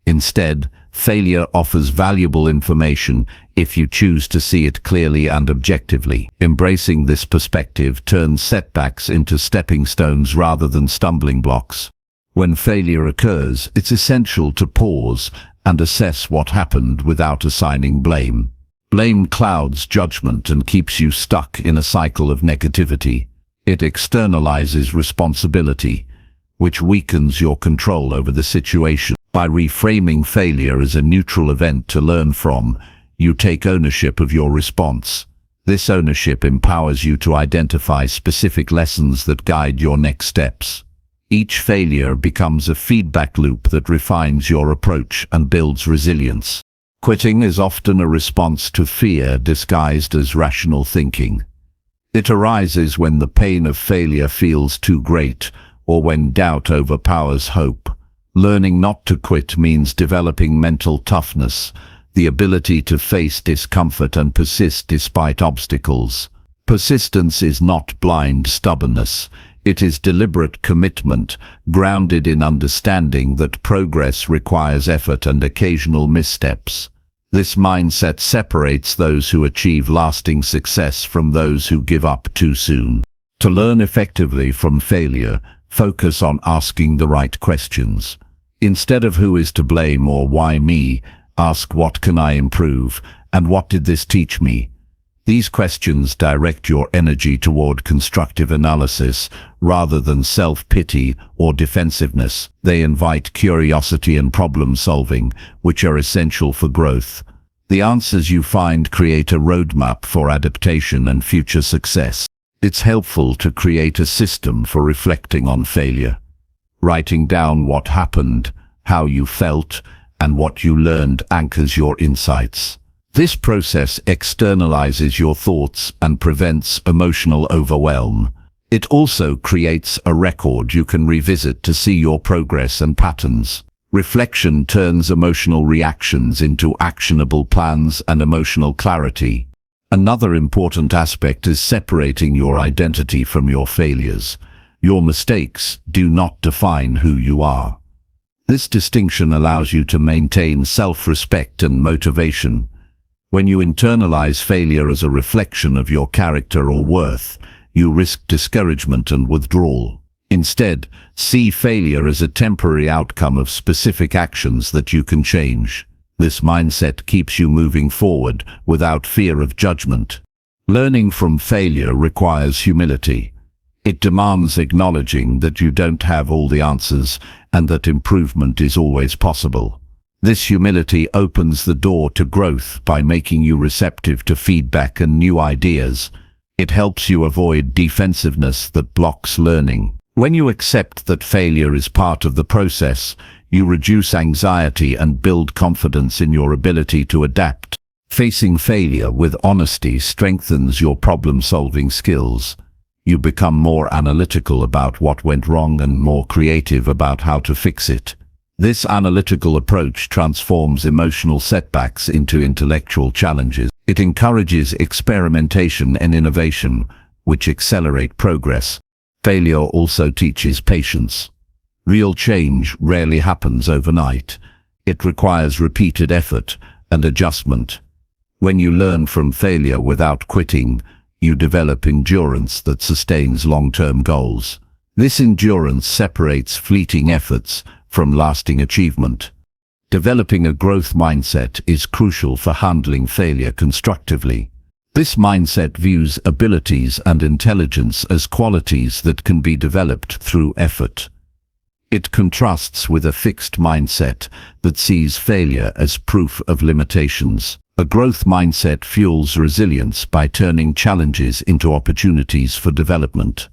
Instead, failure offers valuable information if you choose to see it clearly and objectively. Embracing this perspective turns setbacks into stepping stones rather than stumbling blocks. When failure occurs, it's essential to pause and assess what happened without assigning blame. Blame clouds judgment and keeps you stuck in a cycle of negativity. It externalizes responsibility, which weakens your control over the situation. By reframing failure as a neutral event to learn from, you take ownership of your response. This ownership empowers you to identify specific lessons that guide your next steps. Each failure becomes a feedback loop that refines your approach and builds resilience. Quitting is often a response to fear disguised as rational thinking. It arises when the pain of failure feels too great or when doubt overpowers hope. Learning not to quit means developing mental toughness, the ability to face discomfort and persist despite obstacles. Persistence is not blind stubbornness. It is deliberate commitment, grounded in understanding that progress requires effort and occasional missteps. This mindset separates those who achieve lasting success from those who give up too soon. To learn effectively from failure, focus on asking the right questions. Instead of who is to blame or why me, ask what can I improve and what did this teach me? These questions direct your energy toward constructive analysis rather than self-pity or defensiveness. They invite curiosity and problem-solving, which are essential for growth. The answers you find create a roadmap for adaptation and future success. It's helpful to create a system for reflecting on failure. Writing down what happened, how you felt, and what you learned anchors your insights. This process externalizes your thoughts and prevents emotional overwhelm. It also creates a record you can revisit to see your progress and patterns. Reflection turns emotional reactions into actionable plans and emotional clarity. Another important aspect is separating your identity from your failures. Your mistakes do not define who you are. This distinction allows you to maintain self-respect and motivation. When you internalize failure as a reflection of your character or worth, you risk discouragement and withdrawal. Instead, see failure as a temporary outcome of specific actions that you can change. This mindset keeps you moving forward without fear of judgment. Learning from failure requires humility. It demands acknowledging that you don't have all the answers and that improvement is always possible. This humility opens the door to growth by making you receptive to feedback and new ideas. It helps you avoid defensiveness that blocks learning. When you accept that failure is part of the process, you reduce anxiety and build confidence in your ability to adapt. Facing failure with honesty strengthens your problem-solving skills. You become more analytical about what went wrong and more creative about how to fix it. This analytical approach transforms emotional setbacks into intellectual challenges. It encourages experimentation and innovation, which accelerate progress. Failure also teaches patience. Real change rarely happens overnight. It requires repeated effort and adjustment. When you learn from failure without quitting, you develop endurance that sustains long-term goals. This endurance separates fleeting efforts from lasting achievement. Developing a growth mindset is crucial for handling failure constructively. This mindset views abilities and intelligence as qualities that can be developed through effort. It contrasts with a fixed mindset that sees failure as proof of limitations. A growth mindset fuels resilience by turning challenges into opportunities for development.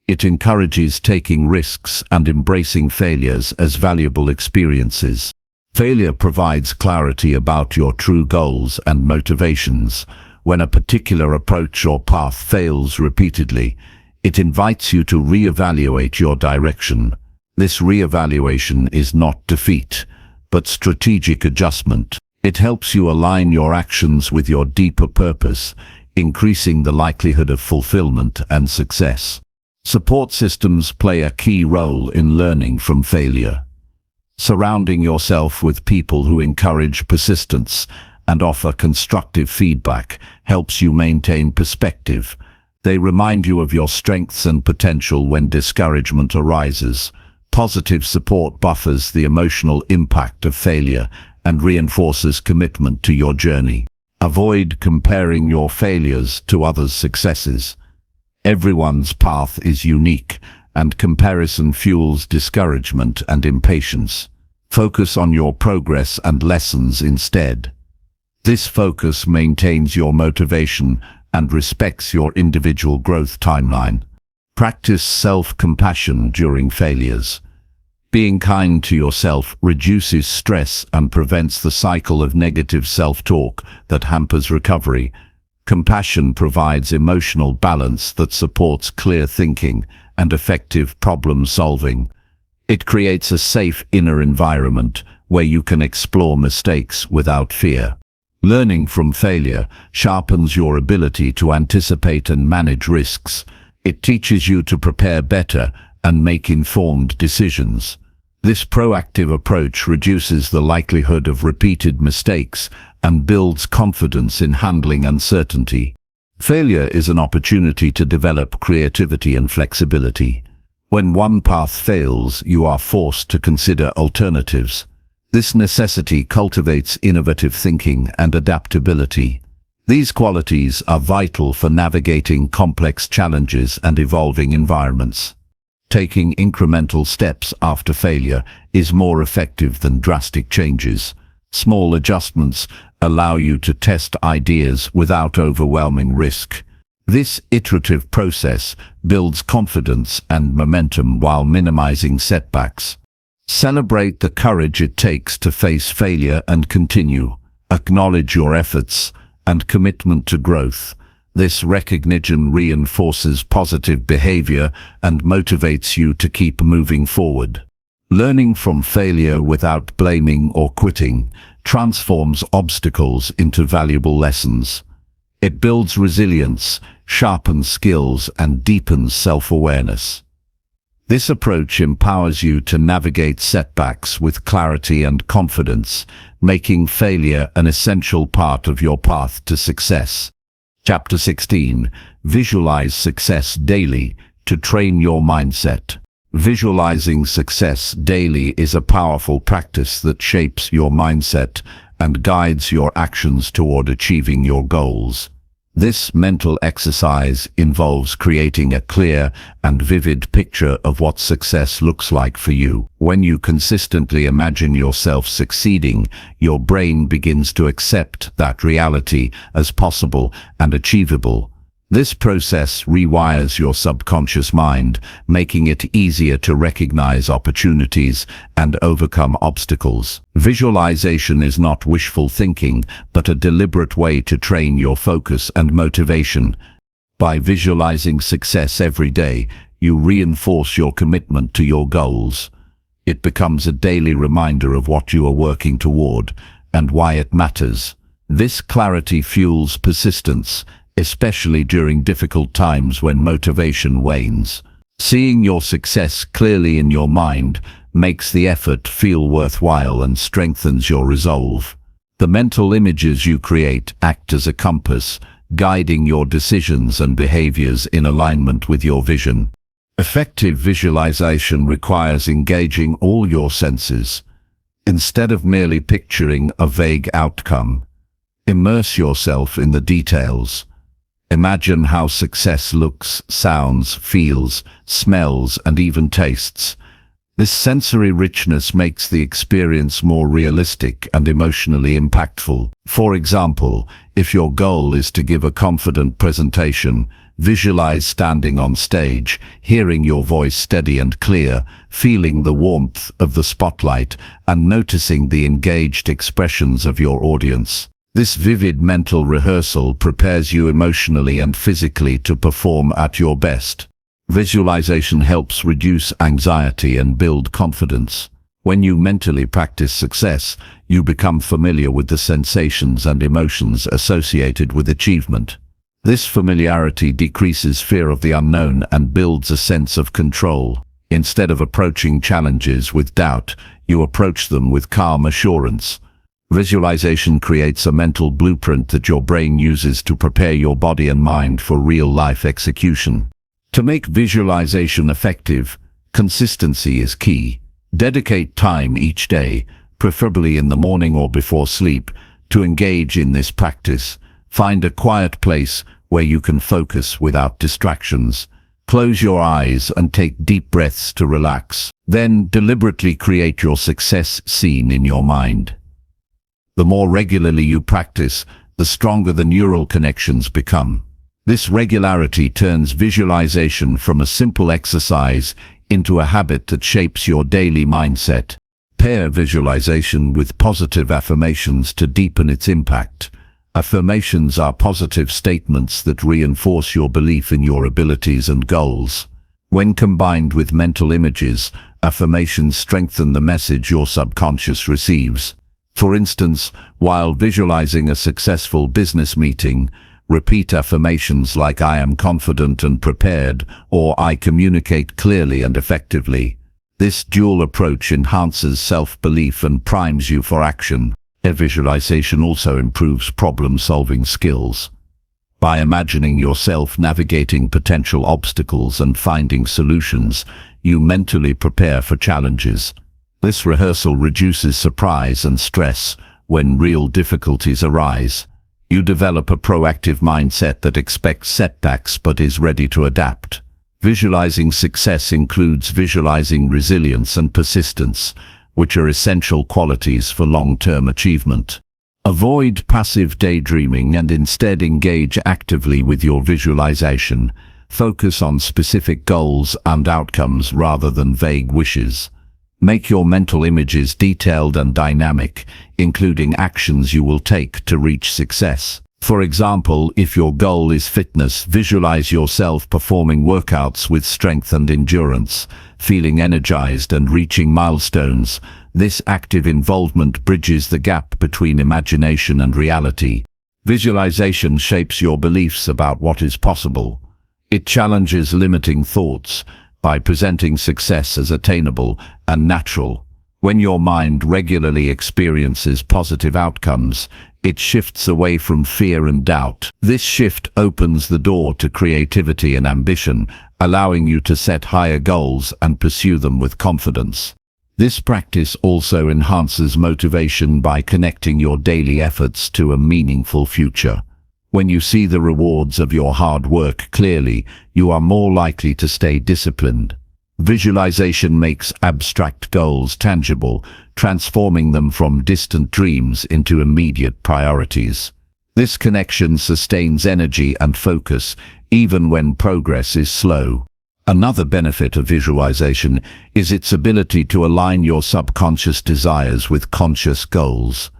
It encourages taking risks and embracing failures as valuable experiences. Failure provides clarity about your true goals and motivations. When a particular approach or path fails repeatedly, it invites you to reevaluate your direction. This reevaluation is not defeat, but strategic adjustment. It helps you align your actions with your deeper purpose, increasing the likelihood of fulfillment and success. Support systems play a key role in learning from failure. Surrounding yourself with people who encourage persistence and offer constructive feedback helps you maintain perspective. They remind you of your strengths and potential when discouragement arises. Positive support buffers the emotional impact of failure and reinforces commitment to your journey. Avoid comparing your failures to others' successes. Everyone's path is unique, and comparison fuels discouragement and impatience. Focus on your progress and lessons instead. This focus maintains your motivation and respects your individual growth timeline. Practice self-compassion during failures. Being kind to yourself reduces stress and prevents the cycle of negative self-talk that hampers recovery. Compassion provides emotional balance that supports clear thinking and effective problem-solving. It creates a safe inner environment where you can explore mistakes without fear. Learning from failure sharpens your ability to anticipate and manage risks. It teaches you to prepare better and make informed decisions. This proactive approach reduces the likelihood of repeated mistakes and builds confidence in handling uncertainty. Failure is an opportunity to develop creativity and flexibility. When one path fails, you are forced to consider alternatives. This necessity cultivates innovative thinking and adaptability. These qualities are vital for navigating complex challenges and evolving environments. Taking incremental steps after failure is more effective than drastic changes. Small adjustments allow you to test ideas without overwhelming risk. This iterative process builds confidence and momentum while minimizing setbacks. Celebrate the courage it takes to face failure and continue. Acknowledge your efforts and commitment to growth. This recognition reinforces positive behavior and motivates you to keep moving forward. Learning from failure without blaming or quitting transforms obstacles into valuable lessons. It builds resilience, sharpens skills, and deepens self-awareness. This approach empowers you to navigate setbacks with clarity and confidence, making failure an essential part of your path to success. Chapter 16. Visualize success daily to train your mindset. Visualizing success daily is a powerful practice that shapes your mindset and guides your actions toward achieving your goals. This mental exercise involves creating a clear and vivid picture of what success looks like for you. When you consistently imagine yourself succeeding, your brain begins to accept that reality as possible and achievable. This process rewires your subconscious mind, making it easier to recognize opportunities and overcome obstacles. Visualization is not wishful thinking, but a deliberate way to train your focus and motivation. By visualizing success every day, you reinforce your commitment to your goals. It becomes a daily reminder of what you are working toward and why it matters. This clarity fuels persistence, especially during difficult times when motivation wanes. Seeing your success clearly in your mind makes the effort feel worthwhile and strengthens your resolve. The mental images you create act as a compass, guiding your decisions and behaviors in alignment with your vision. Effective visualization requires engaging all your senses. Instead of merely picturing a vague outcome, immerse yourself in the details. Imagine how success looks, sounds, feels, smells, and even tastes. This sensory richness makes the experience more realistic and emotionally impactful. For example, if your goal is to give a confident presentation, visualize standing on stage, hearing your voice steady and clear, feeling the warmth of the spotlight, and noticing the engaged expressions of your audience. This vivid mental rehearsal prepares you emotionally and physically to perform at your best. Visualization helps reduce anxiety and build confidence. When you mentally practice success, you become familiar with the sensations and emotions associated with achievement. This familiarity decreases fear of the unknown and builds a sense of control. Instead of approaching challenges with doubt, you approach them with calm assurance. Visualization creates a mental blueprint that your brain uses to prepare your body and mind for real-life execution. To make visualization effective, consistency is key. Dedicate time each day, preferably in the morning or before sleep, to engage in this practice. Find a quiet place where you can focus without distractions. Close your eyes and take deep breaths to relax. Then deliberately create your success scene in your mind. The more regularly you practice, the stronger the neural connections become. This regularity turns visualization from a simple exercise into a habit that shapes your daily mindset. Pair visualization with positive affirmations to deepen its impact. Affirmations are positive statements that reinforce your belief in your abilities and goals. When combined with mental images, affirmations strengthen the message your subconscious receives. For instance, while visualizing a successful business meeting, repeat affirmations like "I am confident and prepared" or "I communicate clearly and effectively." This dual approach enhances self-belief and primes you for action. Visualization also improves problem-solving skills. By imagining yourself navigating potential obstacles and finding solutions, you mentally prepare for challenges. This rehearsal reduces surprise and stress when real difficulties arise. You develop a proactive mindset that expects setbacks but is ready to adapt. Visualizing success includes visualizing resilience and persistence, which are essential qualities for long-term achievement. Avoid passive daydreaming and instead engage actively with your visualization. Focus on specific goals and outcomes rather than vague wishes. Make your mental images detailed and dynamic, including actions you will take to reach success. For example, if your goal is fitness, visualize yourself performing workouts with strength and endurance, feeling energized and reaching milestones. This active involvement bridges the gap between imagination and reality. Visualization shapes your beliefs about what is possible. It challenges limiting thoughts by presenting success as attainable and natural. When your mind regularly experiences positive outcomes, it shifts away from fear and doubt. This shift opens the door to creativity and ambition, allowing you to set higher goals and pursue them with confidence. This practice also enhances motivation by connecting your daily efforts to a meaningful future. When you see the rewards of your hard work clearly, you are more likely to stay disciplined. Visualization makes abstract goals tangible, transforming them from distant dreams into immediate priorities. This connection sustains energy and focus, even when progress is slow. Another benefit of visualization is its ability to align your subconscious desires with conscious goals.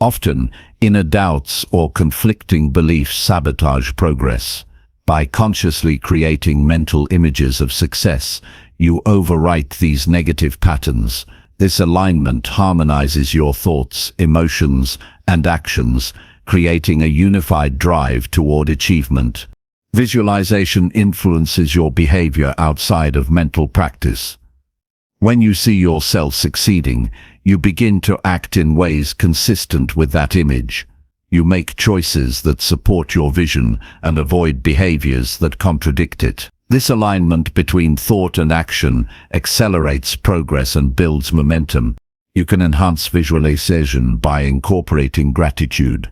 Often, inner doubts or conflicting beliefs sabotage progress. By consciously creating mental images of success, you overwrite these negative patterns. This alignment harmonizes your thoughts, emotions, and actions, creating a unified drive toward achievement. Visualization influences your behavior outside of mental practice. When you see yourself succeeding, you begin to act in ways consistent with that image. You make choices that support your vision and avoid behaviors that contradict it. This alignment between thought and action accelerates progress and builds momentum. You can enhance visualization by incorporating gratitude.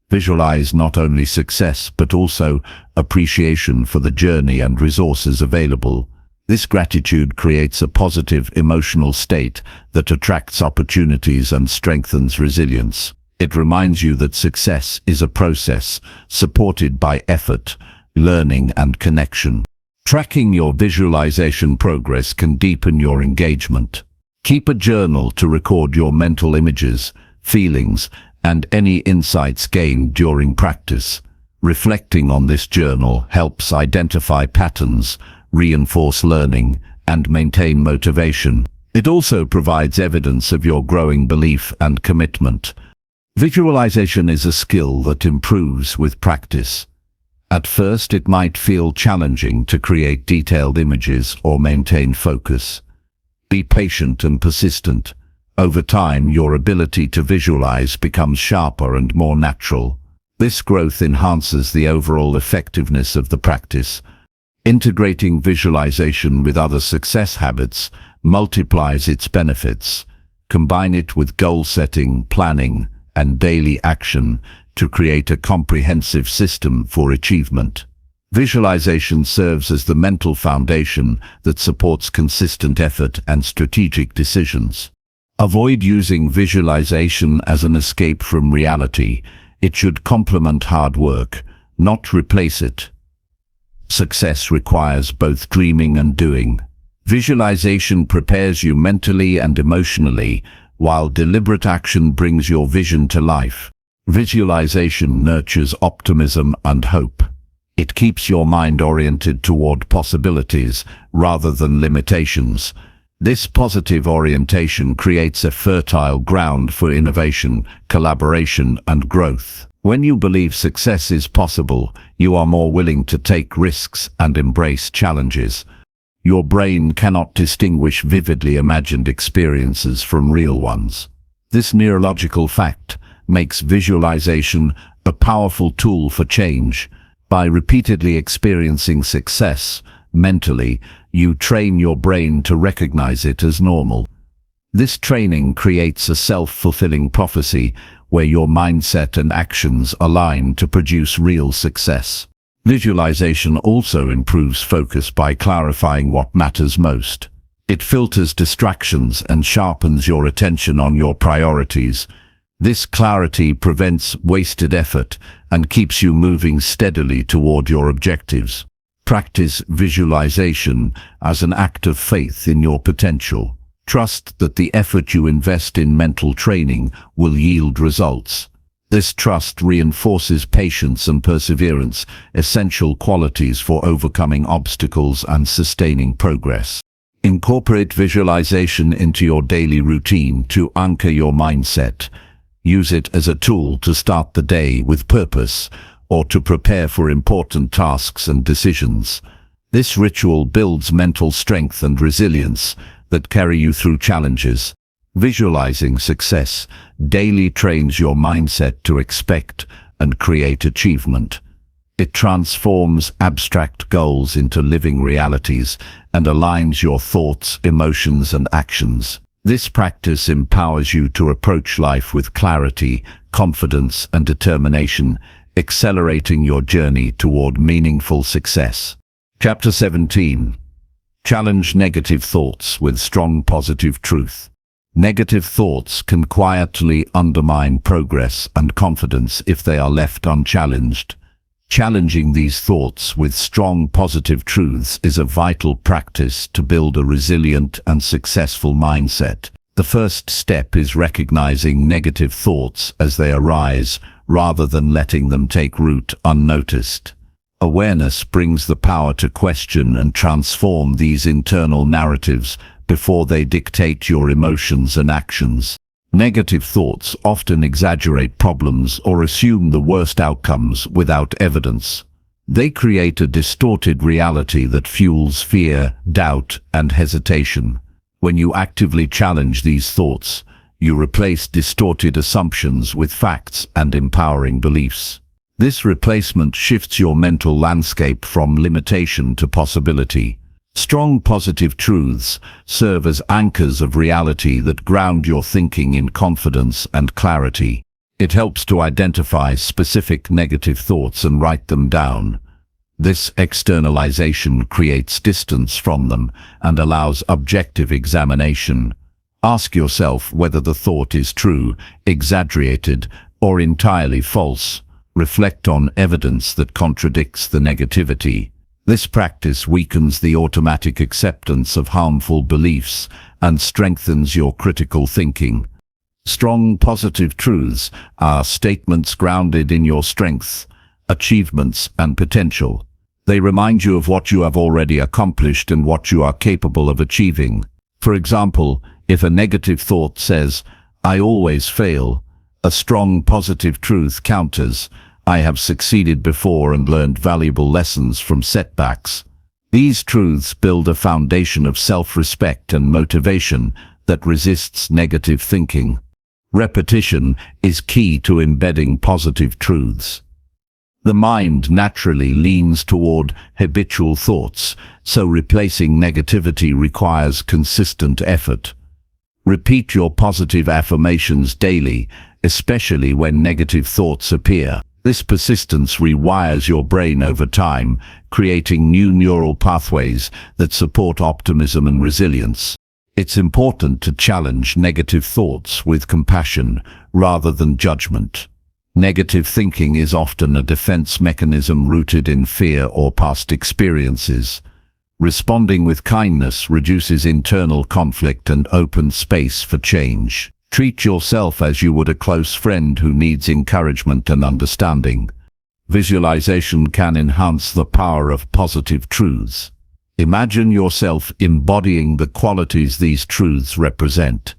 Visualize not only success but also appreciation for the journey and resources available. This gratitude creates a positive emotional state that attracts opportunities and strengthens resilience. It reminds you that success is a process supported by effort, learning, and connection. Tracking your visualization progress can deepen your engagement. Keep a journal to record your mental images, feelings, and any insights gained during practice. Reflecting on this journal helps identify patterns, reinforce learning, and maintain motivation. It also provides evidence of your growing belief and commitment. Visualization is a skill that improves with practice. At first, it might feel challenging to create detailed images or maintain focus. Be patient and persistent. Over time, your ability to visualize becomes sharper and more natural. This growth enhances the overall effectiveness of the practice. Integrating visualization with other success habits multiplies its benefits. Combine it with goal setting, planning, and daily action to create a comprehensive system for achievement. Visualization serves as the mental foundation that supports consistent effort and strategic decisions. Avoid using visualization as an escape from reality. It should complement hard work, not replace it. Success requires both dreaming and doing. Visualization prepares you mentally and emotionally, while deliberate action brings your vision to life. Visualization nurtures optimism and hope. It keeps your mind oriented toward possibilities rather than limitations. This positive orientation creates a fertile ground for innovation, collaboration, and growth. When you believe success is possible, you are more willing to take risks and embrace challenges. Your brain cannot distinguish vividly imagined experiences from real ones. This neurological fact makes visualization a powerful tool for change. By repeatedly experiencing success mentally, you train your brain to recognize it as normal. This training creates a self-fulfilling prophecy where your mindset and actions align to produce real success. Visualization also improves focus by clarifying what matters most. It filters distractions and sharpens your attention on your priorities. This clarity prevents wasted effort and keeps you moving steadily toward your objectives. Practice visualization as an act of faith in your potential. Trust that the effort you invest in mental training will yield results. This trust reinforces patience and perseverance, essential qualities for overcoming obstacles and sustaining progress. Incorporate visualization into your daily routine to anchor your mindset. Use it as a tool to start the day with purpose or to prepare for important tasks and decisions. This ritual builds mental strength and resilience that carry you through challenges. Visualizing success daily trains your mindset to expect and create achievement. It transforms abstract goals into living realities and aligns your thoughts, emotions, and actions. This practice empowers you to approach life with clarity, confidence, and determination, accelerating your journey toward meaningful success. Chapter 17. Challenge negative thoughts with strong positive truth. Negative thoughts can quietly undermine progress and confidence if they are left unchallenged. Challenging these thoughts with strong positive truths is a vital practice to build a resilient and successful mindset. The first step is recognizing negative thoughts as they arise, rather than letting them take root unnoticed. Awareness brings the power to question and transform these internal narratives before they dictate your emotions and actions. Negative thoughts often exaggerate problems or assume the worst outcomes without evidence. They create a distorted reality that fuels fear, doubt, and hesitation. When you actively challenge these thoughts, you replace distorted assumptions with facts and empowering beliefs. This replacement shifts your mental landscape from limitation to possibility. Strong positive truths serve as anchors of reality that ground your thinking in confidence and clarity. It helps to identify specific negative thoughts and write them down. This externalization creates distance from them and allows objective examination. Ask yourself whether the thought is true, exaggerated, or entirely false. Reflect on evidence that contradicts the negativity. This practice weakens the automatic acceptance of harmful beliefs and strengthens your critical thinking. Strong positive truths are statements grounded in your strengths, achievements, and potential. They remind you of what you have already accomplished and what you are capable of achieving. For example, if a negative thought says, "I always fail," a strong positive truth counters, "I have succeeded before and learned valuable lessons from setbacks." These truths build a foundation of self-respect and motivation that resists negative thinking. Repetition is key to embedding positive truths. The mind naturally leans toward habitual thoughts, so replacing negativity requires consistent effort. Repeat your positive affirmations daily, especially when negative thoughts appear. This persistence rewires your brain over time, creating new neural pathways that support optimism and resilience. It's important to challenge negative thoughts with compassion rather than judgment. Negative thinking is often a defense mechanism rooted in fear or past experiences. Responding with kindness reduces internal conflict and opens space for change. Treat yourself as you would a close friend who needs encouragement and understanding. Visualization can enhance the power of positive truths. Imagine yourself embodying the qualities these truths represent.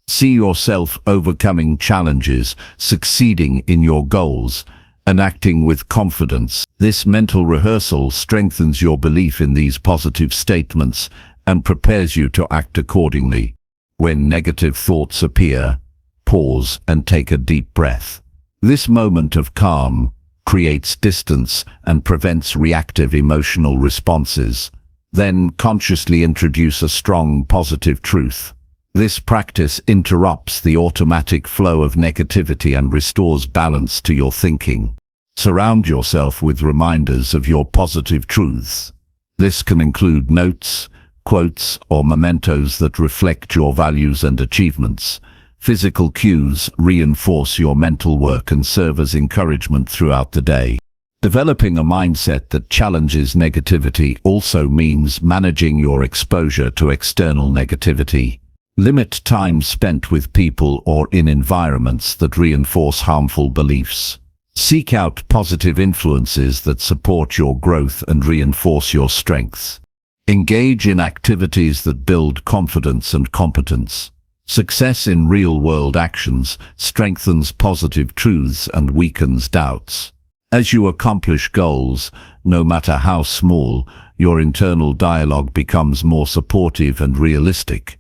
See yourself overcoming challenges, succeeding in your goals, and acting with confidence. This mental rehearsal strengthens your belief in these positive statements and prepares you to act accordingly. When negative thoughts appear, pause and take a deep breath. This moment of calm creates distance and prevents reactive emotional responses. Then consciously introduce a strong positive truth. This practice interrupts the automatic flow of negativity and restores balance to your thinking. Surround yourself with reminders of your positive truths. This can include notes, quotes, or mementos that reflect your values and achievements. Physical cues reinforce your mental work and serve as encouragement throughout the day. Developing a mindset that challenges negativity also means managing your exposure to external negativity. Limit time spent with people or in environments that reinforce harmful beliefs. Seek out positive influences that support your growth and reinforce your strengths. Engage in activities that build confidence and competence. Success in real-world actions strengthens positive truths and weakens doubts. As you accomplish goals, no matter how small, your internal dialogue becomes more supportive and realistic.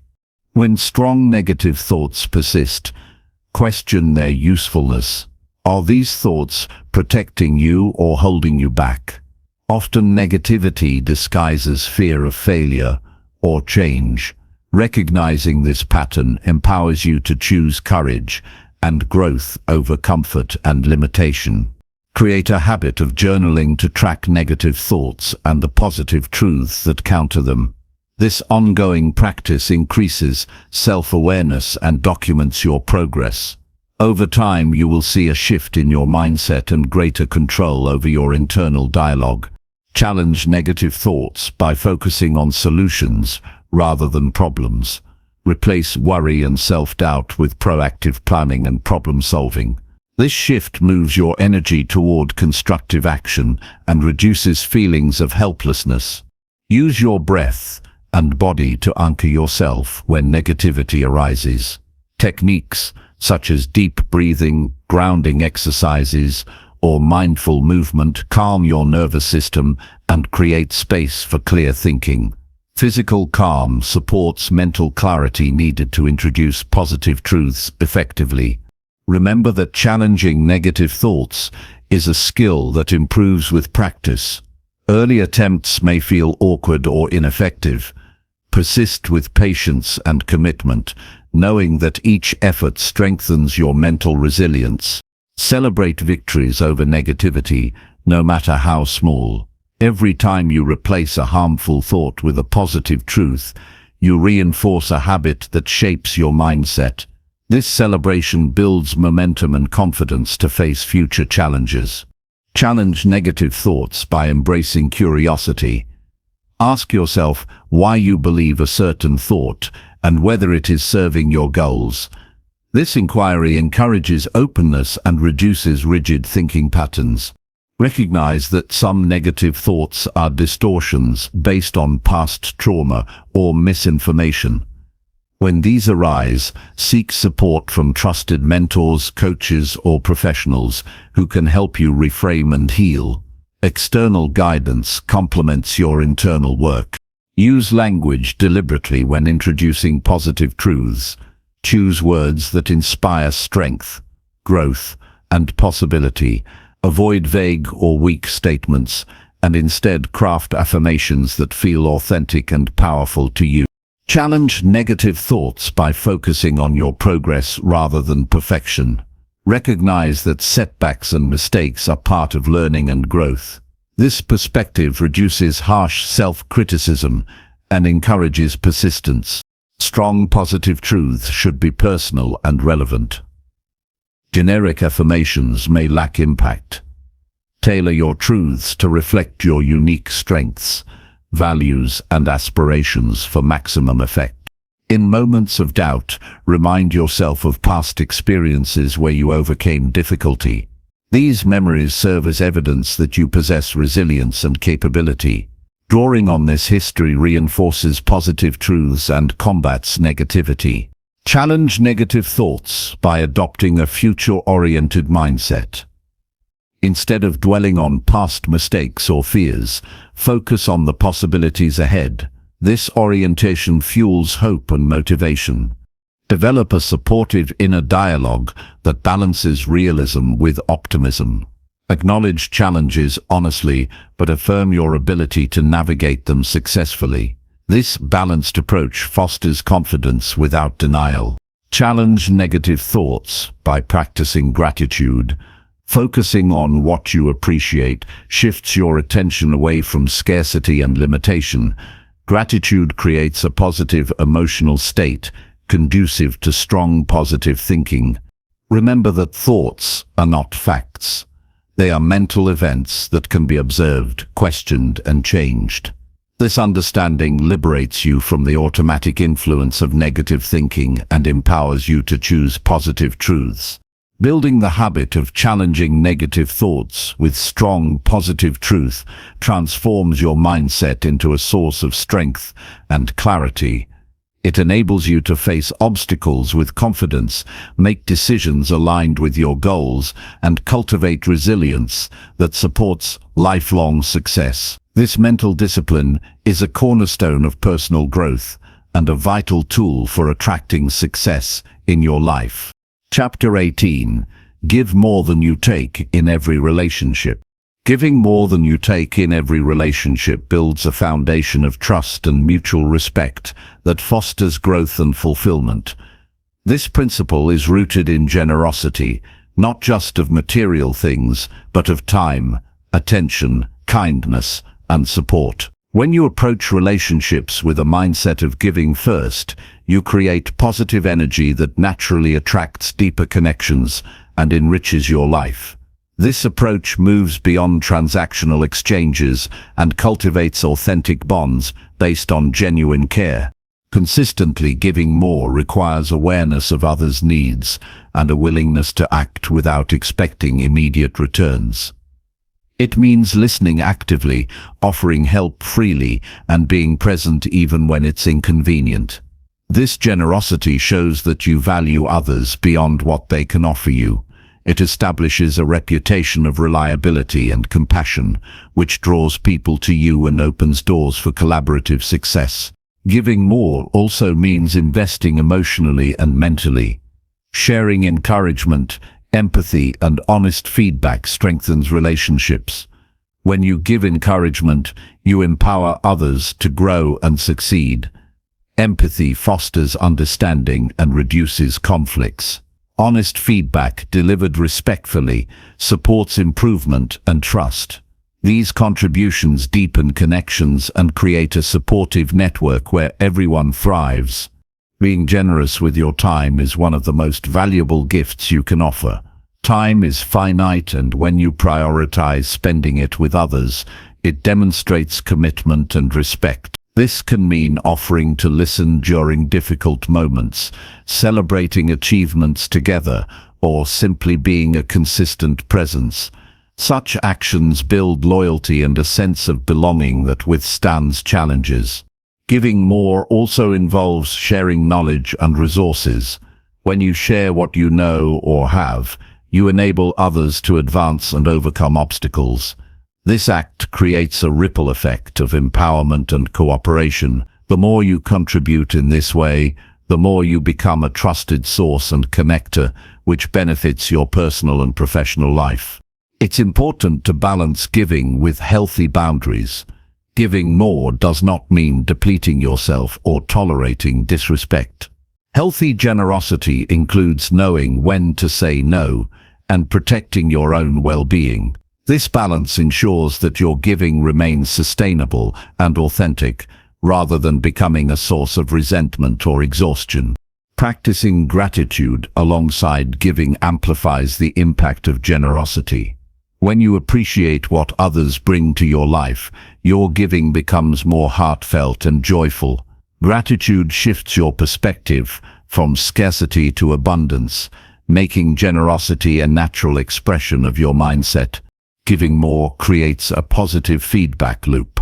When strong negative thoughts persist, question their usefulness. Are these thoughts protecting you or holding you back? Often negativity disguises fear of failure or change. Recognizing this pattern empowers you to choose courage and growth over comfort and limitation. Create a habit of journaling to track negative thoughts and the positive truths that counter them. This ongoing practice increases self-awareness and documents your progress. Over time, you will see a shift in your mindset and greater control over your internal dialogue. Challenge negative thoughts by focusing on solutions rather than problems. Replace worry and self-doubt with proactive planning and problem-solving. This shift moves your energy toward constructive action and reduces feelings of helplessness. Use your breath and body to anchor yourself when negativity arises. Techniques such as deep breathing, grounding exercises, or mindful movement calm your nervous system and create space for clear thinking. Physical calm supports mental clarity needed to introduce positive truths effectively. Remember that challenging negative thoughts is a skill that improves with practice. Early attempts may feel awkward or ineffective. Persist with patience and commitment, knowing that each effort strengthens your mental resilience. Celebrate victories over negativity, no matter how small. Every time you replace a harmful thought with a positive truth, you reinforce a habit that shapes your mindset. This celebration builds momentum and confidence to face future challenges. Challenge negative thoughts by embracing curiosity. Ask yourself why you believe a certain thought and whether it is serving your goals. This inquiry encourages openness and reduces rigid thinking patterns. Recognize that some negative thoughts are distortions based on past trauma or misinformation. When these arise, seek support from trusted mentors, coaches, or professionals who can help you reframe and heal. External guidance complements your internal work. Use language deliberately when introducing positive truths. Choose words that inspire strength, growth, and possibility. Avoid vague or weak statements, and instead craft affirmations that feel authentic and powerful to you. Challenge negative thoughts by focusing on your progress rather than perfection. Recognize that setbacks and mistakes are part of learning and growth. This perspective reduces harsh self-criticism and encourages persistence. Strong positive truths should be personal and relevant. Generic affirmations may lack impact. Tailor your truths to reflect your unique strengths, values, and aspirations for maximum effect. In moments of doubt, remind yourself of past experiences where you overcame difficulty. These memories serve as evidence that you possess resilience and capability. Drawing on this history reinforces positive truths and combats negativity. Challenge negative thoughts by adopting a future-oriented mindset. Instead of dwelling on past mistakes or fears, focus on the possibilities ahead. This orientation fuels hope and motivation. Develop a supportive inner dialogue that balances realism with optimism. Acknowledge challenges honestly, but affirm your ability to navigate them successfully. This balanced approach fosters confidence without denial. Challenge negative thoughts by practicing gratitude. Focusing on what you appreciate shifts your attention away from scarcity and limitation. Gratitude creates a positive emotional state, conducive to strong positive thinking. Remember that thoughts are not facts. They are mental events that can be observed, questioned, and changed. This understanding liberates you from the automatic influence of negative thinking and empowers you to choose positive truths. Building the habit of challenging negative thoughts with strong, positive truth transforms your mindset into a source of strength and clarity. It enables you to face obstacles with confidence, make decisions aligned with your goals, and cultivate resilience that supports lifelong success. This mental discipline is a cornerstone of personal growth and a vital tool for attracting success in your life. Chapter 18. Give more than you take in every relationship. Giving more than you take in every relationship builds a foundation of trust and mutual respect that fosters growth and fulfillment. This principle is rooted in generosity, not just of material things, but of time, attention, kindness, and support. When you approach relationships with a mindset of giving first, you create positive energy that naturally attracts deeper connections and enriches your life. This approach moves beyond transactional exchanges and cultivates authentic bonds based on genuine care. Consistently giving more requires awareness of others' needs and a willingness to act without expecting immediate returns. It means listening actively, offering help freely, and being present even when it's inconvenient. This generosity shows that you value others beyond what they can offer you. It establishes a reputation of reliability and compassion, which draws people to you and opens doors for collaborative success. Giving more also means investing emotionally and mentally. Sharing encouragement, empathy, and honest feedback strengthens relationships. When you give encouragement, you empower others to grow and succeed. Empathy fosters understanding and reduces conflicts. Honest feedback delivered respectfully supports improvement and trust. These contributions deepen connections and create a supportive network where everyone thrives. Being generous with your time is one of the most valuable gifts you can offer. Time is finite, and when you prioritize spending it with others, it demonstrates commitment and respect. This can mean offering to listen during difficult moments, celebrating achievements together, or simply being a consistent presence. Such actions build loyalty and a sense of belonging that withstands challenges. Giving more also involves sharing knowledge and resources. When you share what you know or have, you enable others to advance and overcome obstacles. This act creates a ripple effect of empowerment and cooperation. The more you contribute in this way, the more you become a trusted source and connector, which benefits your personal and professional life. It's important to balance giving with healthy boundaries. Giving more does not mean depleting yourself or tolerating disrespect. Healthy generosity includes knowing when to say no and protecting your own well-being. This balance ensures that your giving remains sustainable and authentic, rather than becoming a source of resentment or exhaustion. Practicing gratitude alongside giving amplifies the impact of generosity. When you appreciate what others bring to your life, your giving becomes more heartfelt and joyful. Gratitude shifts your perspective from scarcity to abundance, making generosity a natural expression of your mindset. Giving more creates a positive feedback loop.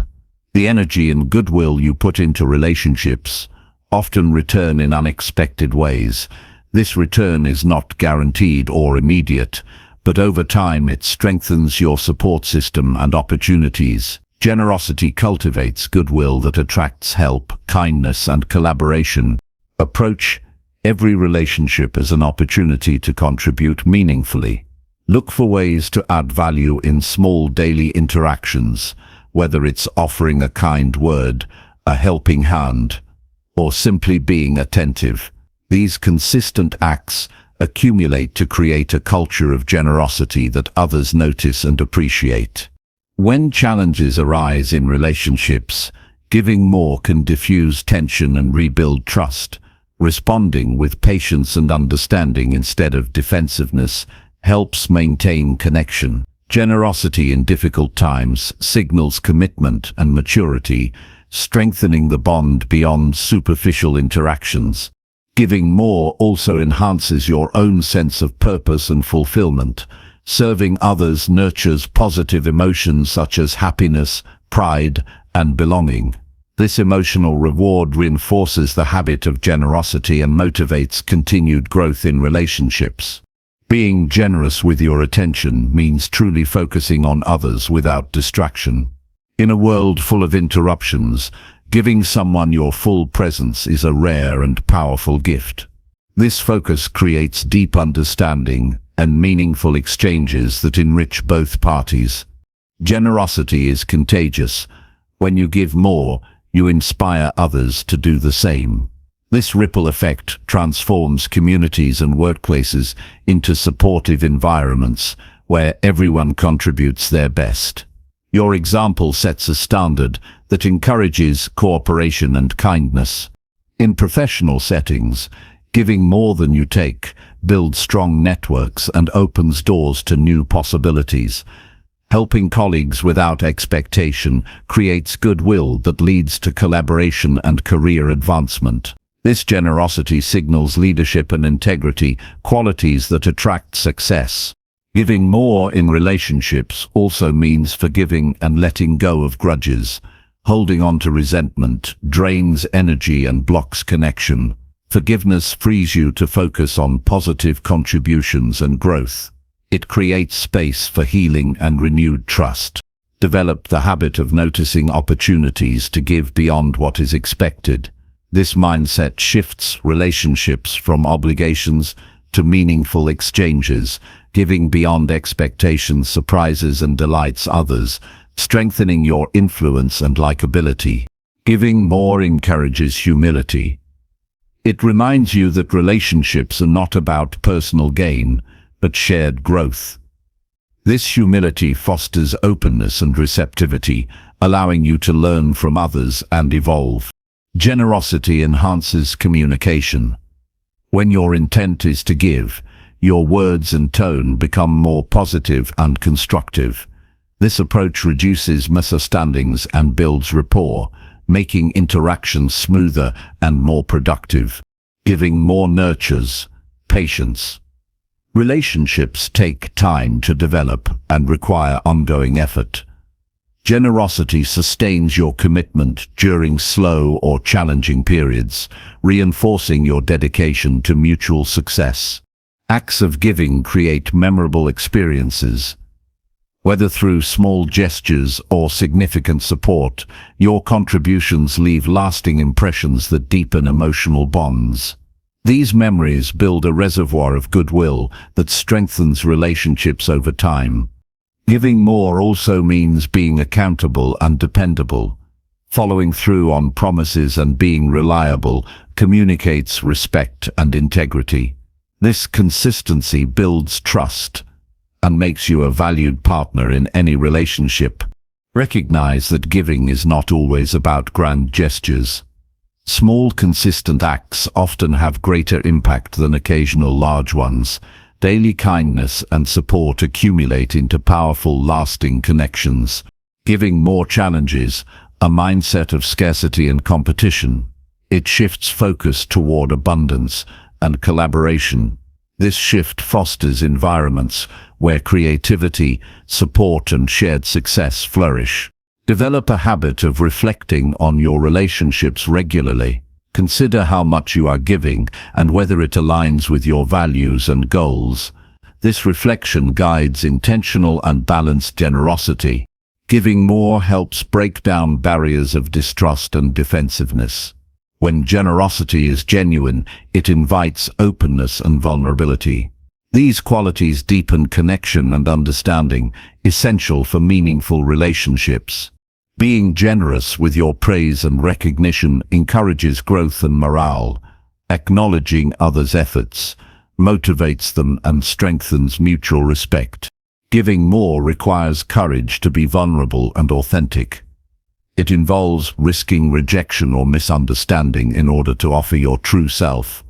The energy and goodwill you put into relationships often return in unexpected ways. This return is not guaranteed or immediate, but over time it strengthens your support system and opportunities. Generosity cultivates goodwill that attracts help, kindness, and collaboration. Approach every relationship as an opportunity to contribute meaningfully. Look for ways to add value in small daily interactions, whether it's offering a kind word, a helping hand, or simply being attentive. These consistent acts accumulate to create a culture of generosity that others notice and appreciate. When challenges arise in relationships, giving more can diffuse tension and rebuild trust. Responding with patience and understanding instead of defensiveness helps maintain connection. Generosity in difficult times signals commitment and maturity, strengthening the bond beyond superficial interactions. Giving more also enhances your own sense of purpose and fulfillment. Serving others nurtures positive emotions such as happiness, pride, and belonging. This emotional reward reinforces the habit of generosity and motivates continued growth in relationships. Being generous with your attention means truly focusing on others without distraction. In a world full of interruptions, giving someone your full presence is a rare and powerful gift. This focus creates deep understanding and meaningful exchanges that enrich both parties. Generosity is contagious. When you give more, you inspire others to do the same. This ripple effect transforms communities and workplaces into supportive environments where everyone contributes their best. Your example sets a standard that encourages cooperation and kindness. In professional settings, giving more than you take builds strong networks and opens doors to new possibilities. Helping colleagues without expectation creates goodwill that leads to collaboration and career advancement. This generosity signals leadership and integrity, qualities that attract success. Giving more in relationships also means forgiving and letting go of grudges. Holding on to resentment drains energy and blocks connection. Forgiveness frees you to focus on positive contributions and growth. It creates space for healing and renewed trust. Develop the habit of noticing opportunities to give beyond what is expected. This mindset shifts relationships from obligations to meaningful exchanges. Giving beyond expectations surprises and delights others, strengthening your influence and likability. Giving more encourages humility. It reminds you that relationships are not about personal gain, but shared growth. This humility fosters openness and receptivity, allowing you to learn from others and evolve. Generosity enhances communication. When your intent is to give, your words and tone become more positive and constructive. This approach reduces misunderstandings and builds rapport, making interactions smoother and more productive. Giving more nurtures patience. Relationships take time to develop and require ongoing effort. Generosity sustains your commitment during slow or challenging periods, reinforcing your dedication to mutual success. Acts of giving create memorable experiences. Whether through small gestures or significant support, your contributions leave lasting impressions that deepen emotional bonds. These memories build a reservoir of goodwill that strengthens relationships over time. Giving more also means being accountable and dependable. Following through on promises and being reliable communicates respect and integrity. This consistency builds trust and makes you a valued partner in any relationship. Recognize that giving is not always about grand gestures. Small, consistent acts often have greater impact than occasional large ones. Daily kindness and support accumulate into powerful, lasting connections. Giving more challenges a mindset of scarcity and competition. It shifts focus toward abundance and collaboration. This shift fosters environments where creativity, support, and shared success flourish. Develop a habit of reflecting on your relationships regularly. Consider how much you are giving and whether it aligns with your values and goals. This reflection guides intentional and balanced generosity. Giving more helps break down barriers of distrust and defensiveness. When generosity is genuine, it invites openness and vulnerability. These qualities deepen connection and understanding, essential for meaningful relationships. Being generous with your praise and recognition encourages growth and morale. Acknowledging others' efforts motivates them and strengthens mutual respect. Giving more requires courage to be vulnerable and authentic. It involves risking rejection or misunderstanding in order to offer your true self.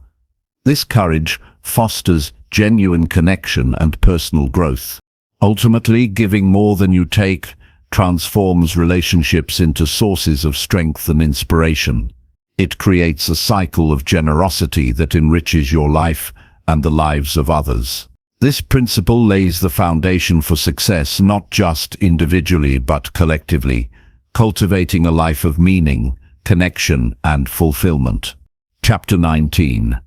This courage fosters genuine connection and personal growth. Ultimately, giving more than you take transforms relationships into sources of strength and inspiration. It creates a cycle of generosity that enriches your life and the lives of others. This principle lays the foundation for success not just individually but collectively, cultivating a life of meaning, connection, and fulfillment. Chapter 19.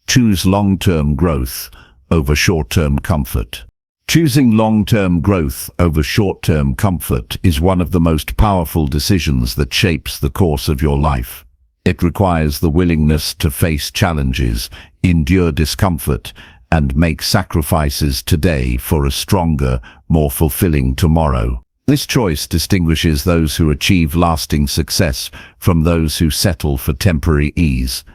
Choose long-term growth over short-term comfort. Choosing long-term growth over short-term comfort is one of the most powerful decisions that shapes the course of your life. It requires the willingness to face challenges, endure discomfort, and make sacrifices today for a stronger, more fulfilling tomorrow. This choice distinguishes those who achieve lasting success from those who settle for temporary ease.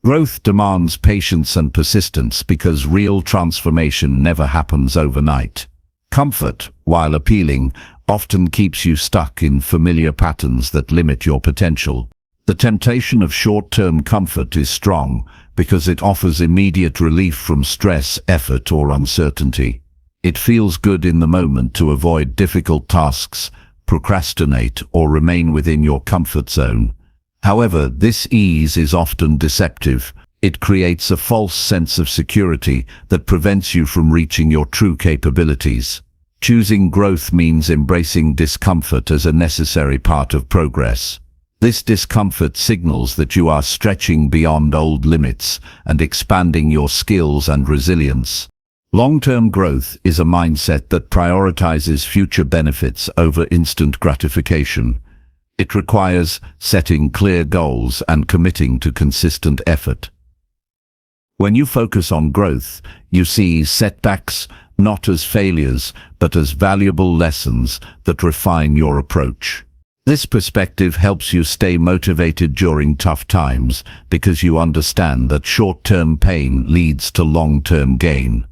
Growth demands patience and persistence because real transformation never happens overnight. Comfort, while appealing, often keeps you stuck in familiar patterns that limit your potential. The temptation of short-term comfort is strong because it offers immediate relief from stress, effort, or uncertainty. It feels good in the moment to avoid difficult tasks, procrastinate, or remain within your comfort zone. However, this ease is often deceptive. It creates a false sense of security that prevents you from reaching your true capabilities. Choosing growth means embracing discomfort as a necessary part of progress. This discomfort signals that you are stretching beyond old limits and expanding your skills and resilience. Long-term growth is a mindset that prioritizes future benefits over instant gratification. It requires setting clear goals and committing to consistent effort. When you focus on growth, you see setbacks not as failures, but as valuable lessons that refine your approach. This perspective helps you stay motivated during tough times because you understand that short-term pain leads to long-term gain.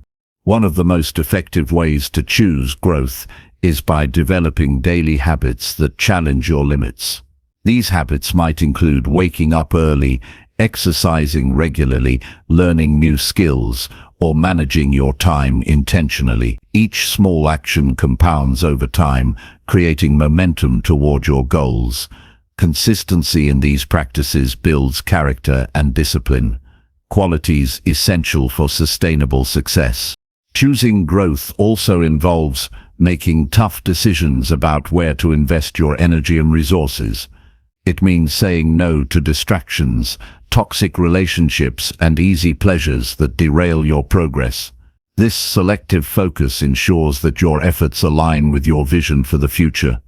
One of the most effective ways to choose growth is by developing daily habits that challenge your limits. These habits might include waking up early, exercising regularly, learning new skills, or managing your time intentionally. Each small action compounds over time, creating momentum toward your goals. Consistency in these practices builds character and discipline, qualities essential for sustainable success. Choosing growth also involves making tough decisions about where to invest your energy and resources. It means saying no to distractions, toxic relationships, and easy pleasures that derail your progress. This selective focus ensures that your efforts align with your vision for the future.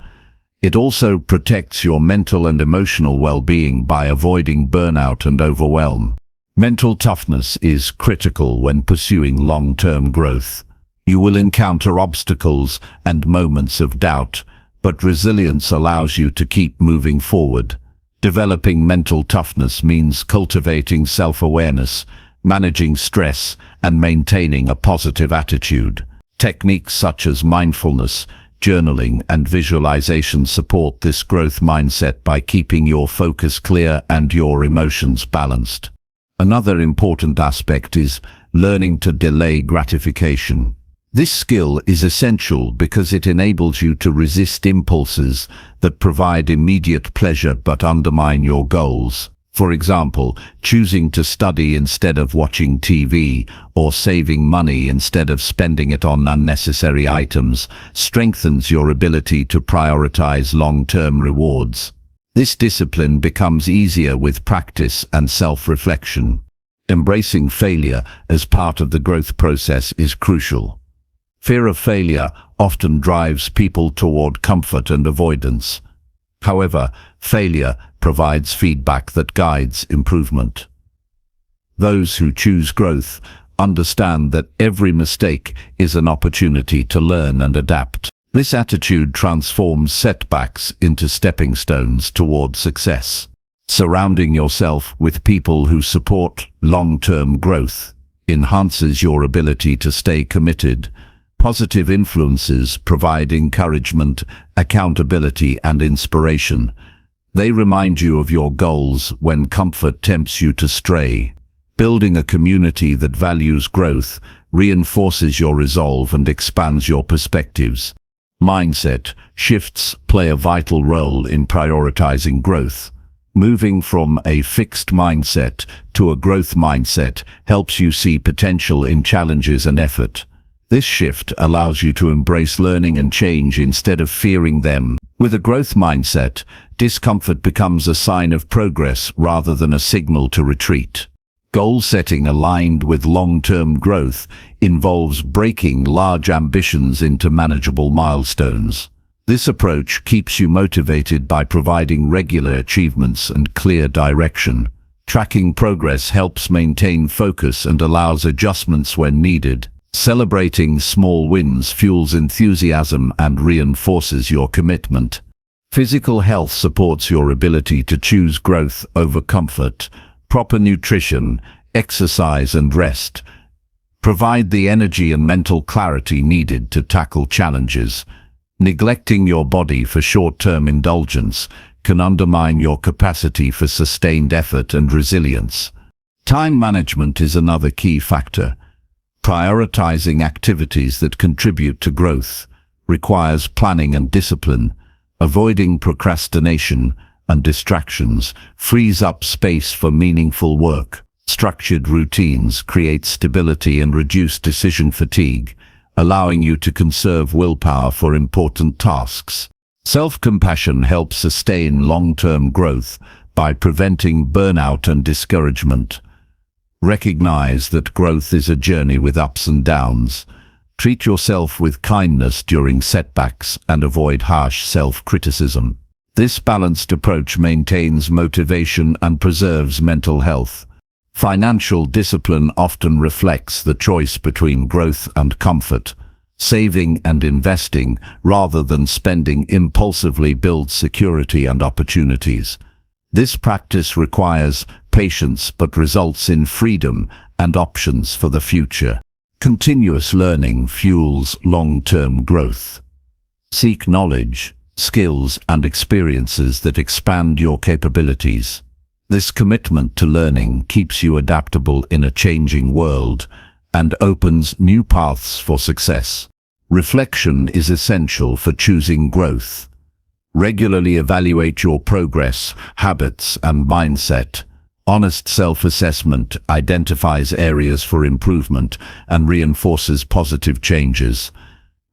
It also protects your mental and emotional well-being by avoiding burnout and overwhelm. Mental toughness is critical when pursuing long-term growth. You will encounter obstacles and moments of doubt, but resilience allows you to keep moving forward. Developing mental toughness means cultivating self-awareness, managing stress, and maintaining a positive attitude. Techniques such as mindfulness, journaling, and visualization support this growth mindset by keeping your focus clear and your emotions balanced. Another important aspect is learning to delay gratification. This skill is essential because it enables you to resist impulses that provide immediate pleasure but undermine your goals. For example, choosing to study instead of watching TV or saving money instead of spending it on unnecessary items strengthens your ability to prioritize long-term rewards. This discipline becomes easier with practice and self-reflection. Embracing failure as part of the growth process is crucial. Fear of failure often drives people toward comfort and avoidance. However, failure provides feedback that guides improvement. Those who choose growth understand that every mistake is an opportunity to learn and adapt. This attitude transforms setbacks into stepping stones toward success. Surrounding yourself with people who support long-term growth enhances your ability to stay committed. Positive influences provide encouragement, accountability, and inspiration. They remind you of your goals when comfort tempts you to stray. Building a community that values growth reinforces your resolve and expands your perspectives. Mindset shifts play a vital role in prioritizing growth. Moving from a fixed mindset to a growth mindset helps you see potential in challenges and effort. This shift allows you to embrace learning and change instead of fearing them. With a growth mindset, discomfort becomes a sign of progress rather than a signal to retreat. Goal setting aligned with long-term growth involves breaking large ambitions into manageable milestones. This approach keeps you motivated by providing regular achievements and clear direction. Tracking progress helps maintain focus and allows adjustments when needed. Celebrating small wins fuels enthusiasm and reinforces your commitment. Physical health supports your ability to choose growth over comfort. Proper nutrition, exercise, and rest provide the energy and mental clarity needed to tackle challenges. Neglecting your body for short-term indulgence can undermine your capacity for sustained effort and resilience. Time management is another key factor. Prioritizing activities that contribute to growth requires planning and discipline. Avoiding procrastination and distractions frees up space for meaningful work. Structured routines create stability and reduce decision fatigue, allowing you to conserve willpower for important tasks. Self-compassion helps sustain long-term growth by preventing burnout and discouragement. Recognize that growth is a journey with ups and downs. Treat yourself with kindness during setbacks and avoid harsh self-criticism. This balanced approach maintains motivation and preserves mental health. Financial discipline often reflects the choice between growth and comfort. Saving and investing, rather than spending impulsively, builds security and opportunities. This practice requires patience but results in freedom and options for the future. Continuous learning fuels long-term growth. Seek knowledge, skills, and experiences that expand your capabilities. This commitment to learning keeps you adaptable in a changing world and opens new paths for success. Reflection is essential for choosing growth. Regularly evaluate your progress, habits, and mindset. Honest self-assessment identifies areas for improvement and reinforces positive changes.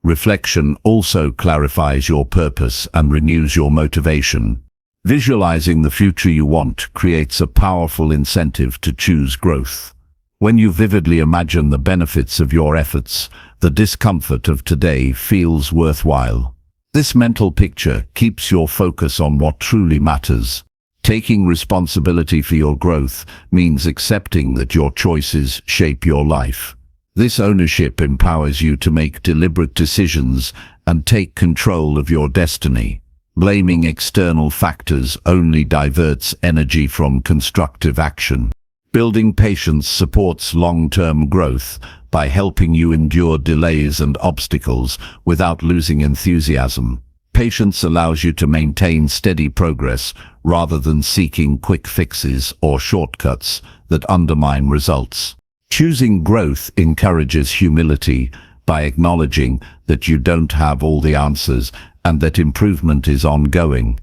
Reflection also clarifies your purpose and renews your motivation. Visualizing the future you want creates a powerful incentive to choose growth. When you vividly imagine the benefits of your efforts, the discomfort of today feels worthwhile. This mental picture keeps your focus on what truly matters. Taking responsibility for your growth means accepting that your choices shape your life. This ownership empowers you to make deliberate decisions and take control of your destiny. Blaming external factors only diverts energy from constructive action. Building patience supports long-term growth by helping you endure delays and obstacles without losing enthusiasm. Patience allows you to maintain steady progress rather than seeking quick fixes or shortcuts that undermine results. Choosing growth encourages humility by acknowledging that you don't have all the answers and that improvement is ongoing.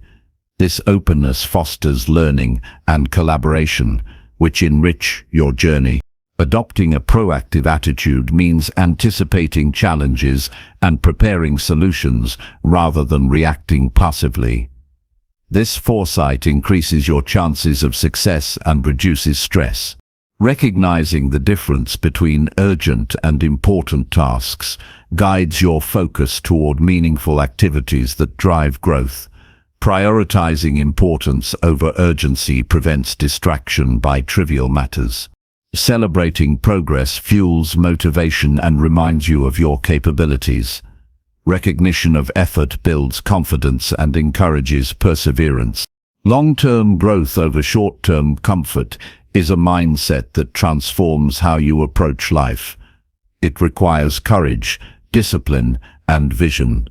This openness fosters learning and collaboration, which enrich your journey. Adopting a proactive attitude means anticipating challenges and preparing solutions rather than reacting passively. This foresight increases your chances of success and reduces stress. Recognizing the difference between urgent and important tasks guides your focus toward meaningful activities that drive growth. Prioritizing importance over urgency prevents distraction by trivial matters. Celebrating progress fuels motivation and reminds you of your capabilities. Recognition of effort builds confidence and encourages perseverance. Long-term growth over short-term comfort is a mindset that transforms how you approach life. It requires courage, discipline, and vision.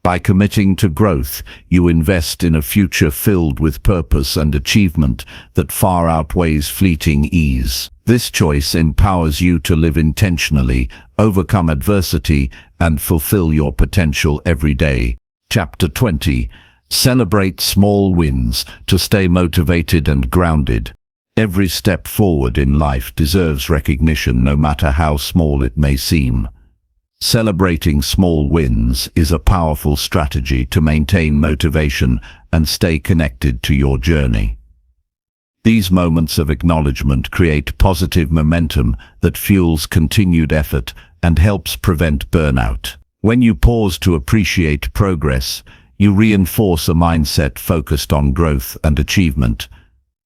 By committing to growth, you invest in a future filled with purpose and achievement that far outweighs fleeting ease. This choice empowers you to live intentionally, overcome adversity, and fulfill your potential every day. Chapter 20. Celebrate small wins to stay motivated and grounded. Every step forward in life deserves recognition, no matter how small it may seem. Celebrating small wins is a powerful strategy to maintain motivation and stay connected to your journey. These moments of acknowledgement create positive momentum that fuels continued effort and helps prevent burnout. When you pause to appreciate progress, you reinforce a mindset focused on growth and achievement.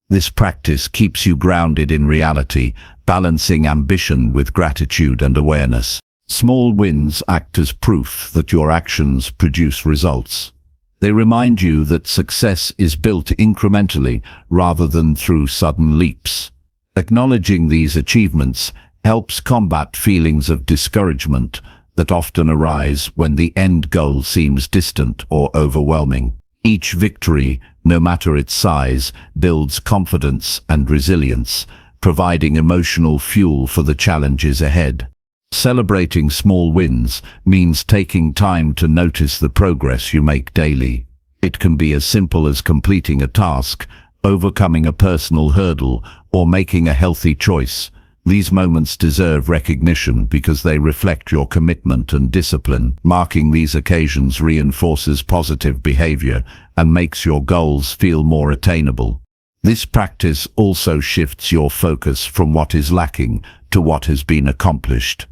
This practice keeps you grounded in reality, balancing ambition with gratitude and awareness. Small wins act as proof that your actions produce results. They remind you that success is built incrementally rather than through sudden leaps. Acknowledging these achievements helps combat feelings of discouragement that often arise when the end goal seems distant or overwhelming. Each victory, no matter its size, builds confidence and resilience, providing emotional fuel for the challenges ahead. Celebrating small wins means taking time to notice the progress you make daily. It can be as simple as completing a task, overcoming a personal hurdle, or making a healthy choice. These moments deserve recognition because they reflect your commitment and discipline. Marking these occasions reinforces positive behavior and makes your goals feel more attainable. This practice also shifts your focus from what is lacking to what has been accomplished.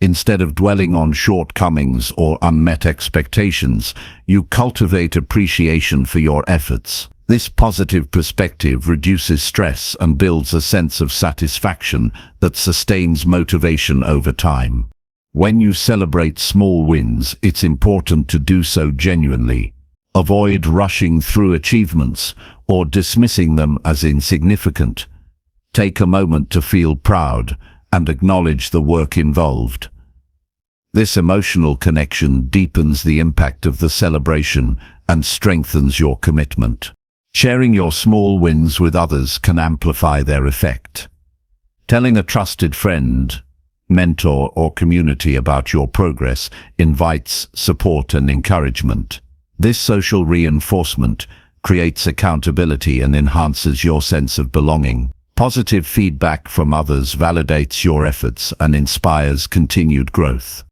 Instead of dwelling on shortcomings or unmet expectations, you cultivate appreciation for your efforts. This positive perspective reduces stress and builds a sense of satisfaction that sustains motivation over time. When you celebrate small wins, it's important to do so genuinely. Avoid rushing through achievements or dismissing them as insignificant. Take a moment to feel proud and acknowledge the work involved. This emotional connection deepens the impact of the celebration and strengthens your commitment. Sharing your small wins with others can amplify their effect. Telling a trusted friend, mentor, or community about your progress invites support and encouragement. This social reinforcement creates accountability and enhances your sense of belonging. Positive feedback from others validates your efforts and inspires continued growth.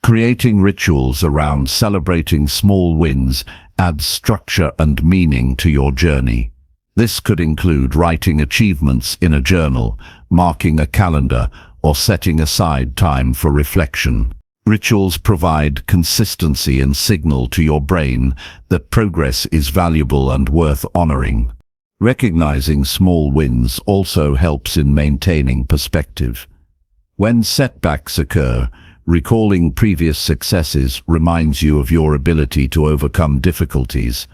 Creating rituals around celebrating small wins adds structure and meaning to your journey. This could include writing achievements in a journal, marking a calendar, or setting aside time for reflection. Rituals provide consistency and signal to your brain that progress is valuable and worth honoring. Recognizing small wins also helps in maintaining perspective. When setbacks occur, recalling previous successes reminds you of your ability to overcome difficulties.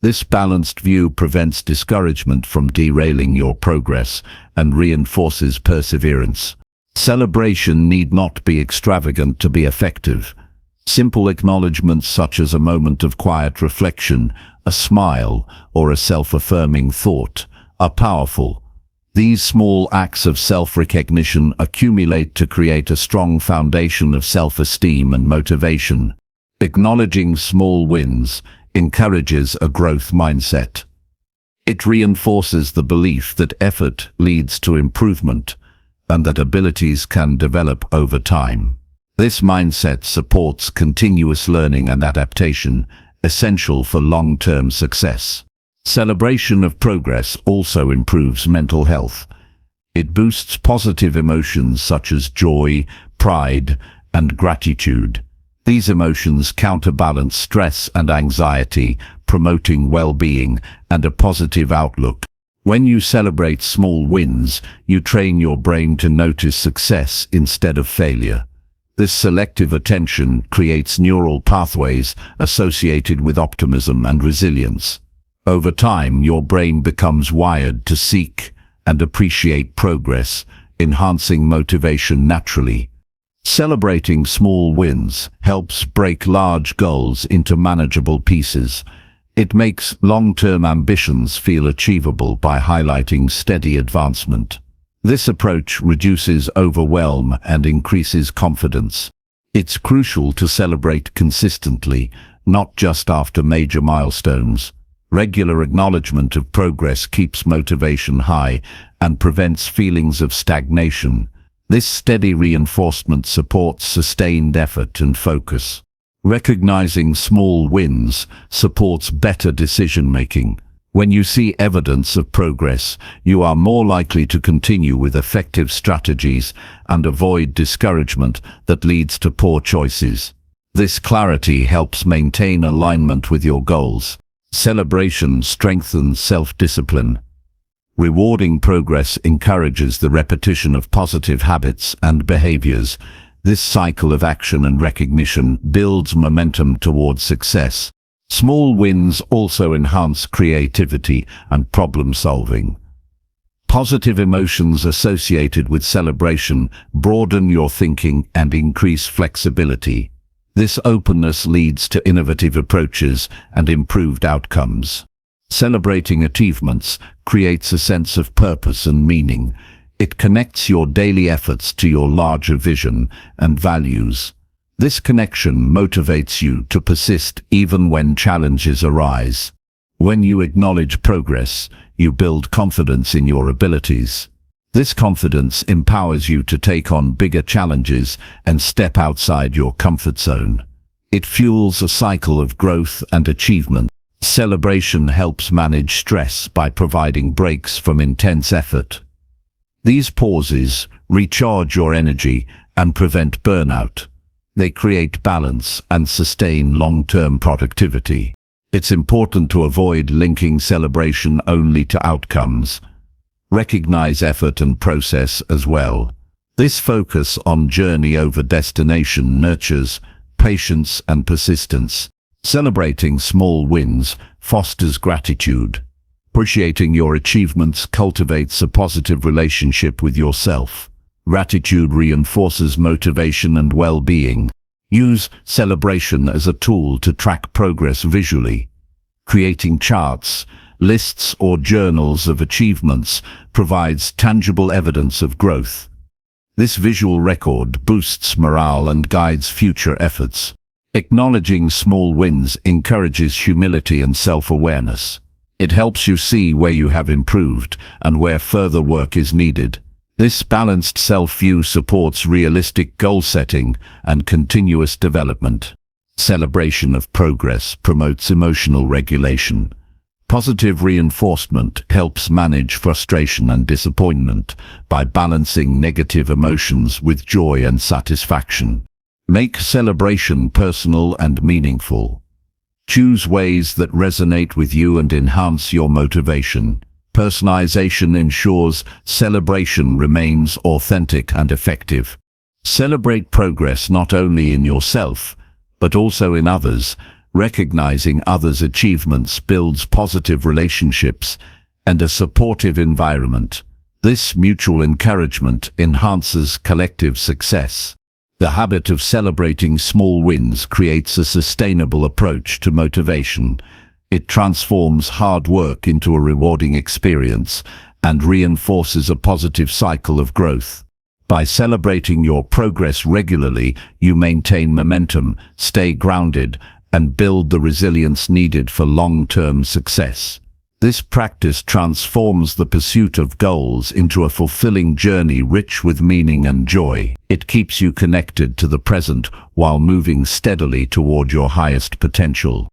This balanced view prevents discouragement from derailing your progress and reinforces perseverance. Celebration need not be extravagant to be effective. Simple acknowledgements such as a moment of quiet reflection, a smile, or a self-affirming thought are powerful. These small acts of self-recognition accumulate to create a strong foundation of self-esteem and motivation. Acknowledging small wins encourages a growth mindset. It reinforces the belief that effort leads to improvement and that abilities can develop over time. This mindset supports continuous learning and adaptation, essential for long-term success. Celebration of progress also improves mental health. It boosts positive emotions such as joy, pride, and gratitude. These emotions counterbalance stress and anxiety, promoting well-being and a positive outlook. When you celebrate small wins, you train your brain to notice success instead of failure. This selective attention creates neural pathways associated with optimism and resilience. Over time, your brain becomes wired to seek and appreciate progress, enhancing motivation naturally. Celebrating small wins helps break large goals into manageable pieces. It makes long-term ambitions feel achievable by highlighting steady advancement. This approach reduces overwhelm and increases confidence. It's crucial to celebrate consistently, not just after major milestones. Regular acknowledgement of progress keeps motivation high and prevents feelings of stagnation. This steady reinforcement supports sustained effort and focus. Recognizing small wins supports better decision-making. When you see evidence of progress, you are more likely to continue with effective strategies and avoid discouragement that leads to poor choices. This clarity helps maintain alignment with your goals. Celebration strengthens self-discipline. Rewarding progress encourages the repetition of positive habits and behaviors. This cycle of action and recognition builds momentum towards success. Small wins also enhance creativity and problem-solving. Positive emotions associated with celebration broaden your thinking and increase flexibility. This openness leads to innovative approaches and improved outcomes. Celebrating achievements creates a sense of purpose and meaning. It connects your daily efforts to your larger vision and values. This connection motivates you to persist even when challenges arise. When you acknowledge progress, you build confidence in your abilities. This confidence empowers you to take on bigger challenges and step outside your comfort zone. It fuels a cycle of growth and achievement. Celebration helps manage stress by providing breaks from intense effort. These pauses recharge your energy and prevent burnout. They create balance and sustain long-term productivity. It's important to avoid linking celebration only to outcomes. Recognize effort and process as well. This focus on journey over destination nurtures patience and persistence. Celebrating small wins fosters gratitude. Appreciating your achievements cultivates a positive relationship with yourself. Gratitude reinforces motivation and well-being. Use celebration as a tool to track progress visually. Creating charts, lists, or journals of achievements provides tangible evidence of growth. This visual record boosts morale and guides future efforts. Acknowledging small wins encourages humility and self-awareness. It helps you see where you have improved and where further work is needed. This balanced self-view supports realistic goal setting and continuous development. Celebration of progress promotes emotional regulation. Positive reinforcement helps manage frustration and disappointment by balancing negative emotions with joy and satisfaction. Make celebration personal and meaningful. Choose ways that resonate with you and enhance your motivation. Personalization ensures celebration remains authentic and effective. Celebrate progress not only in yourself, but also in others. Recognizing others' achievements builds positive relationships and a supportive environment. This mutual encouragement enhances collective success. The habit of celebrating small wins creates a sustainable approach to motivation. It transforms hard work into a rewarding experience and reinforces a positive cycle of growth. By celebrating your progress regularly, you maintain momentum, stay grounded, and build the resilience needed for long-term success. This practice transforms the pursuit of goals into a fulfilling journey rich with meaning and joy. It keeps you connected to the present while moving steadily toward your highest potential.